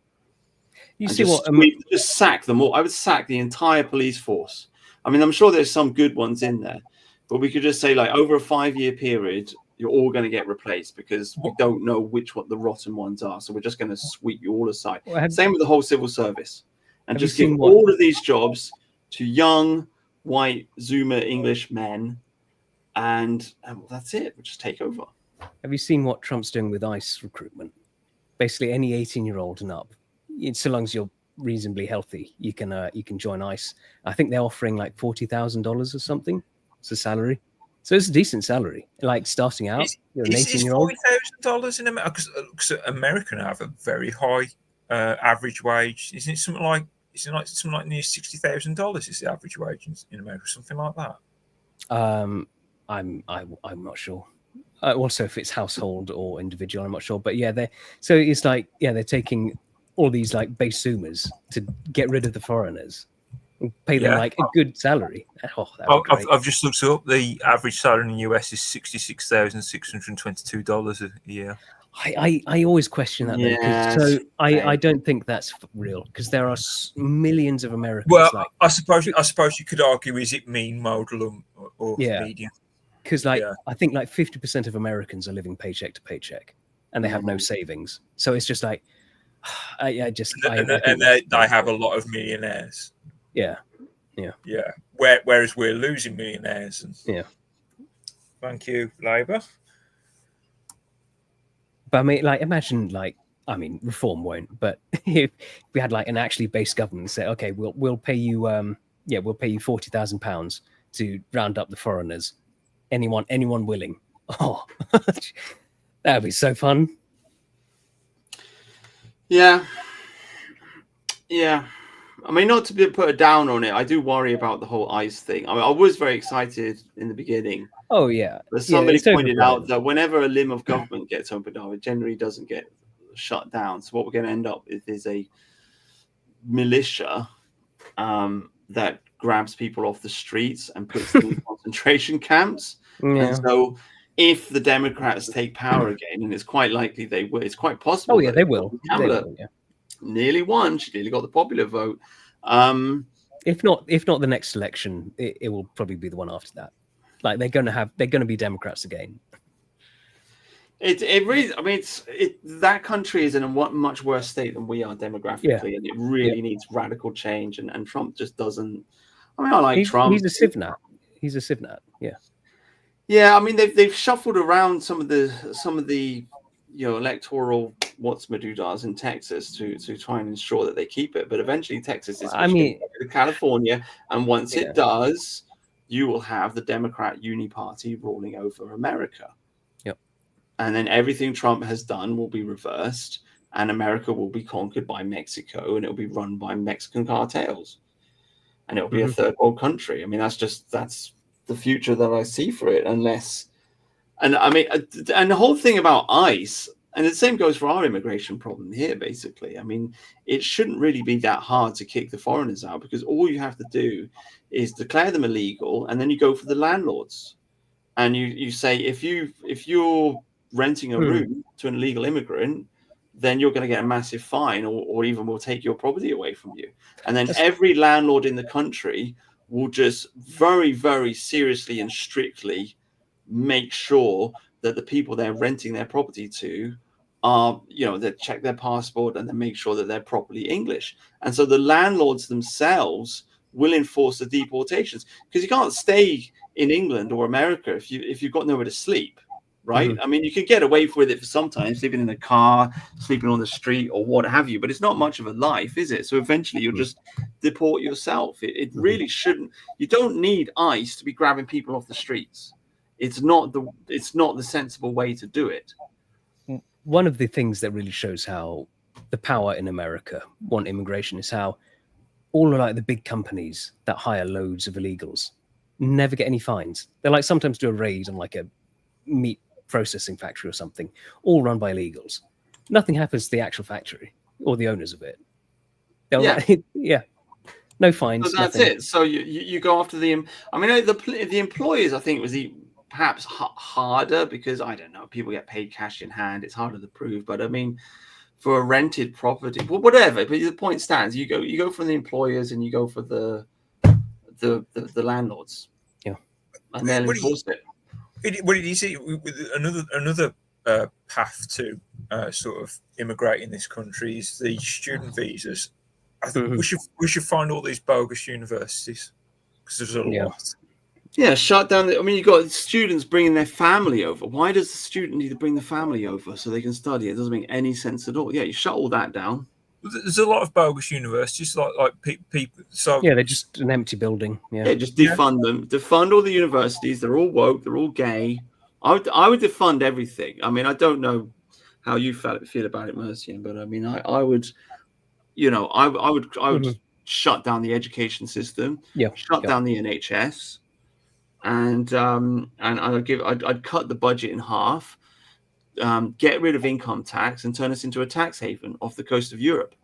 You see what? Just sack them all. I would sack the entire police force. I mean, I'm sure there's some good ones in there, but we could just say, like, over a 5-year period, you're all going to get replaced because we don't know what the rotten ones are. So we're just going to sweep you all aside. Same with the whole civil service. And just give all of these jobs to young, white, Zoomer English men. And that's it. We'll just take over. Have you seen what Trump's doing with ICE recruitment? Basically, any 18-year-old and up, so long as you're reasonably healthy, you can join ICE. I think they're offering like $40,000 or something. It's a salary. So it's a decent salary. Like starting out, you're an 18-year-old. $40,000 in America? Because America have a very high average wage. Isn't it something like near $60,000 is the average wage in America, something like that? I'm not sure. Also, if it's household or individual, I'm not sure. But yeah, they're taking all these like base Zoomers to get rid of the foreigners. Pay them like a good salary. I've just looked up. The average salary in the US is $66,622 a year. I always question that. Though, I don't think that's real because there are millions of Americans. Well, I suppose you could argue, is it mean, modal, or median? Because I think like 50% of Americans are living paycheck to paycheck, and they have no savings. So it's just like I have a lot of millionaires. Yeah. Whereas we're losing millionaires. Thank you, Labour. But I mean, like, imagine, like, I mean, reform won't. But if we had like an actually based government say, okay, we'll pay you, we'll pay you £40,000 to round up the foreigners. Anyone willing? Oh, that'd be so fun. Yeah. I mean, not to put a down on it, I do worry about the whole ICE thing. I mean, I was very excited in the beginning. Oh, yeah. But somebody pointed out that whenever a limb of government gets opened up, it generally doesn't get shut down. So what we're going to end up with is a militia that grabs people off the streets and puts them in concentration camps. Yeah. And so if the Democrats take power again, and it's quite likely they will, it's quite possible. Oh, yeah, they will. Nearly won. She nearly got the popular vote. If not the next election, it will probably be the one after that. Like they're going to be Democrats again. It really, I mean, that country is in a much worse state than we are demographically, and it really needs radical change. And Trump just doesn't. I mean, I like Trump. He's a civnat. Yeah. Yeah, I mean, they've shuffled around some of the electoral what's-my-do-dahs in Texas to try and ensure that they keep it. But eventually Texas is to California. And once it does, you will have the Democrat Uni Party ruling over America. Yep. and then everything Trump has done will be reversed, and America will be conquered by Mexico, and it'll be run by Mexican cartels, and it'll be a third world country. I mean, that's the future that I see for it, unless, and I mean, and the whole thing about ICE, and the same goes for our immigration problem here, basically. I mean, it shouldn't really be that hard to kick the foreigners out, because all you have to do is declare them illegal, and then you go for the landlords, and you say, if you're renting a room to an illegal immigrant, then you're going to get a massive fine, or even will take your property away from you. And then every landlord in the country will just very, very seriously and strictly make sure that the people they're renting their property to are, they check their passport and then make sure that they're properly English. And so the landlords themselves will enforce the deportations, because you can't stay in England or America if you've got nowhere to sleep. Right? I mean, you can get away with it for sometimes, sleeping in a car, sleeping on the street, or what have you, but it's not much of a life, is it? So eventually you'll just deport yourself. It really shouldn't. You don't need ICE to be grabbing people off the streets. It's not the sensible way to do it. One of the things that really shows how the power in America want immigration is how all of, like, the big companies that hire loads of illegals never get any fines. They like sometimes do a raid on like a meat processing factory or something, all run by illegals. Nothing happens to the actual factory or the owners of it. No fines. So that's nothing. it. So you go after the. I mean, the employers, I think, was perhaps harder, because I don't know, people get paid cash in hand. It's harder to prove, but I mean, for a rented property, well, whatever. But the point stands. You go for the employers, and you go for the landlords. Yeah, and they'll enforce it. What did you see? Another path to sort of immigrate in this country is the student visas. I think we should find all these bogus universities, because there's a lot. Yeah, shut down. I mean, you've got students bringing their family over. Why does the student need to bring the family over so they can study? It doesn't make any sense at all. Yeah, you shut all that down. There's a lot of bogus universities, like people. So yeah, they're just an empty building. Yeah, just defund them. Defund all the universities. They're all woke. They're all gay. I would defund everything. I mean, I don't know how you feel about it, Mercian, but I mean, I would, I would shut down the education system. Yeah, shut down the NHS, and I'd cut the budget in half. Get rid of income tax and turn us into a tax haven off the coast of Europe,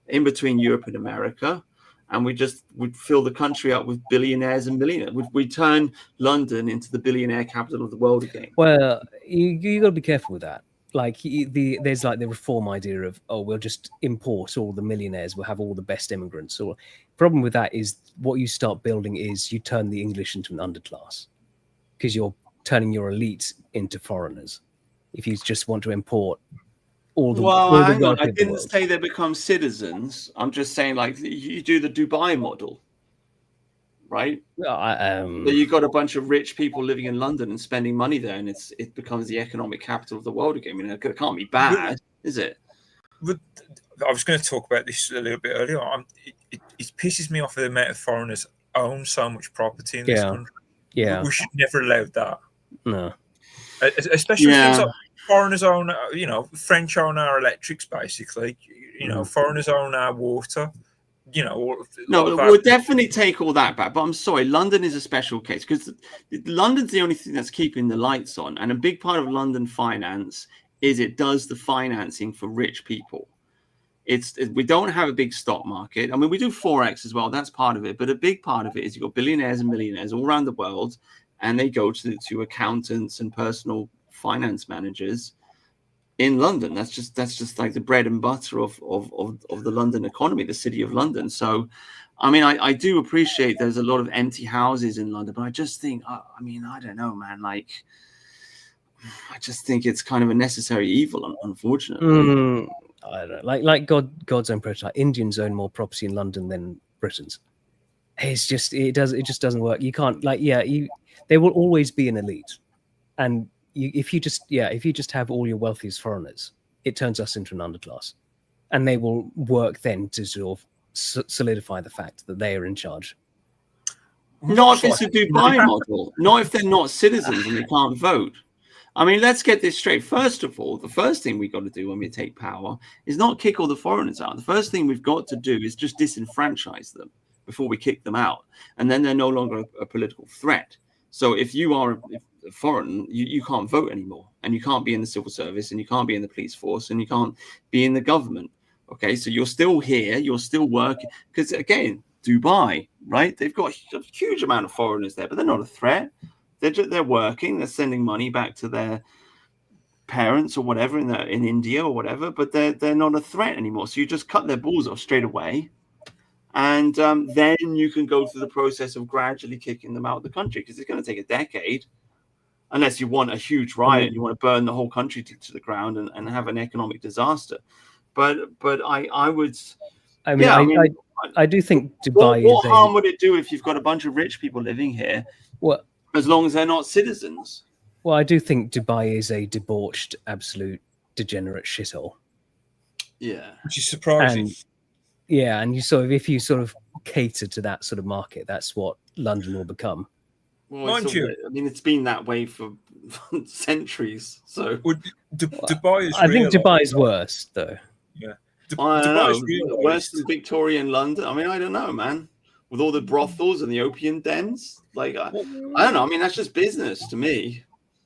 in between Europe and America, and would fill the country up with billionaires and millionaires. We'd turn London into the billionaire capital of the world again. Well, you got to be careful with that. Like there's like the reform idea of, we'll just import all the millionaires, we'll have all the best immigrants. Or problem with that is what you start building is you turn the English into an underclass, because you're turning your elites into foreigners. If you just want to import all the I didn't say they become citizens. I'm just saying, like, you do the Dubai model, right? So you've got a bunch of rich people living in London and spending money there, and it becomes the economic capital of the world again. I mean, it can't be bad, is it? But I was going to talk about this a little bit earlier. It pisses me off the amount of foreigners own so much property in this country. Yeah, we should never allow that. No. Especially things like foreigners own, French own our electrics, basically. Foreigners own our water. We'll definitely take all that back. But I'm sorry, London is a special case, because London's the only thing that's keeping the lights on. And a big part of London finance is it does the financing for rich people. We don't have a big stock market. I mean, we do Forex as well. That's part of it. But a big part of it is you've got billionaires and millionaires all around the world, and they go to accountants and personal finance managers in London. That's just like the bread and butter of the London economy, the city of London. So, I mean, I do appreciate there's a lot of empty houses in London, but I just think, I don't know, man. Like, I just think it's kind of a necessary evil, unfortunately. I don't know. Like God's own prototype. Indians own more property in London than Britons. It just doesn't work. You can't there will always be an elite, and if you just have all your wealthiest foreigners, it turns us into an underclass, and they will work then to sort of solidify the fact that they are in charge. Not if it's a Dubai model. Not if they're not citizens and they can't vote. I mean, let's get this straight. First of all, the first thing we've got to do when we take power is not kick all the foreigners out. The first thing we've got to do is just disenfranchise them before we kick them out. And then they're no longer a political threat. So if you are a foreign, you can't vote anymore. And you can't be in the civil service, and you can't be in the police force, and you can't be in the government. Okay, so you're still here. You're still working. Because, again, Dubai, right? They've got a huge amount of foreigners there, but they're not a threat. They're working. They're sending money back to their parents or whatever in India or whatever, but they're not a threat anymore. So you just cut their balls off straight away, and then you can go through the process of gradually kicking them out of the country, because it's going to take a decade, unless you want a huge riot and you want to burn the whole country to the ground and have an economic disaster. But I would. I do think Dubai. What harm would it do if you've got a bunch of rich people living here? Well, as long as they're not citizens. Well, I do think Dubai is a debauched, absolute degenerate shithole. Yeah, which is surprising. And if you sort of cater to that sort of market, that's what London will become. Well, mind you, I mean, it's been that way for centuries. So Dubai is. I think Dubai is worse, though. Yeah, I don't know. Worse than Victorian London. I mean, I don't know, man. With all the brothels and the opium dens, like I don't know. I mean, that's just business to me.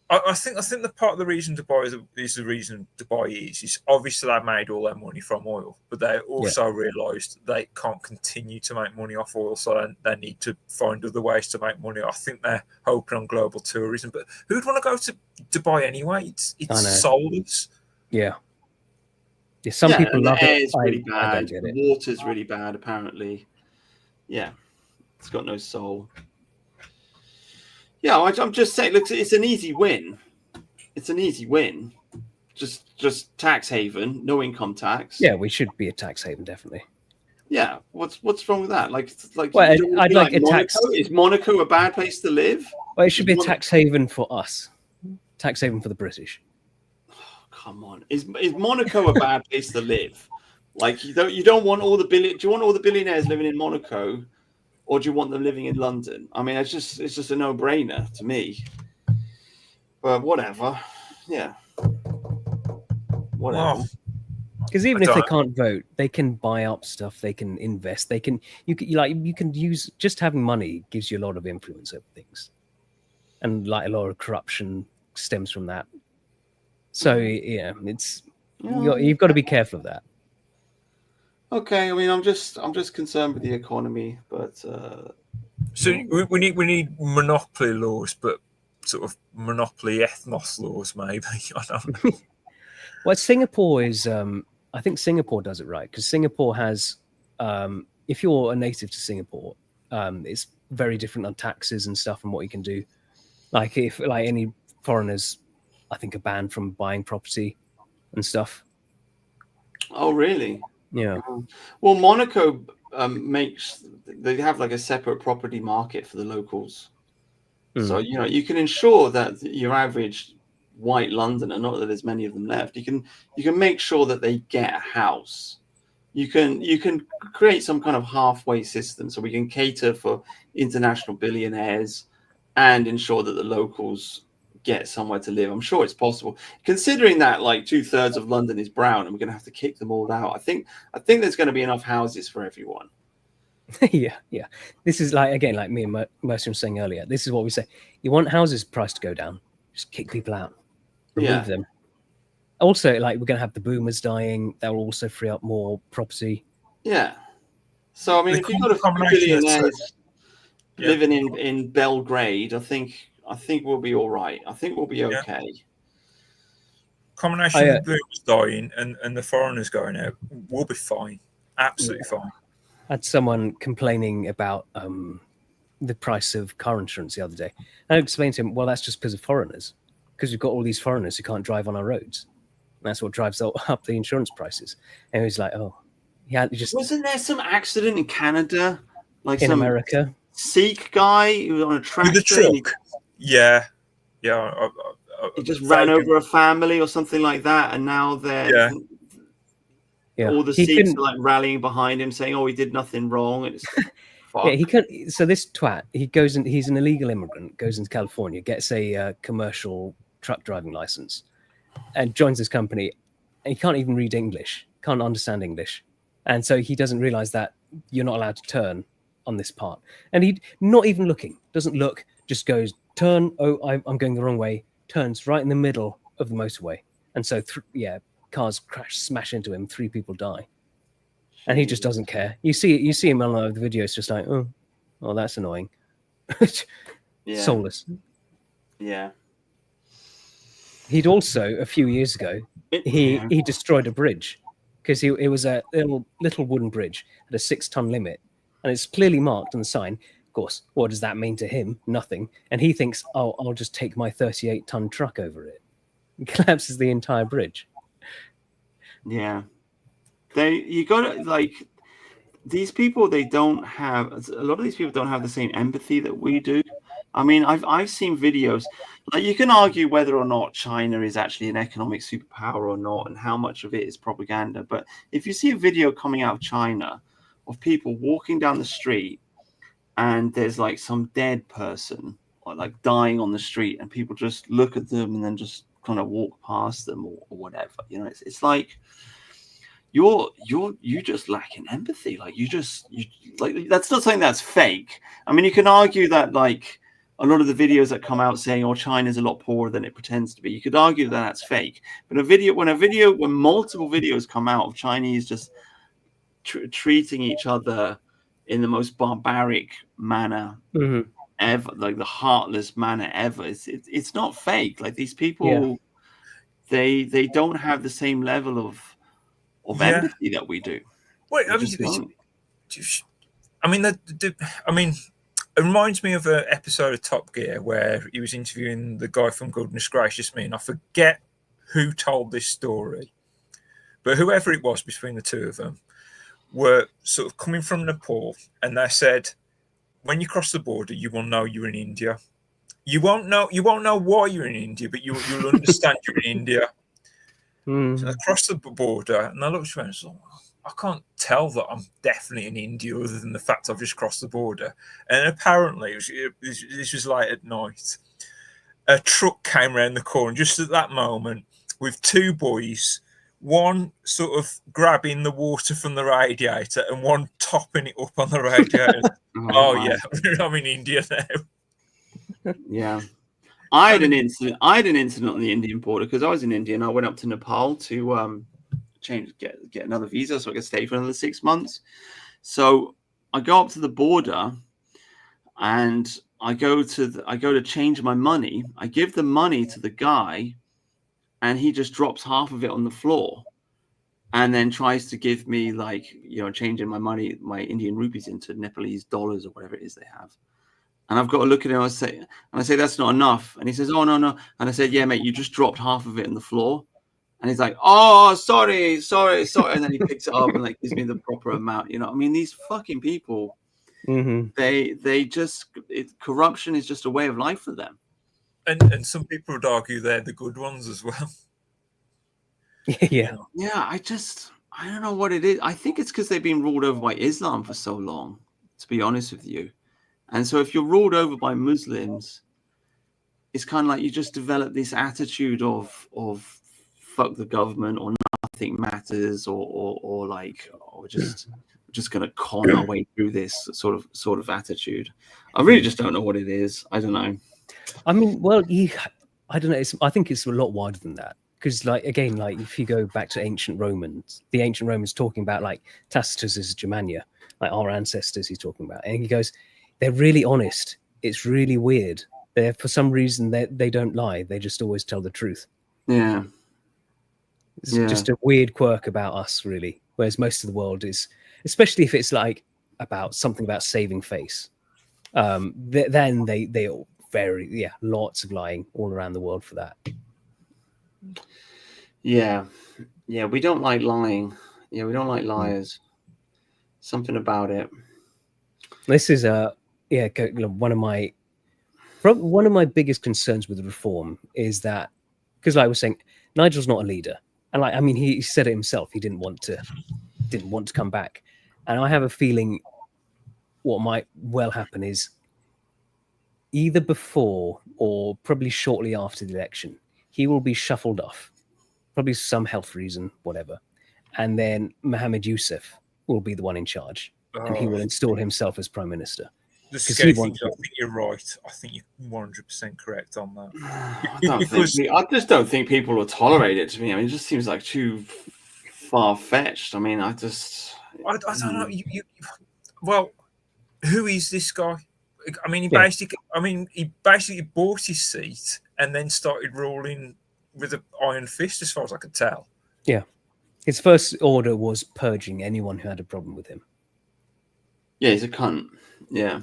I think the part of the reason Dubai is the reason Dubai is obviously they made all their money from oil, but they also realised they can't continue to make money off oil, so they need to find other ways to make money. I think they're hoping on global tourism, but who'd want to go to Dubai anyway? It's soulless. Yeah. Yeah, some people love it. The it. air's really bad. The water's really bad, apparently. Yeah, it's got no soul. Yeah, I'm just saying, look, it's an easy win. It's an easy win. Just tax haven, no income tax. Yeah, we should be a tax haven, definitely. Yeah, what's wrong with that? Well, I'd like a tax. Is Monaco a bad place to live? Well, it should be a tax haven for us. Tax haven for the British. Oh, come on, is Monaco a bad place to live? Like you don't want all the do you want all the billionaires living in Monaco, or do you want them living in London? I mean, it's just a no-brainer to me. But whatever, yeah, whatever. Because even if they can't vote, they can buy up stuff. They can invest. You can use just having money gives you a lot of influence over things, and like a lot of corruption stems from that. So yeah, you've got to be careful of that. Okay, I mean, I'm just concerned with the economy, but so we need monopoly laws, but sort of monopoly ethnos laws, maybe. I don't know. Well, Singapore is. I think Singapore does it right, because Singapore has. If you're a native to Singapore, it's very different on taxes and stuff and what you can do. Like if any foreigners, I think, are banned from buying property and stuff. Oh, really? Yeah. Well, Monaco they have like a separate property market for the locals. So you can ensure that your average white Londoner, not that there's many of them left, you can make sure that they get a house. You can create some kind of halfway system so we can cater for international billionaires and ensure that the locals get somewhere to live. I'm sure it's possible, considering that like 2/3 of London is brown and we're going to have to kick them all out. I think there's going to be enough houses for everyone. yeah. This is like me and Mercy were saying earlier. This is what we say: you want houses price to go down, just kick people out, remove them. Also, like we're going to have the boomers dying. That will also free up more property. Yeah. So I mean, if you've got a few billionaires living in Belgrade, I think we'll be all right. I think we'll be okay. Combination of the boomers dying and the foreigners going out, we'll be fine. Absolutely fine. I had someone complaining about the price of car insurance the other day. And I explained to him, well, that's just because of foreigners. Because we've got all these foreigners who can't drive on our roads. And that's what drives up the insurance prices. And he was like, oh, yeah, just wasn't there some accident in Canada, like in some America? Sikh guy who was on a tractor. With the truck. Yeah. He just ran over a family or something like that, and now they're all the Sikhs are like rallying behind him, saying, "Oh, he did nothing wrong." It's he can't. So this twat, he's an illegal immigrant, goes into California, gets a commercial truck driving license and joins this company, and he can't even read English, can't understand English. And so he doesn't realize that you're not allowed to turn on this part. And he, not even looking, doesn't look, just goes, turn, oh, I'm going the wrong way, turns right in the middle of the motorway. And so, cars crash, smash into him, 3 people die. And he just doesn't care. You see him on the video, it's just like, oh, that's annoying. Soulless. Yeah. He'd also, a few years ago, he destroyed a bridge because it was a little wooden bridge at a 6-ton limit, and it's clearly marked on the sign. Of course, what does that mean to him? Nothing. And he thinks, oh, I'll just take my 38-ton truck over it. It collapses the entire bridge. Yeah. You got to, like, these people, a lot of these people don't have the same empathy that we do. I mean, I've seen videos, like, you can argue whether or not China is actually an economic superpower or not, and how much of it is propaganda. But if you see a video coming out of China of people walking down the street and there's like some dead person or like dying on the street, and people just look at them and then just kind of walk past them or whatever, it's like you just lacking empathy. Like you like, that's not something that's fake. I mean, you can argue that, like, a lot of the videos that come out saying, oh, China's a lot poorer than it pretends to be, you could argue that that's fake. But when multiple videos come out of Chinese just treating each other in the most barbaric manner ever, like the heartless manner ever, it's not fake. Like, these people, they don't have the same level of empathy that we do. Wait, it reminds me of an episode of Top Gear where he was interviewing the guy from Goodness Gracious Me, and I forget who told this story, but whoever it was between the two of them were sort of coming from Nepal, and they said, when you cross the border, you will know you're in India. You won't know why you're in India, but you'll understand you're in India. So I crossed the border, and I looked around and said, I can't tell that I'm definitely in India other than the fact I've just crossed the border. And apparently, this was late at night, a truck came around the corner just at that moment with 2 boys, one sort of grabbing the water from the radiator and one topping it up on the radiator. Yeah, I'm in India now. Yeah. I had an incident on the Indian border because I was in India and I went up to Nepal to get another visa so I could stay for another 6 months. So I go up to the border and I go to change my money. I give the money to the guy and he just drops half of it on the floor and then tries to give me, like, changing my money, my Indian rupees into Nepalese dollars or whatever it is they have. And I've got to look at him and I say, that's not enough. And he says, oh, no. And I said, yeah, mate, you just dropped half of it on the floor. And he's like, oh, sorry. And then he picks it up and, like, gives me the proper amount. I mean, these fucking people, they just, corruption is just a way of life for them. And some people would argue they're the good ones as well. Yeah. Yeah, I don't know what it is. I think it's because they've been ruled over by Islam for so long, to be honest with you. And so if you're ruled over by Muslims, it's kind of like you just develop this attitude of fuck the government, or nothing matters, or like, we're just going to con our way through this sort of attitude. I really just don't know what it is. I don't know. I mean, well, I don't know. I think it's a lot wider than that. Because, like, again, like, if you go back to ancient Romans, the ancient Romans talking about, like, Tacitus is Germania, like our ancestors he's talking about. And he goes, they're really honest. It's really weird. For some reason, they don't lie. They just always tell the truth. Yeah. It's just a weird quirk about us, really. Whereas most of the world is, especially if it's like about something about saving face, then they all lots of lying all around the world for that. Yeah, we don't like lying. Yeah, we don't like liars. Something about it. This is one of my biggest concerns with reform is that, because like I was saying, Nigel's not a leader, and like, I mean, he said it himself. He didn't want to come back, and I have a feeling what might well happen is either before or probably shortly after the election, he will be shuffled off, probably some health reason, whatever. And then Mohammed Yusuf will be the one in charge, and he will install himself as prime minister. The scary thing is, I think you're right. I think you're 100% correct on that. I just don't think people will tolerate it. To me, I mean, it just seems like too far fetched. I mean, I don't know. Well, who is this guy? I mean, he basically bought his seat and then started ruling with an iron fist, as far as I could tell. Yeah, his first order was purging anyone who had a problem with him. Yeah, he's a cunt. Yeah.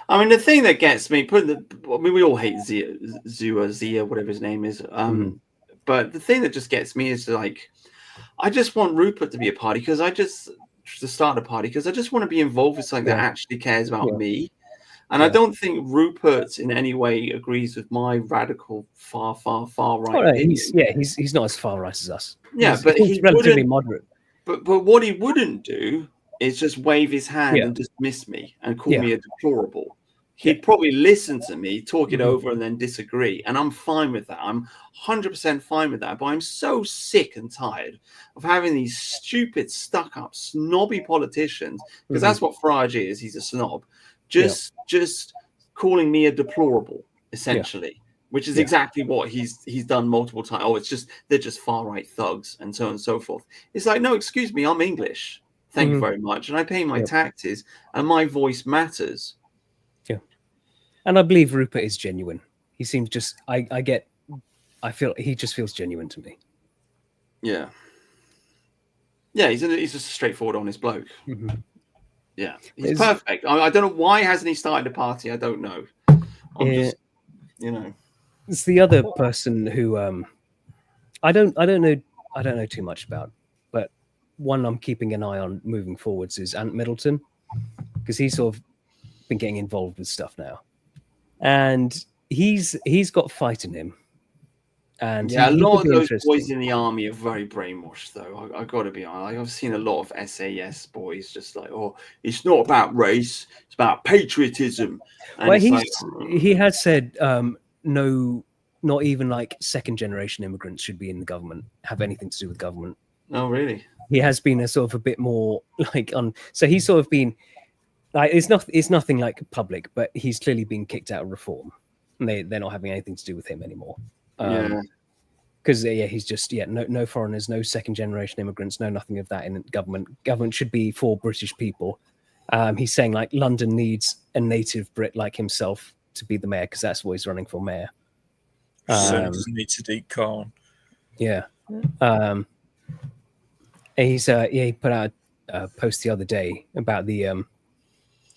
I mean, the thing that gets me, we all hate Zia, whatever his name is. But the thing that just gets me is like, I just want Rupert to be a party because I just want to be involved with something that actually cares about me. And I don't think Rupert in any way agrees with my radical, far right. He's not as far right as us. Yeah, but he's relatively moderate. But what he wouldn't do is just wave his hand and dismiss me and call me a deplorable. He'd probably listen to me, talk it over, and then disagree. And I'm fine with that. I'm 100% fine with that. But I'm so sick and tired of having these stupid, stuck-up, snobby politicians, because that's what Farage is. He's a snob. Just calling me a deplorable, essentially, which is exactly what he's done multiple times. Oh, they're just far-right thugs and so on and so forth. It's like, no, excuse me, I'm English. Thank you very much. And I pay my taxes, and my voice matters. And I believe Rupert is genuine. He seems I feel he just feels genuine to me. Yeah. Yeah, he's just a straightforward, honest bloke. Yeah, he's perfect. I don't know why hasn't he started a party. I don't know. It's the other person who I don't know too much about, but one I'm keeping an eye on moving forwards is Ant Middleton, because he's sort of been getting involved with stuff now. And he's got fight in him. And a lot of those boys in the army are very brainwashed, though. I got to be honest. I've seen a lot of SAS boys just like, oh, it's not about race, it's about patriotism. And he has said no, not even like second generation immigrants should be in the government, have anything to do with government. Oh, really? He has been a sort of a bit more like on. So he's sort of been. Like it's nothing like public, but he's clearly been kicked out of Reform. And they're not having anything to do with him anymore. Because he's just no foreigners, no second generation immigrants, no nothing of that in government. Government should be for British people. He's saying like London needs a native Brit like himself to be the mayor because that's what he's running for mayor. So he doesn't need Sadiq Khan. Yeah. He put out a post the other day about the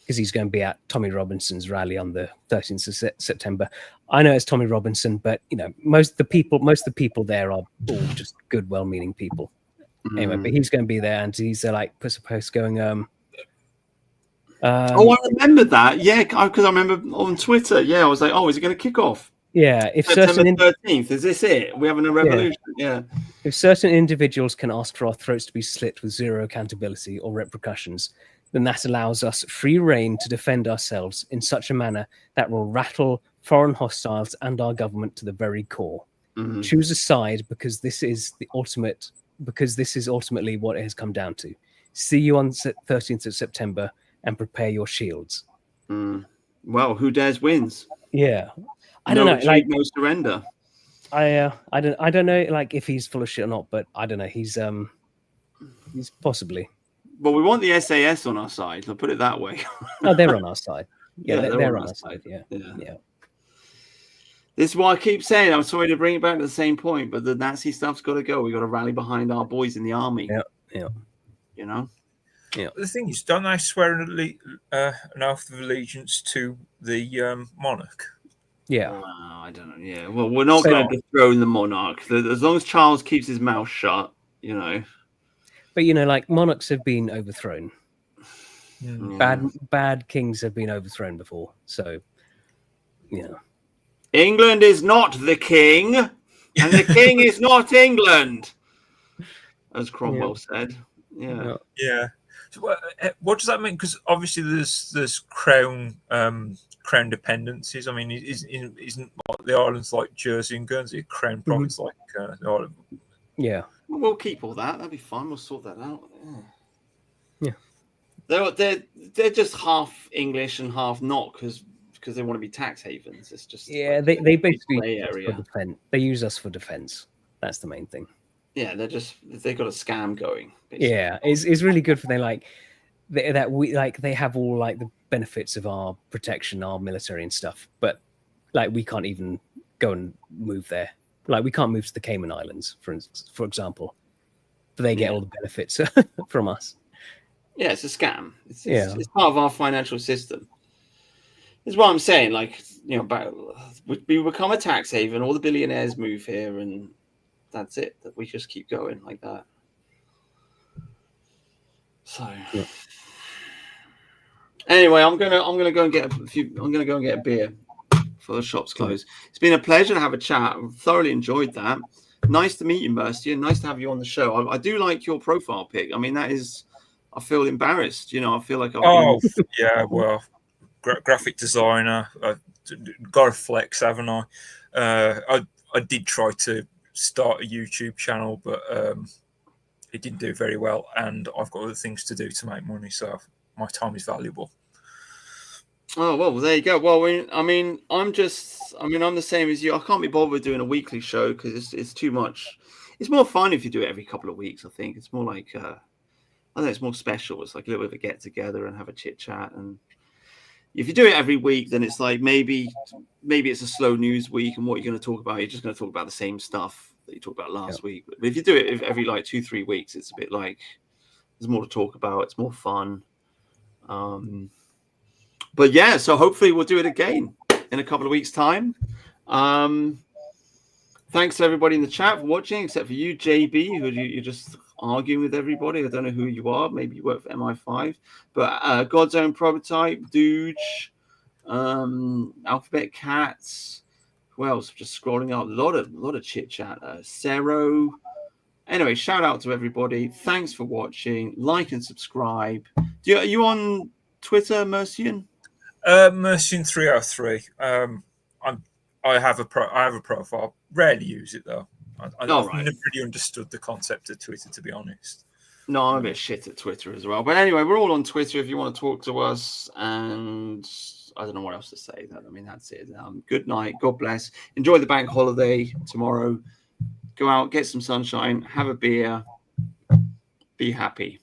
because he's going to be at Tommy Robinson's rally on the 13th of September. I know it's Tommy Robinson, but most of the people there are all just good, well-meaning people. Anyway, but he's going to be there, and he's like puts a post going. I remember that. Yeah, because I remember on Twitter. Yeah, I was like, oh, is it going to kick off? Yeah, if September 13th, is this it? We're having a revolution. Yeah. If certain individuals can ask for our throats to be slit with zero accountability or repercussions, then that allows us free rein to defend ourselves in such a manner that will rattle foreign hostiles and our government to the very core. Choose a side because this is ultimately what it has come down to. See you on 13th of September and prepare your shields. Well, who dares wins? Yeah. I don't know. Like, no surrender. I don't know like if he's full of shit or not, but I don't know. He's possibly. Well, we want the SAS on our side. I'll put it that way. Oh, they're on our side. Yeah, they're on our side. Yeah. This is what I keep saying. I'm sorry to bring it back to the same point, but the Nazi stuff's got to go. We got to rally behind our boys in the army. Yeah. Yeah. The thing is, don't they swear an oath of allegiance to the monarch? Yeah. I don't know. Yeah. Well, we're not going to dethrone the monarch. As long as Charles keeps his mouth shut, But like monarchs have been overthrown. Bad kings have been overthrown before. So, England is not the king, and the king is not England, as Cromwell said. Yeah. So what does that mean? Because obviously there's crown crown dependencies. I mean, isn't like the islands like Jersey and Guernsey a crown province like the island? Yeah. We'll keep all that. That'd be fine. We'll sort that out. Yeah. They're just half English and half not because they want to be tax havens. It's just Yeah, they basically play use us area. for defense. They use us for defense. That's the main thing. Yeah, they've got a scam going. Basically. Yeah, it's really good for they have all like the benefits of our protection, our military and stuff, but like we can't even go and move there. Like we can't move to the Cayman Islands, for example, but they get all the benefits from us. Yeah, it's a scam. It's part of our financial system. Is what I'm saying. Like, you know, we become a tax haven. All the billionaires move here, and that's it. That we just keep going like that. So, anyway, I'm gonna go and get a beer before the shop's closed. It's been a pleasure to have a chat. I've thoroughly enjoyed that. Nice to meet you, Mercy, and nice to have you on the show. I do like your profile pic. I mean, that is. I feel embarrassed. You know, I feel like yeah, well. Graphic designer, got a flex, haven't I? I did try to start a YouTube channel, but it didn't do very well, and I've got other things to do to make money, so my time is valuable. Oh well, there you go. Well, I'm the same as you. I can't be bothered doing a weekly show because it's too much. It's more fun if you do it every couple of weeks. I think it's more like I don't know, it's more special. It's like a little bit of a get together and have a chit chat and. If you do it every week, then it's like maybe it's a slow news week, and what you're going to talk about, you're just going to talk about the same stuff that you talked about last week. But if you do it every like 2-3 weeks, it's a bit like there's more to talk about. It's more fun. But yeah, so hopefully we'll do it again in a couple of weeks' time. Thanks to everybody in the chat for watching, except for you, JB, who you're just arguing with everybody. I don't know who you are. Maybe you work for MI5. But God's Own Prototype, Dooge, Alphabet Cats. Who else? Just scrolling out. A lot of chit chat. Cero. Anyway, shout out to everybody. Thanks for watching. Like and subscribe. Are you on Twitter, Mercian? Mercian303. I have a profile. Rarely use it though. I've never really understood the concept of Twitter, to be honest. No, I'm a bit shit at Twitter as well. But anyway, we're all on Twitter if you want to talk to us. And I don't know what else to say. I mean, that's it. Good night. God bless. Enjoy the bank holiday tomorrow. Go out, get some sunshine, have a beer, be happy.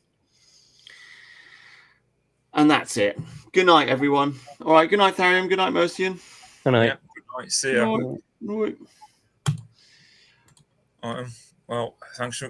And that's it. Good night, everyone. All right. Good night, Tharium. Good night, Mercian. Good night. Yeah, good night. See ya. Right. Well, thanks for